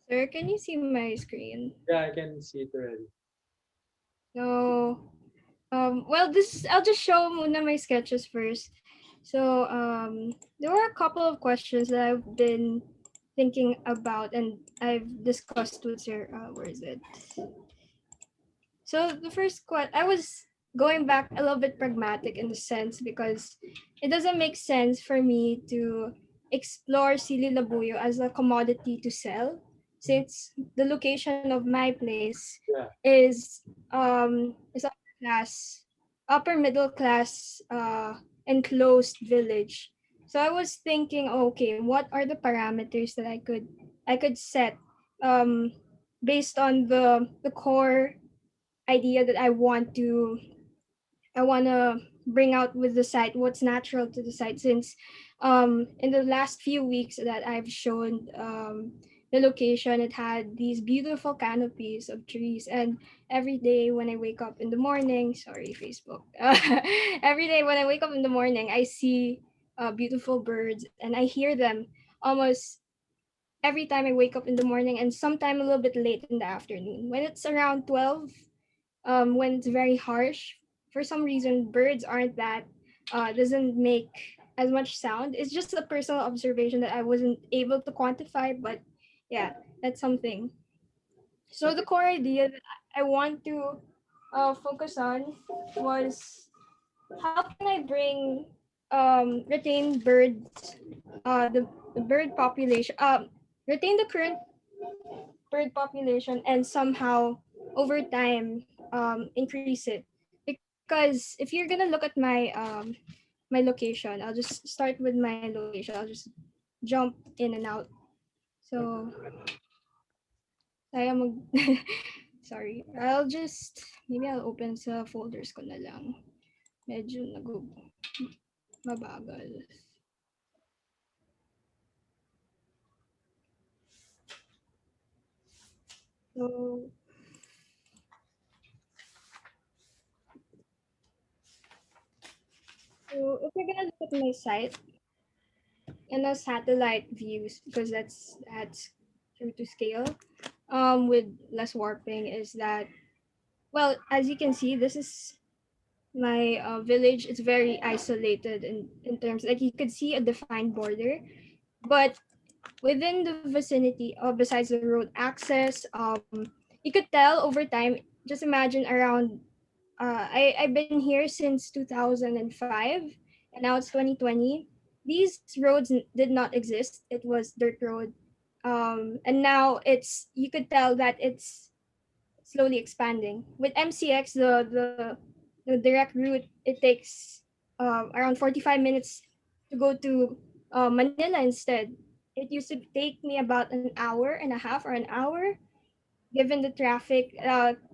Sir, can you see my screen? Yeah, I can see it already. So well, this, I'll just show muna my sketches first. So there were a couple of questions that I've been thinking about and I've discussed with Sir. Where is it? So the first question, I was going back a little bit pragmatic in the sense because it doesn't make sense for me to explore Sili Labuyo as a commodity to sell, since the location of my place Yeah. is upper middle class enclosed village. So I was thinking, okay, what are the parameters that I could set um based on the core idea that I want to bring out with the site, what's natural to the site, since in the last few weeks that I've shown the location, it had these beautiful canopies of trees, and every day when I wake up in the morning, sorry Facebook, every day when I wake up in the morning, I see beautiful birds and I hear them almost every time I wake up in the morning, and sometime a little bit late in the afternoon when it's around 12, when it's very harsh. For some reason, birds aren't that, doesn't make as much sound. It's just a personal observation that I wasn't able to quantify, but yeah, that's something. So the Okay. core idea that I want to focus on was how can I bring retain birds, the bird population, retain the current bird population and somehow over time increase it, because if you're gonna look at my location, I'll just start with my location, I'll just jump in and out. So I am sorry, maybe I'll open sa folders ko na lang, medyo mabagal. So So if you're gonna look at my site in a satellite views, because that's true to scale, with less warping, is that, well, as you can see, this is my village. It's very isolated in terms, like, you could see a defined border, but within the vicinity, besides the road access, you could tell over time. Just imagine around, I've been here since 2005, and now it's 2020. These roads did not exist. It was dirt road, and now it's, you could tell that it's slowly expanding. With MCX, the direct route, it takes around 45 minutes to go to Manila instead. It used to take me about an hour and a half or an hour, given the traffic,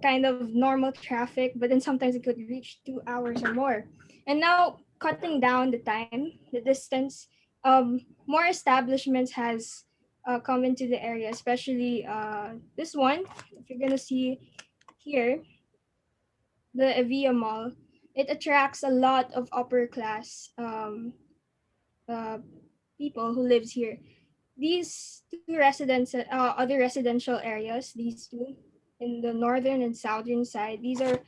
kind of normal traffic, but then sometimes it could reach 2 hours or more. And now, cutting down the time, the distance, more establishments has come into the area, especially this one. If you're gonna see here, the Evia Mall, it attracts a lot of upper class uh, people who lives here. These two other residential areas, these two in the northern and southern side, these are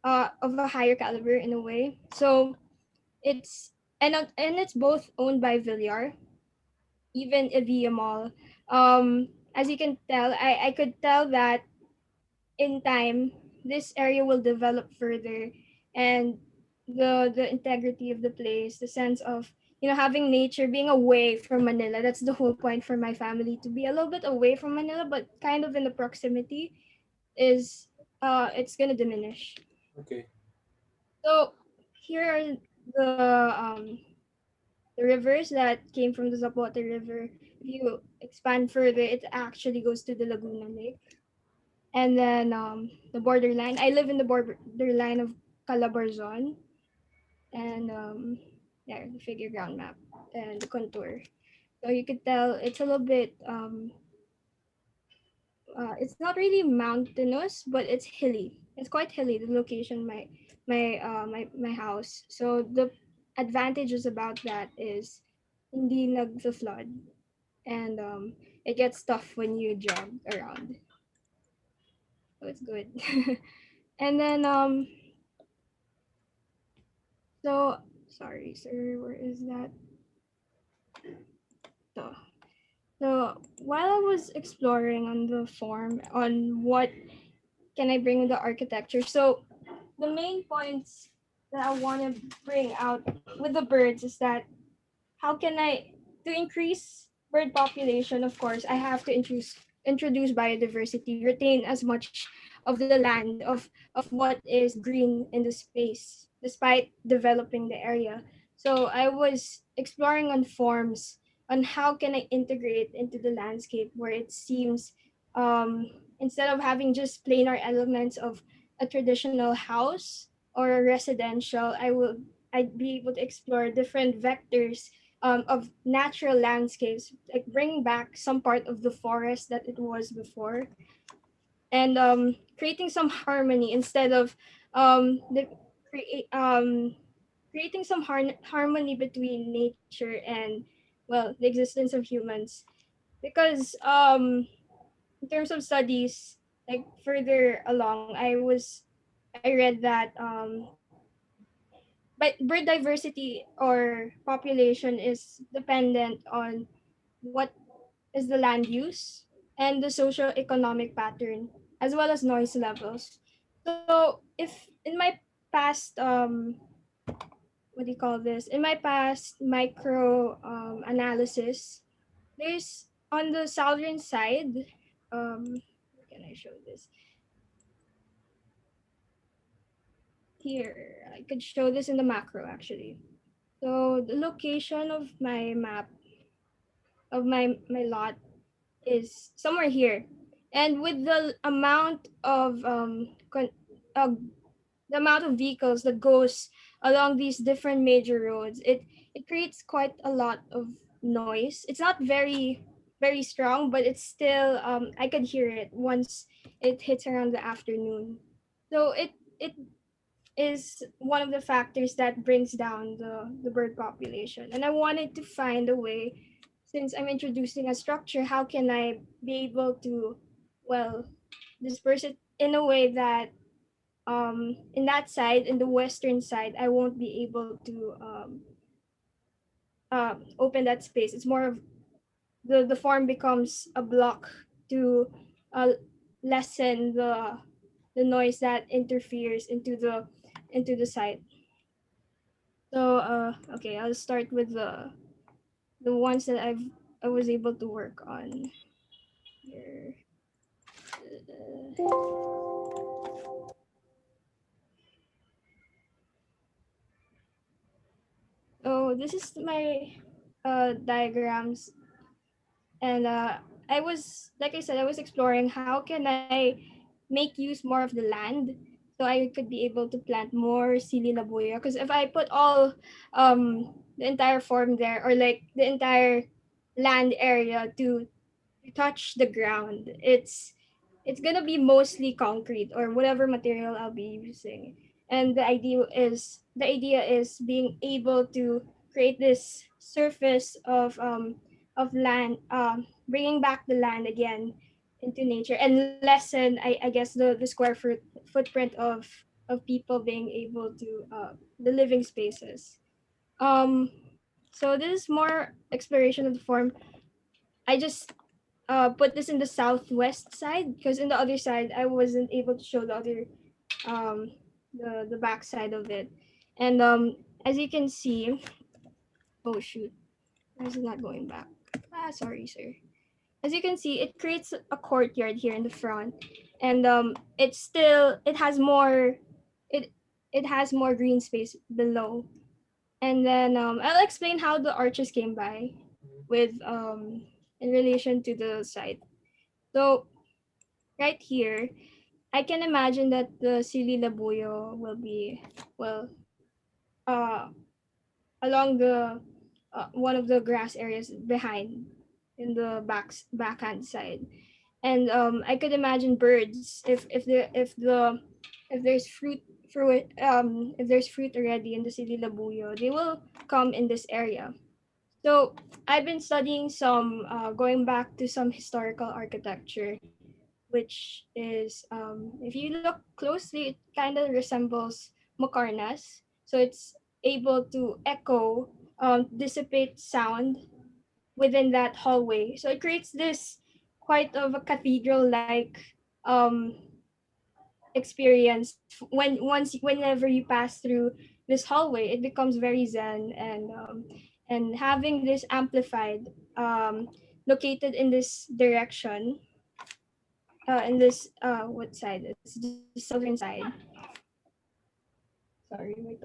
of a higher caliber in a way. So it's, and it's both owned by Villar, even Evia Mall. As you can tell, I could tell that in time this area will develop further, and the integrity of the place, the sense of, having nature, being away from Manila. That's the whole point for my family, to be a little bit away from Manila, but kind of in the proximity, is it's gonna diminish. Okay. So here are the rivers that came from the Zapote River. If you expand further, it actually goes to the Laguna Lake. And then the borderline. I live in the borderline of Calabarzon, and there, the figure ground map and the contour. So you could tell it's a little bit. It's not really mountainous, but it's hilly. It's quite hilly. The location, my house. So the advantages about that is hindi nag-flood, and it gets tough when you jog around. So it's good. And then so, sorry, sir, where is that? So, so while I was exploring on the form on what can I bring in the architecture, so the main points that I want to bring out with the birds is that, how can I, to increase bird population, of course, I have to introduce biodiversity, retain as much of the land, of what is green in the space, despite developing the area. So I was exploring on forms on how can I integrate into the landscape where it seems, instead of having just planar elements of a traditional house or a residential, I'd be able to explore different vectors of natural landscapes, like bring back some part of the forest that it was before, and creating some harmony instead of the create creating some harmony between nature and, well, the existence of humans. Because in terms of studies, like further along, I read that but bird diversity or population is dependent on what is the land use and the socio-economic pattern, as well as noise levels. So if in my past what do you call this? In my past micro analysis, there's on the southern side, where can I show this? Here, I could show this in the macro actually. So the location of my map of my lot is somewhere here, and with the amount of the amount of vehicles that goes along these different major roads, it creates quite a lot of noise. It's not very strong, but it's still, I could hear it once it hits around the afternoon. So it is one of the factors that brings down the bird population. And I wanted to find a way, since I'm introducing a structure, how can I be able to, well, disperse it in a way that in that side, in the western side, I won't be able to open that space. It's more of the form becomes a block to uh, lessen the noise that interferes into the site. So okay, I'll start with the ones that I was able to work on here. Oh, this is my diagrams, and I was, like I said, I was exploring how can I make use more of the land, so I could be able to plant more sili labuyo. Because if I put all the entire farm there, or like the entire land area to touch the ground, it's gonna be mostly concrete or whatever material I'll be using. And the idea is being able to create this surface of land, bringing back the land again into nature, and lessen, I guess, the footprint of people being able to the living spaces. Um, so this is more exploration of the form. I just put this in the southwest side, because in the other side I wasn't able to show the other um the back side of it. And as you can see, oh shoot, why is it not going back? Ah, sorry, sir. As you can see, it creates a courtyard here in the front, and it has more, it it has more green space below. And then I'll explain how the arches came by with in relation to the site. So right here, I can imagine that the Sili Labuyo will be, well, uh, along the one of the grass areas behind, in the backhand side. And I could imagine birds, if there's if there's fruit already in the Sili Labuyo, they will come in this area. So I've been studying some, going back to some historical architecture, which is, if you look closely, it kind of resembles Mukarnas. So it's able to echo, dissipate sound within that hallway. So it creates this quite of a cathedral-like um, experience. Whenever you pass through this hallway, it becomes very zen, and having this amplified, located in this direction, in this what side? It's the southern side. Sorry, wait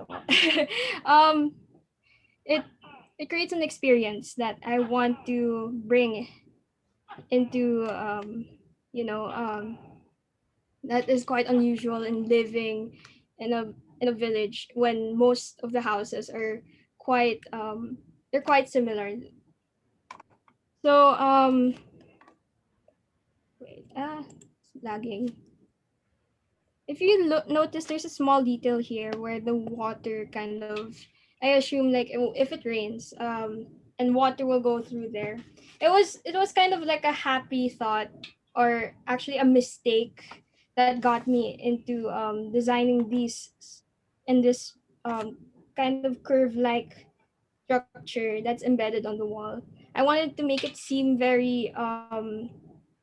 it it creates an experience that I want to bring into, that is quite unusual in living in a village, when most of the houses are quite they're quite similar. So wait, it's lagging. If you notice, there's a small detail here where the water kind of, I assume, like, if it rains, and water will go through there. It was kind of like a happy thought, or actually a mistake, that got me into designing these in this kind of curve like structure that's embedded on the wall. I wanted to make it seem very,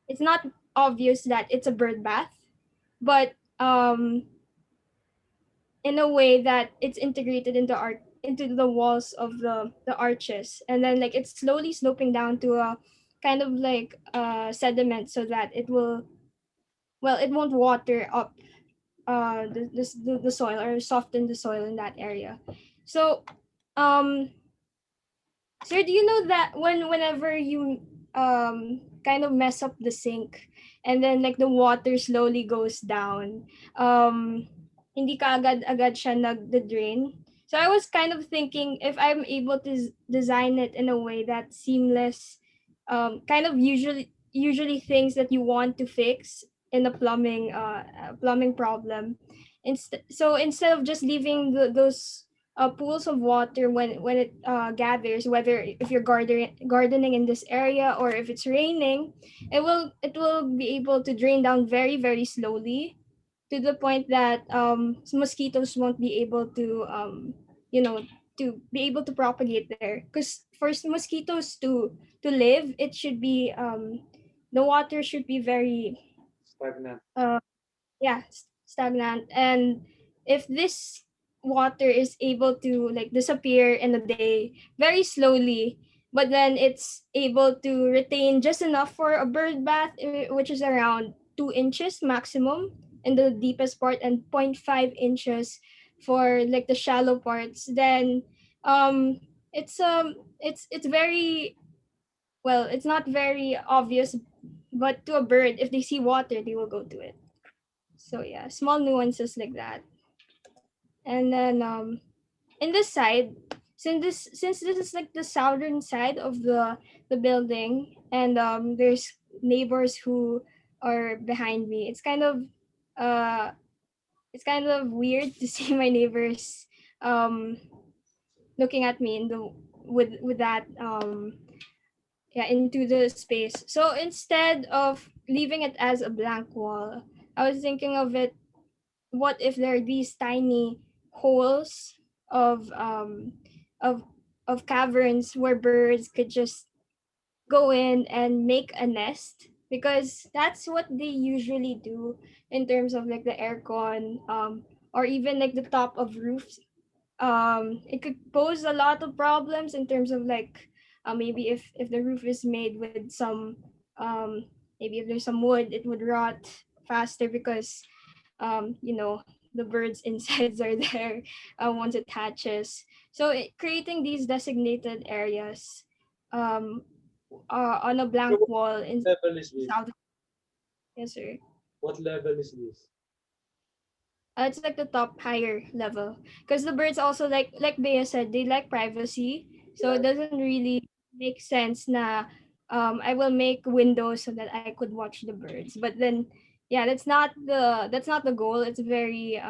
it's not obvious that it's a bird bath, but in a way that it's integrated into the walls of the arches, and then like it's slowly sloping down to a kind of like sediment, so that it will, well, it won't water up the soil, or soften the soil in that area. So um sir, do you know that whenever you kind of mess up the sink, and then like the water slowly goes down, hindi ka agad-agad siya nagde-drain. So I was kind of thinking, if I'm able to design it in a way that seamless, kind of usually things that you want to fix in a plumbing problem, So instead of just leaving those pools of water when it gathers, whether if you're gardening in this area or if it's raining, it will be able to drain down very very slowly, to the point that mosquitoes won't be able to you know to be able to propagate there. Because for mosquitoes to live, it should be the water should be very Stagnant. uh, yeah, stagnant. And if this water is able to like disappear in a day very slowly, but then it's able to retain just enough for a bird bath, which is around 2 inches maximum in the deepest part, and zero point 0.5 inches for like the shallow parts, then um it's very well, it's not very obvious, but to a bird, if they see water, they will go to it. So yeah, small nuances like that. And then in this side, since this is like the southern side of the building, and there's neighbors who are behind me. Uh it's kind of weird to see my neighbors um looking at me in the with that yeah, into the space. So instead of leaving it as a blank wall, I was thinking of it, what if there are these tiny holes of of of caverns where birds could just go in and make a nest, because that's what they usually do in terms of like the aircon, or even like the top of roofs. It could pose a lot of problems in terms of like maybe if the roof is made with some maybe if there's some wood, it would rot faster because you know, the birds insides are there once it hatches. So creating these designated areas um, on a So blank what wall in level is this? south. Yes, sir. What level is this? It's like the top higher level, because the birds also like Bea said, they like privacy. So it Yeah. doesn't really make sense na I will make windows so that I could watch the birds. But then yeah, that's not the goal. It's very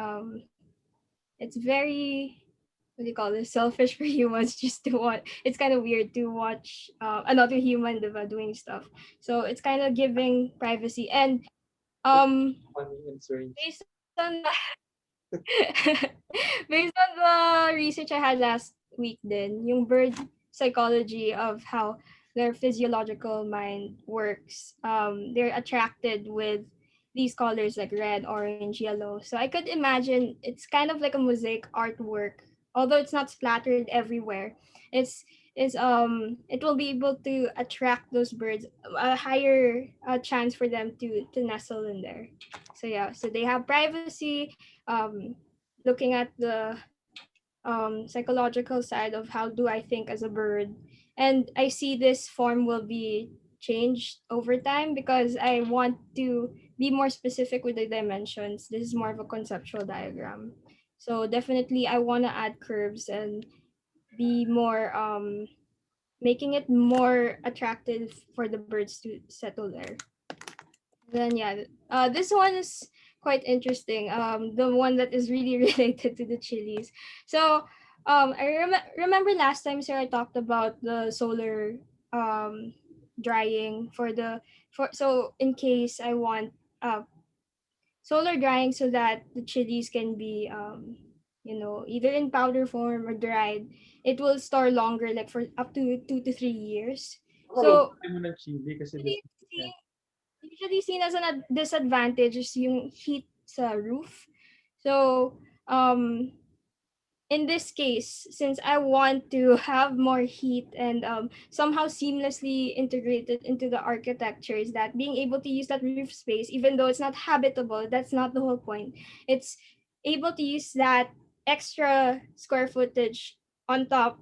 what do you call this, selfish for humans just to watch. It's kind of weird to watch another human diba, doing stuff. So it's kind of giving privacy. And um Funny and strange. based on based on the research I had last week, then yung bird psychology of how their physiological mind works, they're attracted with these colors like red, orange, yellow. So I could imagine it's kind of like a mosaic artwork, although it's not splattered everywhere. It's it will be able to attract those birds, a higher chance for them to nestle in there. So yeah, so they have privacy. Looking at the psychological side of how do I think as a bird, and I see this form will be changed over time because I want to be more specific with the dimensions. This is more of a conceptual diagram. So definitely I want to add curves and be more making it more attractive for the birds to settle there. Then yeah, this one is quite interesting. The one that is really related to the chilies. So, remember last time, sir, I talked about the solar um drying for the for so in case I want solar drying so that the chilies can be either in powder form or dried. It will store longer, like for up to 2 to 3 years. Ako, So mo ng chili kasi usually this. usually seen as a disadvantage is yung heat sa roof. So, in this case, since I want to have more heat and somehow seamlessly integrated into the architecture, is that being able to use that roof space, even though it's not habitable, that's not the whole point. It's able to use that extra square footage on top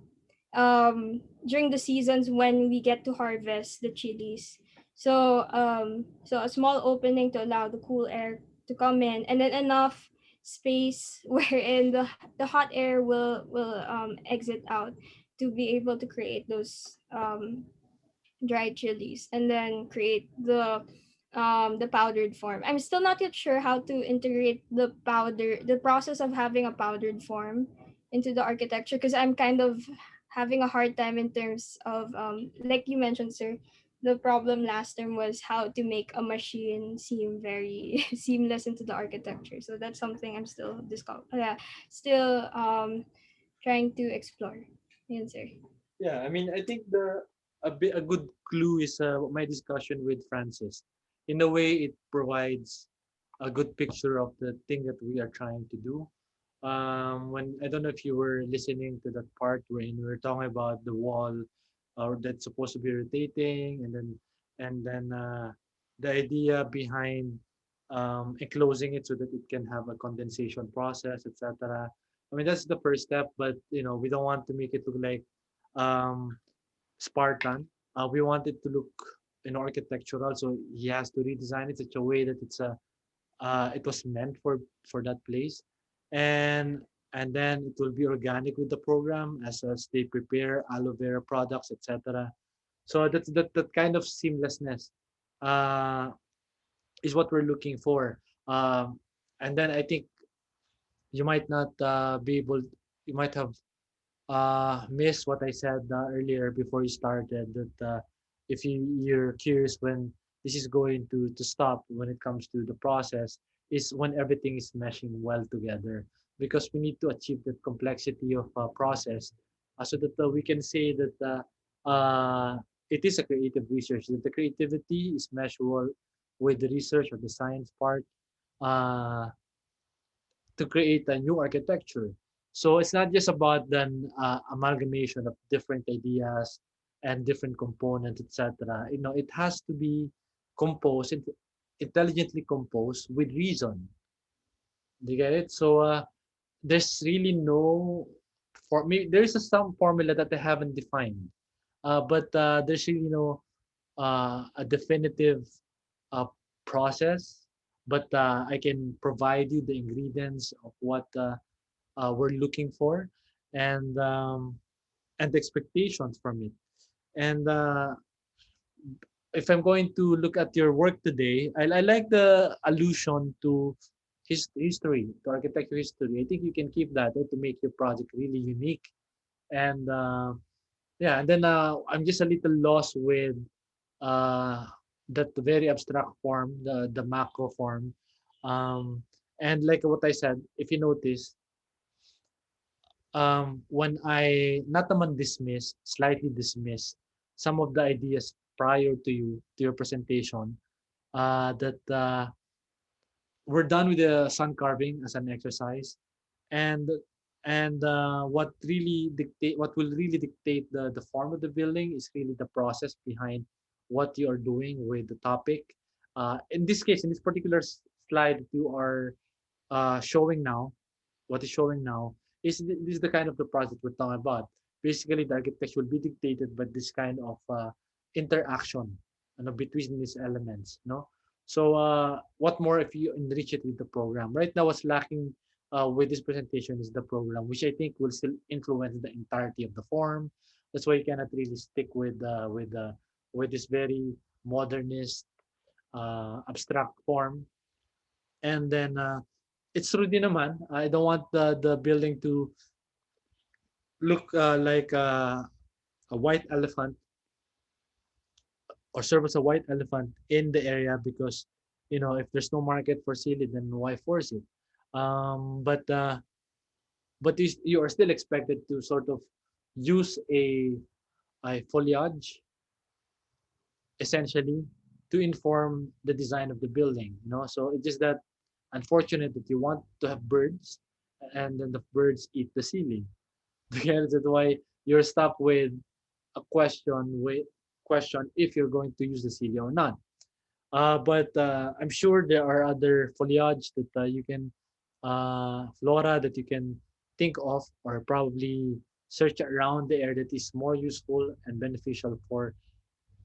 during the seasons when we get to harvest the chilies. So a small opening to allow the cool air to come in, and then enough space wherein the hot air will exit out to be able to create those dried chilies, and then create the the powdered form. I'm still not yet sure how to integrate the process of having a powdered form into the architecture, because I'm kind of having a hard time in terms of like you mentioned, sir. The problem last term was how to make a machine seem very seamless into the architecture. So that's something I'm still trying to explore. Yes, sir. Yeah, I mean, I think a good clue is my discussion with Francis. In a way, it provides a good picture of the thing that we are trying to do. When I don't know if you were listening to that part when we were talking about the wall, that's supposed to be rotating, and then the idea behind enclosing it so that it can have a condensation process, etc. I mean, that's the first step, but we don't want to make it look like um, Spartan. We want it to look architectural, so he has to redesign it such a way that it was meant for that place, and and then it will be organic with the program as they prepare aloe vera products, etc. So that kind of seamlessness uh, is what we're looking for. And then I think you might not be able, you might have missed what I said earlier before you started, that if you're curious when this is going to stop when it comes to the process, is when everything is meshing well together, because we need to achieve that complexity of process so that we can say that it is a creative research, that the creativity is measurable with the research or the science part uh, to create a new architecture. So it's not just about then amalgamation of different ideas and different components, etc. It has to be composed, intelligently composed with reason. Do you get it? So there's really no, for me, there is some formula that I haven't defined, but there's really no a definitive uh, process. But I can provide you the ingredients of what we're looking for, and the expectations from it. And if I'm going to look at your work today, I like the allusion to history, to architecture history. I think you can keep that to make your project really unique. And yeah, and then I'm just a little lost with uh, that very abstract form, the macro form. Um, and like what I said, if you notice, when I not naman dismiss, slightly dismiss some of the ideas prior to your presentation, that we're done with the sun carving as an exercise, and what will really dictate the form of the building is really the process behind what you are doing with the topic. In this case, in this particular slide that you are showing now, what is showing now is the kind of the project we're talking about. Basically, the architecture will be dictated by this kind of interaction, between these elements. No, so what more if you enrich it with the program? Right now, what's lacking with this presentation is the program, which I think will still influence the entirety of the form. That's why you cannot really stick with this very modernist abstract form. And then it's true din naman. I don't want the building to look like a white elephant, or serve as a white elephant in the area, because if there's no market for sili, then why force it? But you are still expected to sort of use a foliage essentially to inform the design of the building. So it's just that unfortunate that you want to have birds, and then the birds eat the ceiling. That's why you're stuck with a question if you're going to use the ceiling or not. But I'm sure there are other foliage that you can flora that you can think of, or probably search around the area that is more useful and beneficial for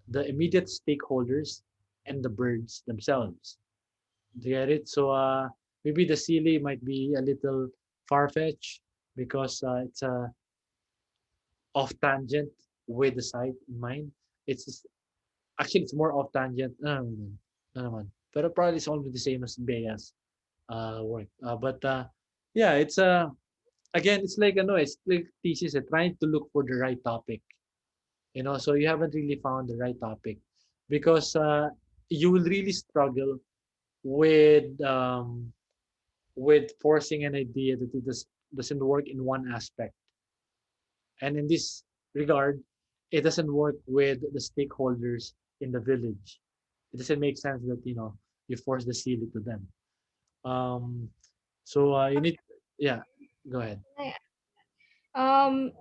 the immediate stakeholders and the birds themselves. Do you get it? So maybe the Sealy might be a little far-fetched, because it's off tangent with the site in mind. It's actually it's more off tangent. na naman. Pero probably it's almost the same as Bea's work. But yeah, it's again, it's like it's like thesis, trying to look for the right topic. So you haven't really found the right topic because you will really struggle with forcing an idea that doesn't work in one aspect. And in this regard, it doesn't work with the stakeholders in the village. It doesn't make sense that you force the silly to them. Um, so you need, yeah, go ahead. I- Um,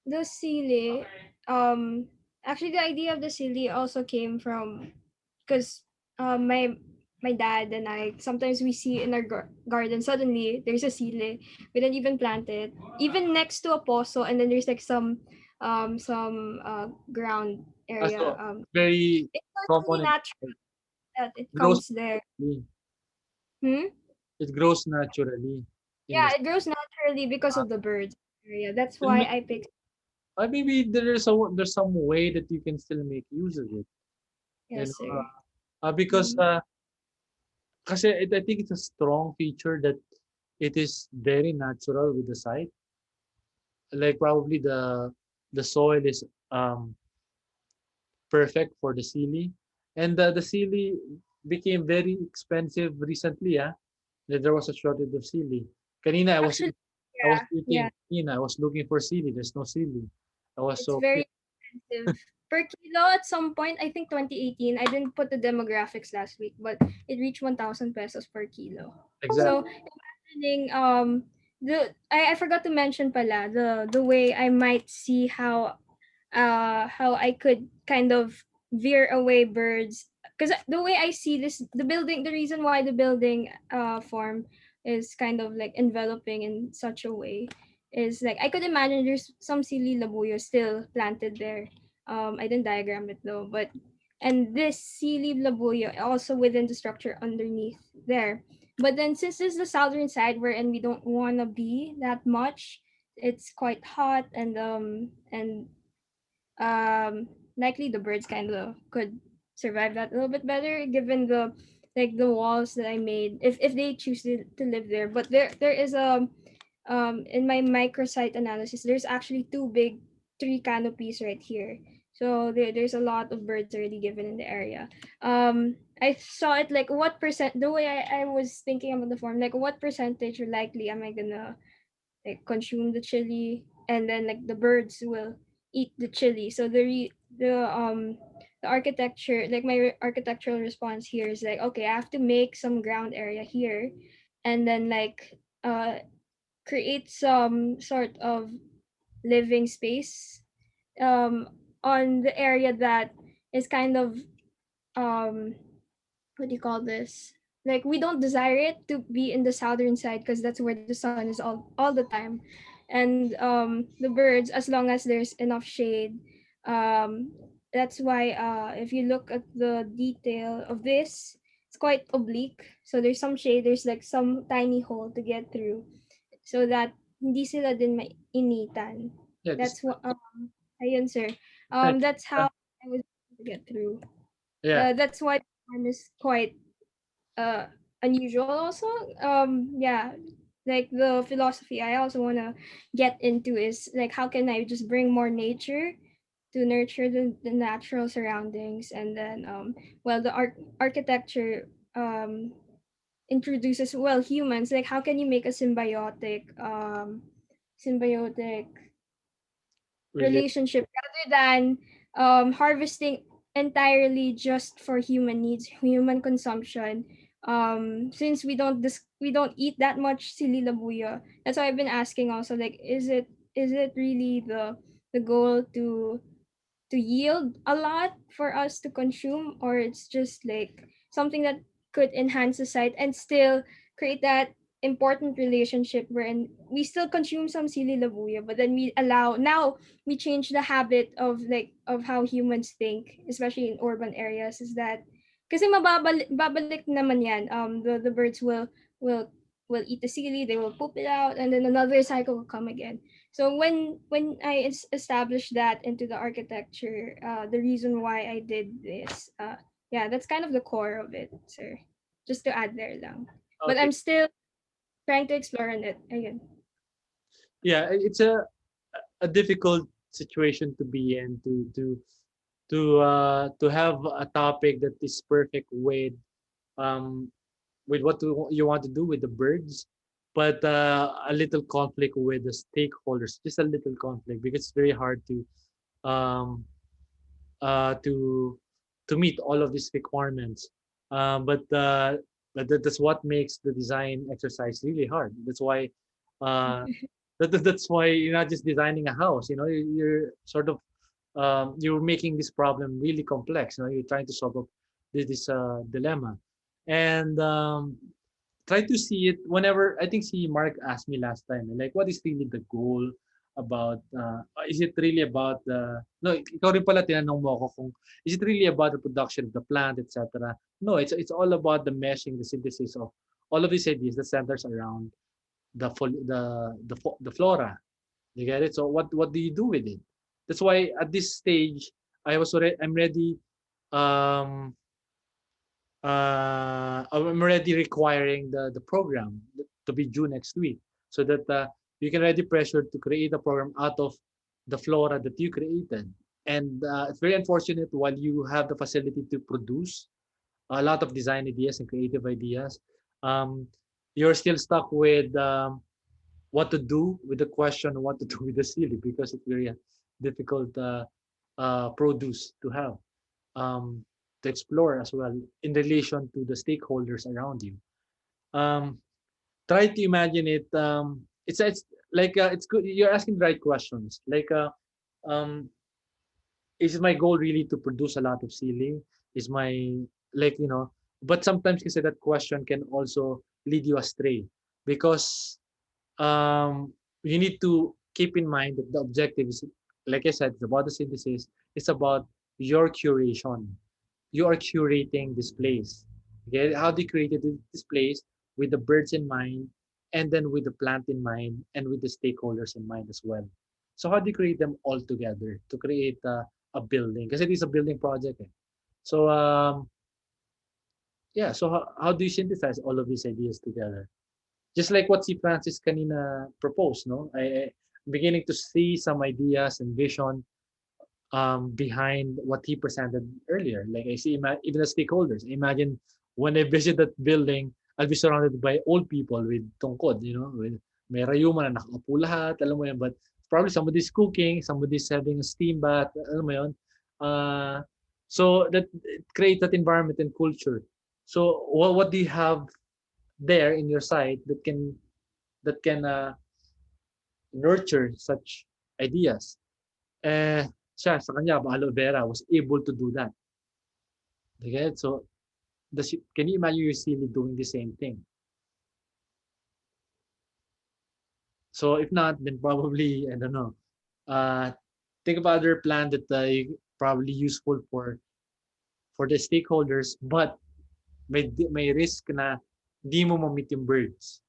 the sili, um, actually the idea of the sili also came from because my dad and I sometimes we see in our garden suddenly there's a sili. We didn't even plant it, even next to a poso, and then there's like some ground area. So very It's totally common. natural that it It grows comes there. naturally. Hmm? It grows naturally in Yeah, the. it grows naturally because Uh, of the birds area. That's and why I picked. maybe there's some way that you can still make use of it. You Yes, know, sir. because Mm. kasi I think it's a strong feature that it is very natural with the site. Like probably the soil is perfect for the sili, and the sili became very expensive recently. There was a shortage of sili. Kanina Actually, I was yeah, thinking, yeah. I was looking for sili. There's no sili. I was It's so very expensive per kilo at some point. I think 2018. I didn't put the demographics last week, but it reached 1,000 pesos per kilo. exactly. So imagining I forgot to mention pala the way I might see how I could kind of veer away birds because the way I see this the building the reason why the building form is kind of like enveloping in such a way is like I could imagine there's some silly labuyo still planted there. I didn't diagram it though, but and this silly labuyo also within the structure underneath there. But then since this is the southern side where and we don't want to be that much, it's quite hot and likely the birds kind of could survive that a little bit better given the like the walls that I made if they choose to live there. But there is a in my microsite analysis there's actually two big tree canopies right here. So there's a lot of birds already given in the area. I saw it like what percent the way I was thinking about the form like what percentage likely am I gonna like consume the chili and then like the birds will eat the chili so the architecture like my architectural response here is like okay I have to make some ground area here and then like create some sort of living space um on the area that is kind of um what do you call this? Like we don't desire it to be in the southern side because that's where the sun is all the time, and the birds as long as there's enough shade, um, that's why if you look at the detail of this, it's quite oblique. So there's some shade, there's like some tiny hole to get through, so that hindi sila din mainitan. Yeah, this, That's what ayun sir. thank That's you. how I was able to get through. Yeah, That's why the farm is quite uh unusual also. Yeah, like the philosophy I also want to get into is like how can I just bring more nature to nurture the natural surroundings and then well the architecture introduces well humans like how can you make a symbiotic really. relationship rather than harvesting entirely just for human needs, human consumption. Since we don't eat that much sili labuyo, that's why I've been asking also like, is it really the goal to yield a lot for us to consume, or it's just like something that could enhance the site and still create that important relationship wherein we still consume some sili labuyo but then we allow now we change the habit of like of how humans think especially in urban areas is that kasi babalik naman yan the birds will will eat the sili, they will poop it out and then another cycle will come again. So when I established that into the architecture, the reason why I did this yeah, that's kind of the core of it, sir. Just to add there lang. But Okay. I'm still trying to explore on it again. Yeah, it's a difficult situation to be in to have a topic that is perfect um with what you want to do with the birds, but a little conflict with the stakeholders, just a little conflict because it's very hard um uh to to meet all of these requirements. But that's what makes the design exercise really hard. That's why uh that's why you're not just designing a house. You're sort of you're making this problem really complex. You're trying to solve this dilemma, and try to see it whenever. I think see Mark asked me last time, like, what is really the goal about, is it really about the, no, ikaw rin pala tinanong mo ako kung, is it really about the production of the plant, etc. No, it's all about the meshing, the synthesis of all of these ideas that centers around the flora. You get it? So what do you do with it? That's why at this stage I'm ready, um I'm already requiring the program to be due next week, so that you can already pressure to create a program out of the flora that you created. And it's very unfortunate, while you have the facility to produce a lot of design ideas and creative ideas, um, you're still stuck with what to do with the question, what to do with the ceiling, because it's very difficult produce to have, um, to explore as well in relation to the stakeholders around you. Um, Try to imagine it. It's like, it's good. You're asking the right questions. Like, um, is my goal really to produce a lot of ceiling? Is my, like, but sometimes kasi that question can also lead you astray, because you need to keep in mind that the objective is, like I said, it's about the synthesis. It's about your curation. You are curating this place. Okay, how they created this place with the birds in mind, and then with the plant in mind, and with the stakeholders in mind as well. So how do you create them all together to create a building? Because it is a building project. Eh. So yeah. So how do you synthesize all of these ideas together? Just like what si Francis kanina proposed, no? I'm beginning to see some ideas and vision behind what he presented earlier. Like I see even the stakeholders. Imagine when I visit that building, I'll be surrounded by old people with tungkod, with may rayuma na nakaupo lahat, alam mo yan. But probably somebody's cooking, somebody's having a steam bath, alam mo yun. So that it creates that environment and culture. So what do you have there in your site that can nurture such ideas? Eh, siya, sa kanya, aloe vera was able to do that. Okay? So, can you imagine your silly doing the same thing? So, if not, then probably, I don't know, uh, think of other plan that probably useful for the stakeholders, but may risk na di mo ma-meet yung birds.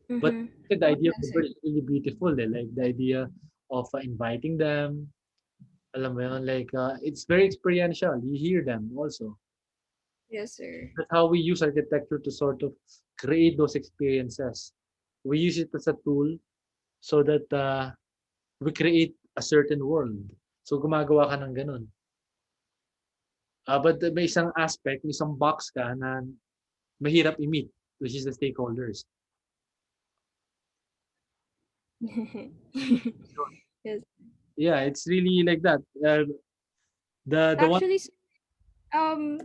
But Mm-hmm. the idea of Yes, the sir. birds is really beautiful. Eh? Like the idea of inviting them, alam mo yun, like it's very experiential. You hear them also. Yes, sir. That's how we use architecture to sort of create those experiences. We use it as a tool so that we create a certain world. So gumagawa ka ng ganun. But may isang aspect, may isang box ka na mahirap i-meet, which is the stakeholders. Yes. Yeah, it's really like that. The one. Actually, um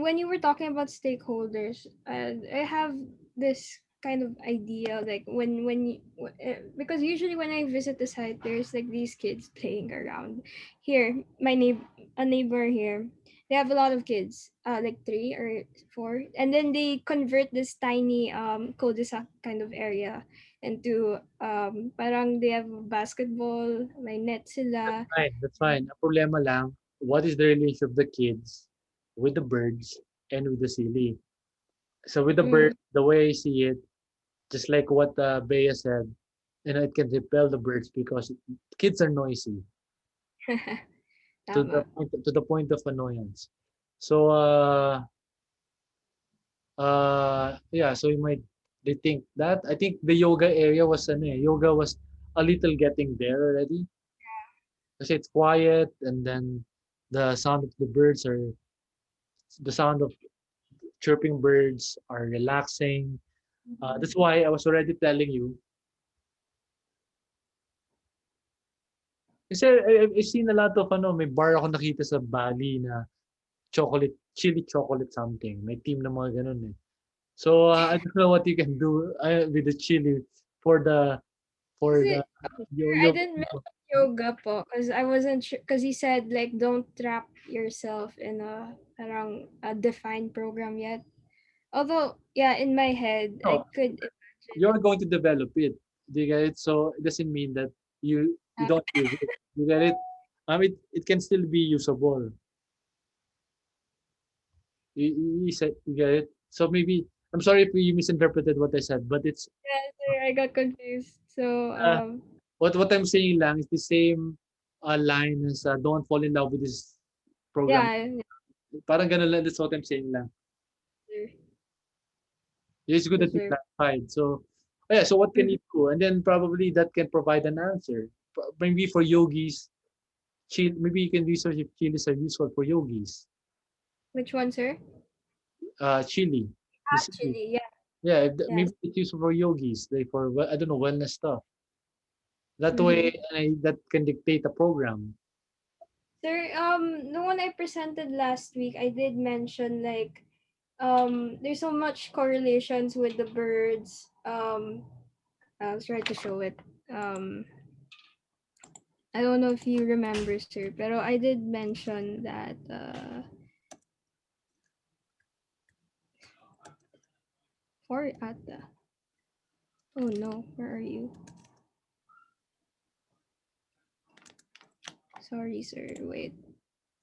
when you were talking about stakeholders, I have this kind of idea, like because usually when I visit the site, there's like these kids playing around here. A neighbor here, they have a lot of kids, like 3 or 4, and then they convert this tiny cul-de-sac kind of area into parang they have basketball, may net sila. Fine, that's fine. Ang problema lang, what is the relation of the kids with the birds and with the silly? So with the bird, Mm. the way I see it, just like what Bea said, it can repel the birds because kids are noisy to the Tama. point of annoyance. So yeah, so you might rethink that. I think the yoga area was yoga was a little getting there already. Kasi it's quiet and then the sound of the birds are the sound of chirping birds are relaxing. That's why I was already telling you. Kasi I've seen a lot of may bar ako nakita sa Bali na chocolate, chili chocolate something. May team na mga ganun eh. So I don't know what you can do with the chili for the for Is the it? I your didn't mention yoga po because I wasn't sure because he said like don't trap yourself in a parang a defined program yet. Although yeah, in my head I no, could you're going to develop it. Do you get it? So it doesn't mean that you don't use it. You get it? It can still be usable. You said you get it. So maybe I'm sorry if you misinterpreted what I said, but it's yeah, sorry, I got confused. So uh, what I'm saying lang is the same line as don't fall in love with this program. yeah, yeah, Parang ganun lang. That's what I'm saying lang. sure, It's good that you sure. clarified. So, yeah, so what can Mhm. you do? And then probably that can provide an answer. Maybe for yogis, maybe you can research if chilies are useful for yogis. Which one, sir? Chili, the chili. Actually, yeah, Yeah, yes. maybe it's useful for yogis, like for I don't know wellness stuff. That Mm-hmm. way, that can dictate a program. Sir, the one I presented last week, I did mention like there's so much correlations with the birds. I'll try to show it. I don't know if you remember, sir, pero I did mention that for ata. Oh no, where are you? Sorry, sir. Wait.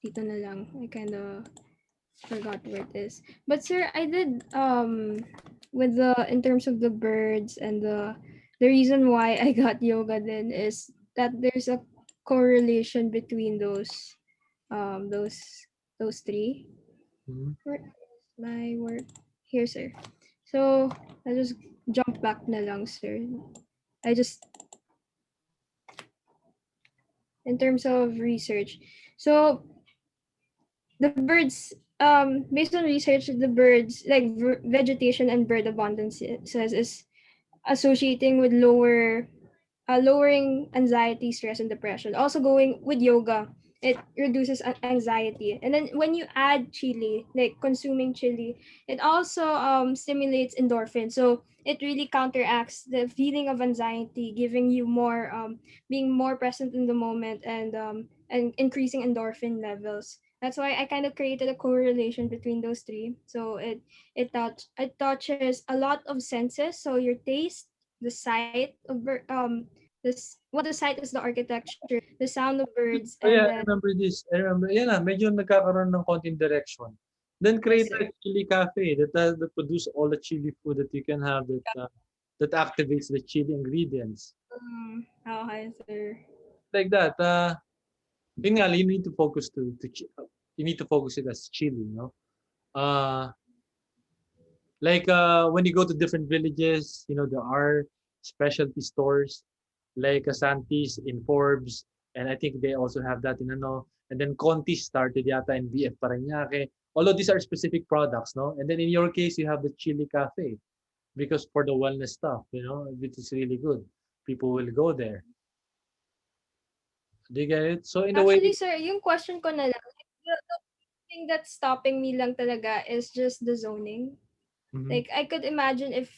Dito na lang. I kind of forgot where it is. But sir, I did with the in terms of the birds and the reason why I got yoga then is that there's a correlation between um those those three. Mhm. Where is my work? Here, sir. So I just jump back na lang, sir. I just in terms of research. So the birds based on research the birds like vegetation and bird abundance says is associating with lowering anxiety, stress, and depression. Also, going with yoga, it reduces anxiety. And then when you add chili, like consuming chili, it also stimulates endorphin. So it really counteracts the feeling of anxiety, giving you more being more present in the moment and increasing endorphin levels. That's why I kind of created a correlation between those three. So it touches a lot of senses. So your taste, the sight of the sight is the architecture, the sound of birds, Oh and yeah, I then remember this. I remember, yan na, medyo nagkakaroon ng konting direction. Then yes, create sir. a chili cafe that produce all the chili food that you can have that activates the chili ingredients. Okay, sir. Like that. Yun nga, you need to focus you need to focus it as chili, you know. Uh, like when you go to different villages, there are specialty stores like Santis in Forbes, and I think they also have that in and then Conti started yata in BF Parañaque. All of these are specific products, no? And then in your case, you have the Chili Cafe because for the wellness stuff, which is really good. People will go there. Do you get it? So in a way, Actually, sir, yung question ko na lang, the thing that's stopping me lang talaga is just the zoning. mhm. Like I could imagine if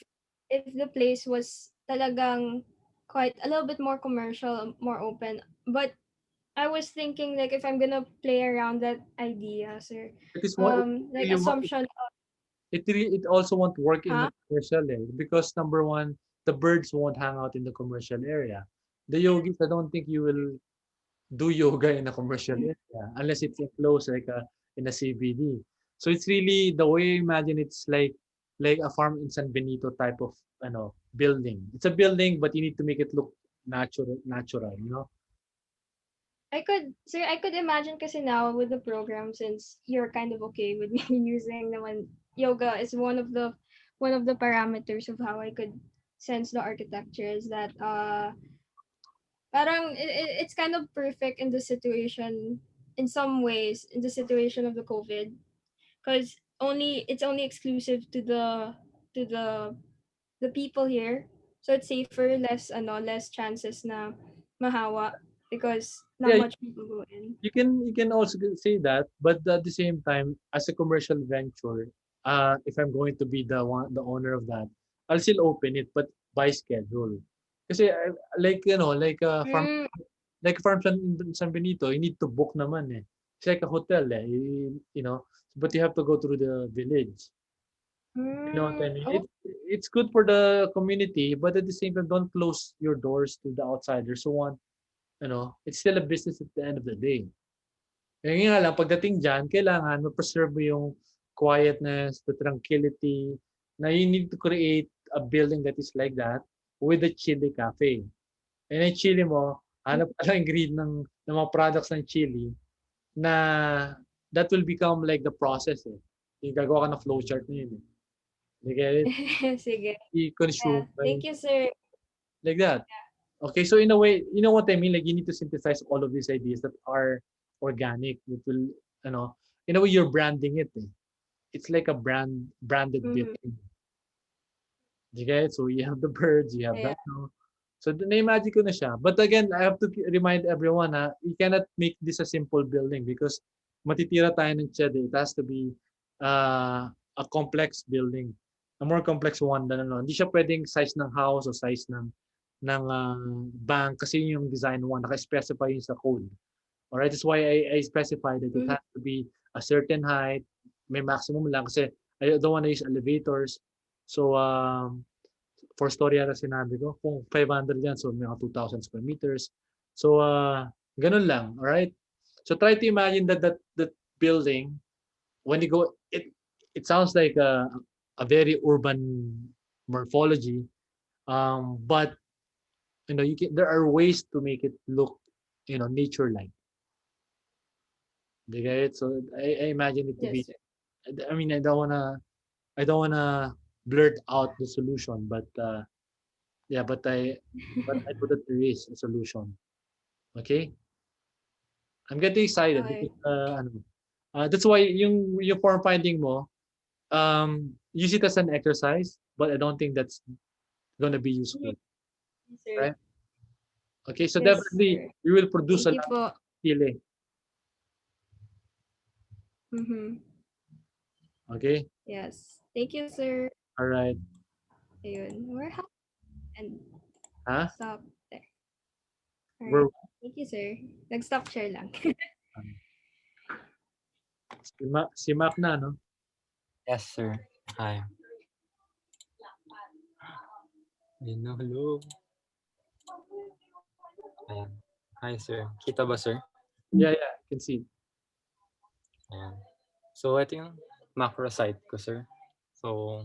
the place was talagang quite a little bit more commercial, more open. But I was thinking like if I'm gonna play around that idea, sir, It is what like assumption, it also won't work in huh? the commercial because number one, the birds won't hang out in the commercial area. The yogis, I don't think you will do yoga in a commercial area unless it's enclosed like in a CBD. So it's really the way I imagine it's like a farm in San Benito type of building. It's a building, but you need to make it look natural. I could imagine kasi now with the program, since you're kind of okay with me using naman yoga is one of the parameters of how I could sense the architecture is that parang it's kind of perfect in the situation in some ways in the situation of the COVID, because it's only exclusive to the people here, so it's safer, less chances na mahawa because not Yeah, much people go in. you can also say that, but at the same time, as a commercial venture, if I'm going to be the owner of that, I'll still open it, but by schedule. Kasi like Mm, like farm San Benito, you need to book naman eh. It's like a hotel eh, but you have to go through the village. You know what I mean? oh, It's good for the community, but at the same time, don't close your doors to the outsiders who want, it's still a business at the end of the day. Kaya nga lang, pagdating dyan, kailangan ma-preserve mo yung quietness, the tranquility, na you need to create a building that is like that with a chili cafe. And yung chili mo, hanap ka lang ingredient ng mga products ng chili na that will become like the process eh. Yung gagawa ka ng flowchart na yun eh. You get it? sige. Be consumed Yeah. by, Thank you, sir. like that. Okay, so in a way, you know what I mean? Like you need to synthesize all of these ideas that are organic, that will, in a way you're branding it. Eh. It's like a branded Mhm. building. You get it? So you have the birds, you have Yeah. that. No? So na-imagine ko na siya. But again, I have to remind everyone na you cannot make this a simple building because matitira tayo ng shed. It has to be a complex building. A more complex one than ano. Hindi siya pwedeng size ng house o size ng bank kasi yung design one naka-specify yun sa code. Alright, that's why I specified that it Mhm. has to be a certain height, may maximum lang kasi I don't want to use elevators. So, for story yata sinabi ko, kung 500 yan, so mga 2,000 square meters. So, ganun lang, alright? So, try to imagine that building, when you go, it sounds like a very urban morphology, but there are ways to make it look, nature-like. You get it? So I imagine it to be. Yes, sir. I mean, I don't wanna blurt out the solution, but yeah, but I put that there is a solution. Okay, I'm getting excited Okay. because that's why yung form finding mo, use it as an exercise, but I don't think that's gonna be Mhm. useful, Yes, sir. right? Okay, so Yes, definitely sir. we will produce Thank a you lot of po. feeling. Mhm. Okay, Yes. Thank you, sir. all right, Ayun. And huh? stop there. All We're right. Thank you, sir. Nag-stop share lang. si Mac na, no? Yes, sir. Hi. Ayun na, hello. Ayan. Hi, sir. Kita ba, sir? Yeah, can see. Ayan. So, ito yung macro site ko, sir. So,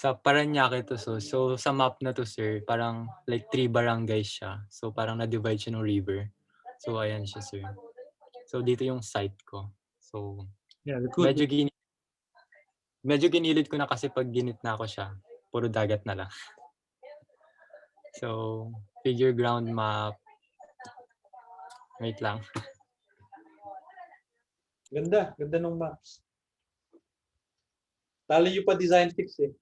sa Parañaque to, so sa map na to, sir, parang like 3 barangays siya. So, parang na-divide siya ng river. So, ayan siya, sir. So, dito yung site ko. So, Yeah, good. medyo ginilid ko na kasi pag ginitna ko siya, puro dagat na lang. So, figure ground map. Wait lang. Ganda ng maps. Talo yung pa design fix eh.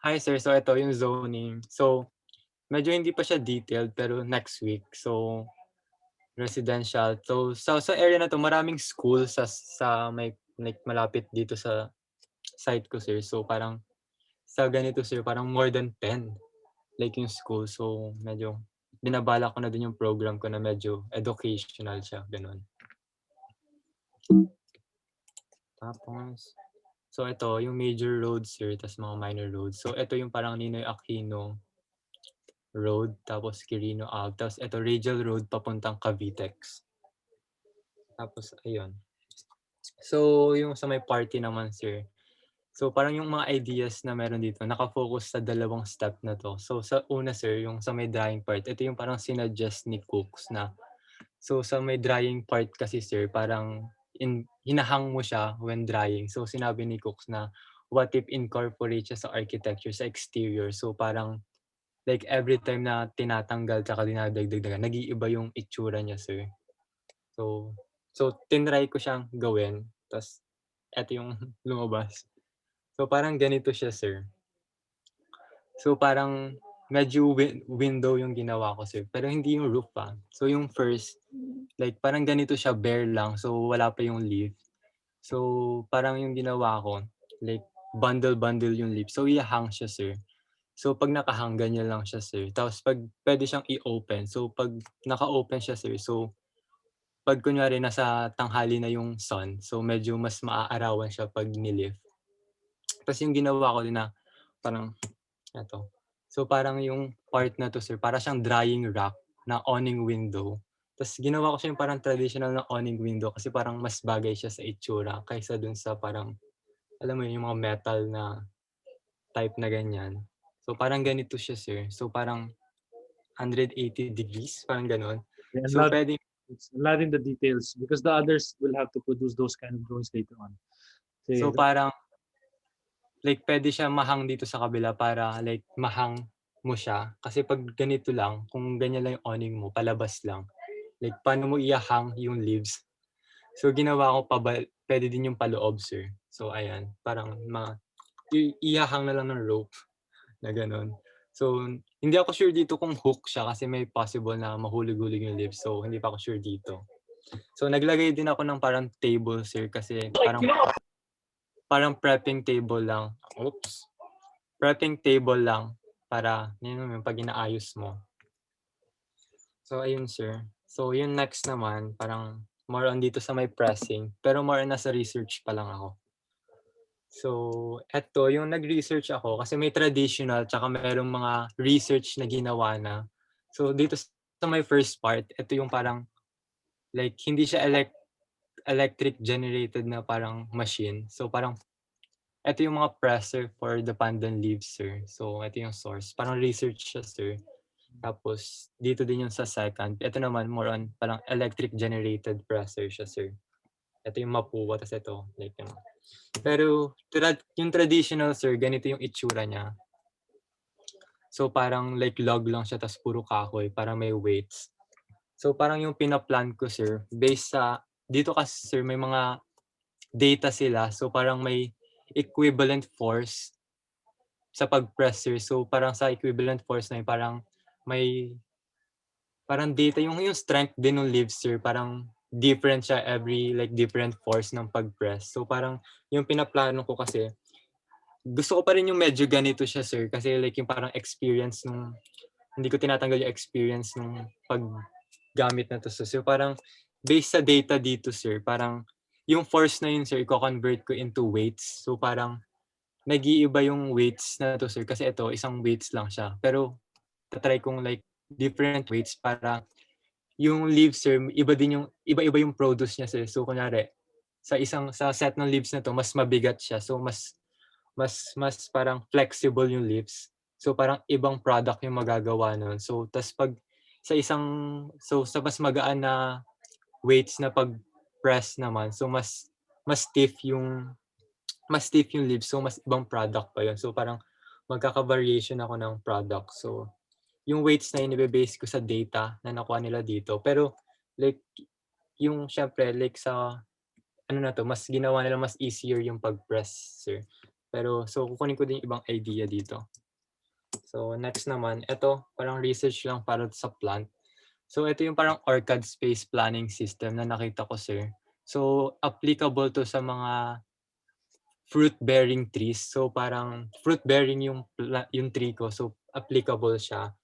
Hi, sir. So, ito yung zoning. So, medyo hindi pa siya detailed pero next week. So, residential. So, sa area na to, maraming school sa may like malapit dito sa site ko, sir. So, parang sa ganito, sir, parang more than 10 like yung school. So, medyo binabala ko na din yung program ko na medyo educational siya, ganun. Tapos, so ito, yung major roads, sir, tas mga minor roads. So, ito yung parang Ninoy Aquino Road, tapos Quirino Ave, tapos ito Radial Road papuntang Cavitex. Tapos, ayun. So, yung sa may party naman, sir. So parang yung mga ideas na meron dito, nakafocus sa dalawang step na to. So sa una sir, yung sa may drying part, ito yung parang sinuggest ni Cooks na, so sa may drying part kasi sir, parang hinahang mo siya when drying. So sinabi ni Cooks na, what if incorporate siya sa architecture, sa exterior. So parang like every time na tinatanggal tsaka dinadagdagan, nag-iiba yung itsura niya sir. So tinry ko siyang gawin, tapos eto yung lumabas. So parang ganito siya sir. So parang medyo window yung ginawa ko sir, pero hindi yung roof pa. So yung first, like parang ganito siya, bare lang, so wala pa yung leaf. So parang yung ginawa ko, like bundle yung leaf. So i-hang siya sir. So pag nakahang, ganyan lang siya sir. Tapos pag pwede siyang i-open, so pag naka-open siya sir, so pag kunyari nasa tanghali na yung sun, so medyo mas maaarawan siya pag nilift. Tapos yung ginawa ko din na parang eto. So parang yung part na to sir, para siyang drying rack na awning window. Tapos ginawa ko siya yung parang traditional na awning window kasi parang mas bagay siya sa itsura kaysa dun sa parang, alam mo yun, yung mga metal na type na ganyan. So parang ganito siya sir. So parang 180 degrees, parang ganon. And So pwede, lot in the details because the others will have to produce those kind of drawings later on. so parang like pwede siya mahang dito sa kabila para like mahang mo siya. Kasi pag ganito lang, kung ganyan lang yung awning mo, palabas lang. Like paano mo i-hang yung leaves? So ginawa ko pwede din yung paloob sir. So ayan, parang i-hang na lang ng rope na gano'n. So hindi ako sure dito kung hook siya kasi may possible na mahulog-hulog yung leaves. So hindi pa ako sure dito. So naglagay din ako ng parang table sir kasi parang prepping table lang. Oops. Prepping table lang para yun yung pag inaayos mo. So ayun sir. So yung next naman, parang more on dito sa may pressing. Pero more on nasa research pa lang ako. So eto, yung nag-research ako kasi may traditional tsaka mayroong mga research na ginawa na. So dito sa my first part, ito yung parang like hindi siya electric generated na parang machine. So parang ito yung mga presser for the pandan leaves, sir. So, ito yung source. Parang research siya, sir. Tapos, dito din yung sa second. Ito naman, more on parang electric generated presser siya, sir. Ito yung mapuwa, tapos ito, like yun. Pero, yung traditional, sir, ganito yung itsura niya. So, parang like log lang siya, tapos puro kahoy, parang may weights. So, parang yung pinaplan ko, sir, based sa, dito kasi, sir, may mga data sila. So, parang may equivalent force sa pag-press sir. So parang sa equivalent force na yun, parang may parang data yung strength din ng leaves sir, parang different siya every like different force ng pag-press. So parang yung pinaplano ko kasi gusto ko pa rin yung medyo ganito siya sir kasi like yung parang experience nung hindi ko tinatanggal yung experience nung paggamit na to. So parang based sa data dito sir, parang yung force na yun sir, i-convert ko into weights. So parang nag-iiba yung weights na to sir kasi ito isang weights lang siya. Pero tatry kong like different weights para yung leaves sir, iba-iba yung produce niya sir. So kunyari sa set ng leaves na to mas mabigat siya. So mas parang flexible yung leaves. So parang ibang product yung magagawa nun. So tas pag sa mas magaan na weights na pag press naman, so mas stiff yung leaves, so mas ibang product pa yun. So parang magkaka-variation ako ng product. So yung weights na yun, ibe-base ko sa data na nakuha nila dito. Pero like yung syempre like sa ano na to, mas ginawa nila mas easier yung pag-press, sir. Pero so kukunin ko din yung ibang idea dito. So next naman, ito parang research lang para sa plant. So ito yung parang orchid space planning system na nakita ko, sir. So applicable to sa mga fruit-bearing trees. So parang fruit-bearing yung tree ko. So applicable siya.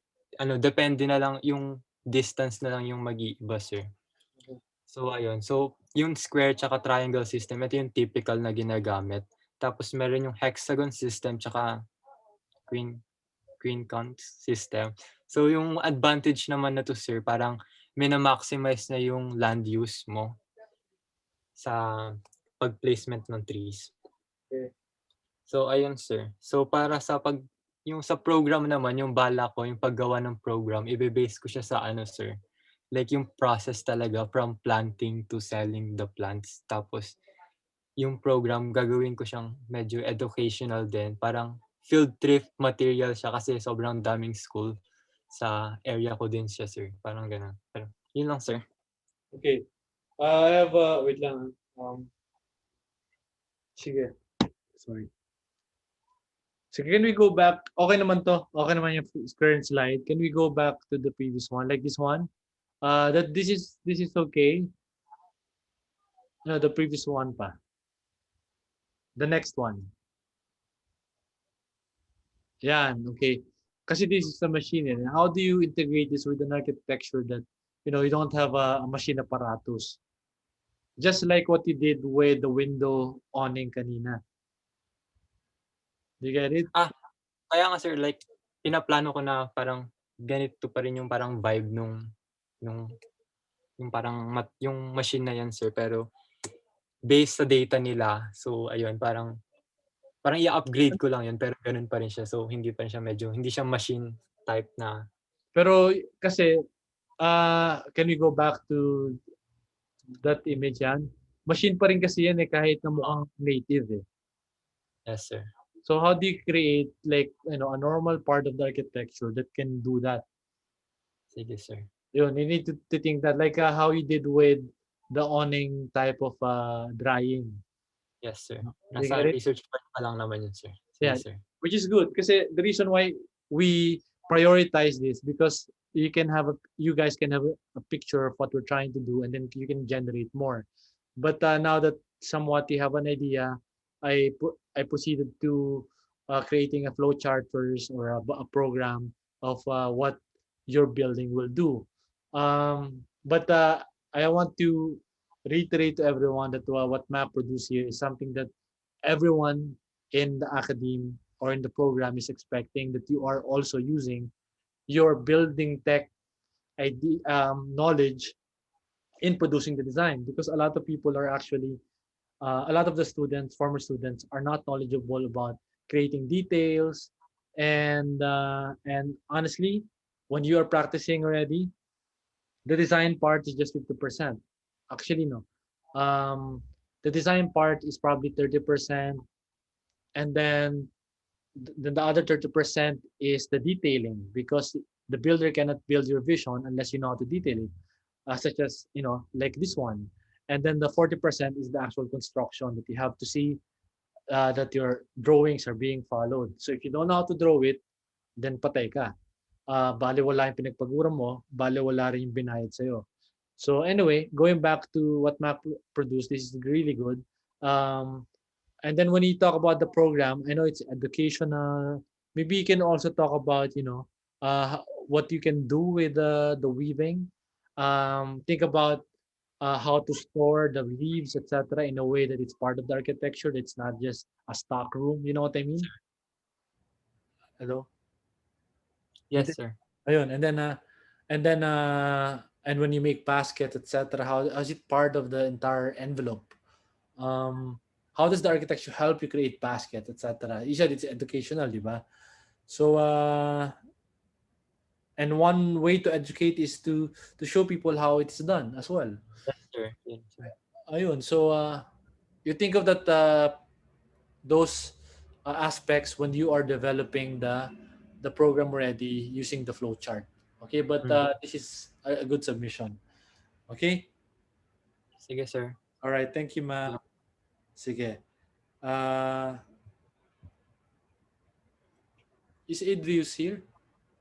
Depende na lang yung distance na lang yung mag-iiba, sir. So ayun. So yung square tsaka triangle system, ito yung typical na ginagamit. Tapos meron yung hexagon system tsaka queen count system. So yung advantage naman na to, sir, parang mina-maximize na yung land use mo sa pag-placement ng trees. So ayun sir. So para sa yung sa program naman, yung bala ko, yung paggawa ng program, ibe-base ko siya sa ano sir, like yung process talaga from planting to selling the plants. Tapos yung program gagawin ko siyang medyo educational din. Parang field trip material siya kasi sobrang daming school sa area ko din siya sir. Parang gano'n. Pero yun lang sir. Okay. I have wait lang. Sige. Sorry. So can we go back? Okay naman to. Okay naman yung current slide. Can we go back to the previous one, like this one? That this is okay. No, the previous one pa. The next one. Yan, okay. Kasi this is a machine. And how do you integrate this with an architecture that you don't have a machine apparatus? Just like what you did with the window awning kanina. Do you get it? Kaya nga sir, like pinaplano ko na parang ganito pa rin yung parang vibe nung yung parang yung machine na yan sir, pero based sa data nila. So ayun, parang i-upgrade ko lang yun pero ganun pa rin siya. So hindi pa rin siya hindi siya machine type na. Pero kasi can we go back to that image yan? Machine pa rin kasi yan kahit na mukhang native eh. Yes sir. So how do you create like a normal part of the architecture that can do that? Sige sir. You need to think that like how you did with the awning type of drying. Yes sir. You Nasa get it? research pa lang naman yun sir. Sige Yeah, sir. which is good kasi the reason why we prioritize this because you guys can have a picture of what we're trying to do and then you can generate more. But now that somewhat you have an idea, I proceeded to creating a flow chart first or a program of what your building will do. But I want to reiterate to everyone that what map produce here is something that everyone in the academe or in the program is expecting that you are also using your building tech knowledge in producing the design because a lot of people are actually a lot of the students former students are not knowledgeable about creating details and honestly when you are practicing already the design part is just 50%. Actually no, the design part is probably 30%, and then the other 30% is the detailing because the builder cannot build your vision unless you know how to detail it, such as like this one. And then the 40% is the actual construction that you have to see that your drawings are being followed. So if you don't know how to draw it, then patay ka. Bale wala yung pinagpagura mo, bale wala rin yung binayad sa'yo. So anyway, going back to what Map produced, this is really good. And then when you talk about the program, I know it's educational. Maybe you can also talk about, what you can do with the weaving. Think about how to store the leaves, etc., in a way that it's part of the architecture. It's not just a stock room. You know what I mean? Hello. Yes sir. Ayun, and when you make baskets, etc., how is it part of the entire envelope? How does the architecture help you create baskets, etc.? You said it's educational, di ba? So, and one way to educate is to show people how it's done as well. Yes sir. Yes, sir. Ayun, so you think of that those aspects when you are developing the program already using the flow chart. Okay, but this is a good submission. Okay? Sige sir. All right, thank you, Ma. Sige. Is Idrius here?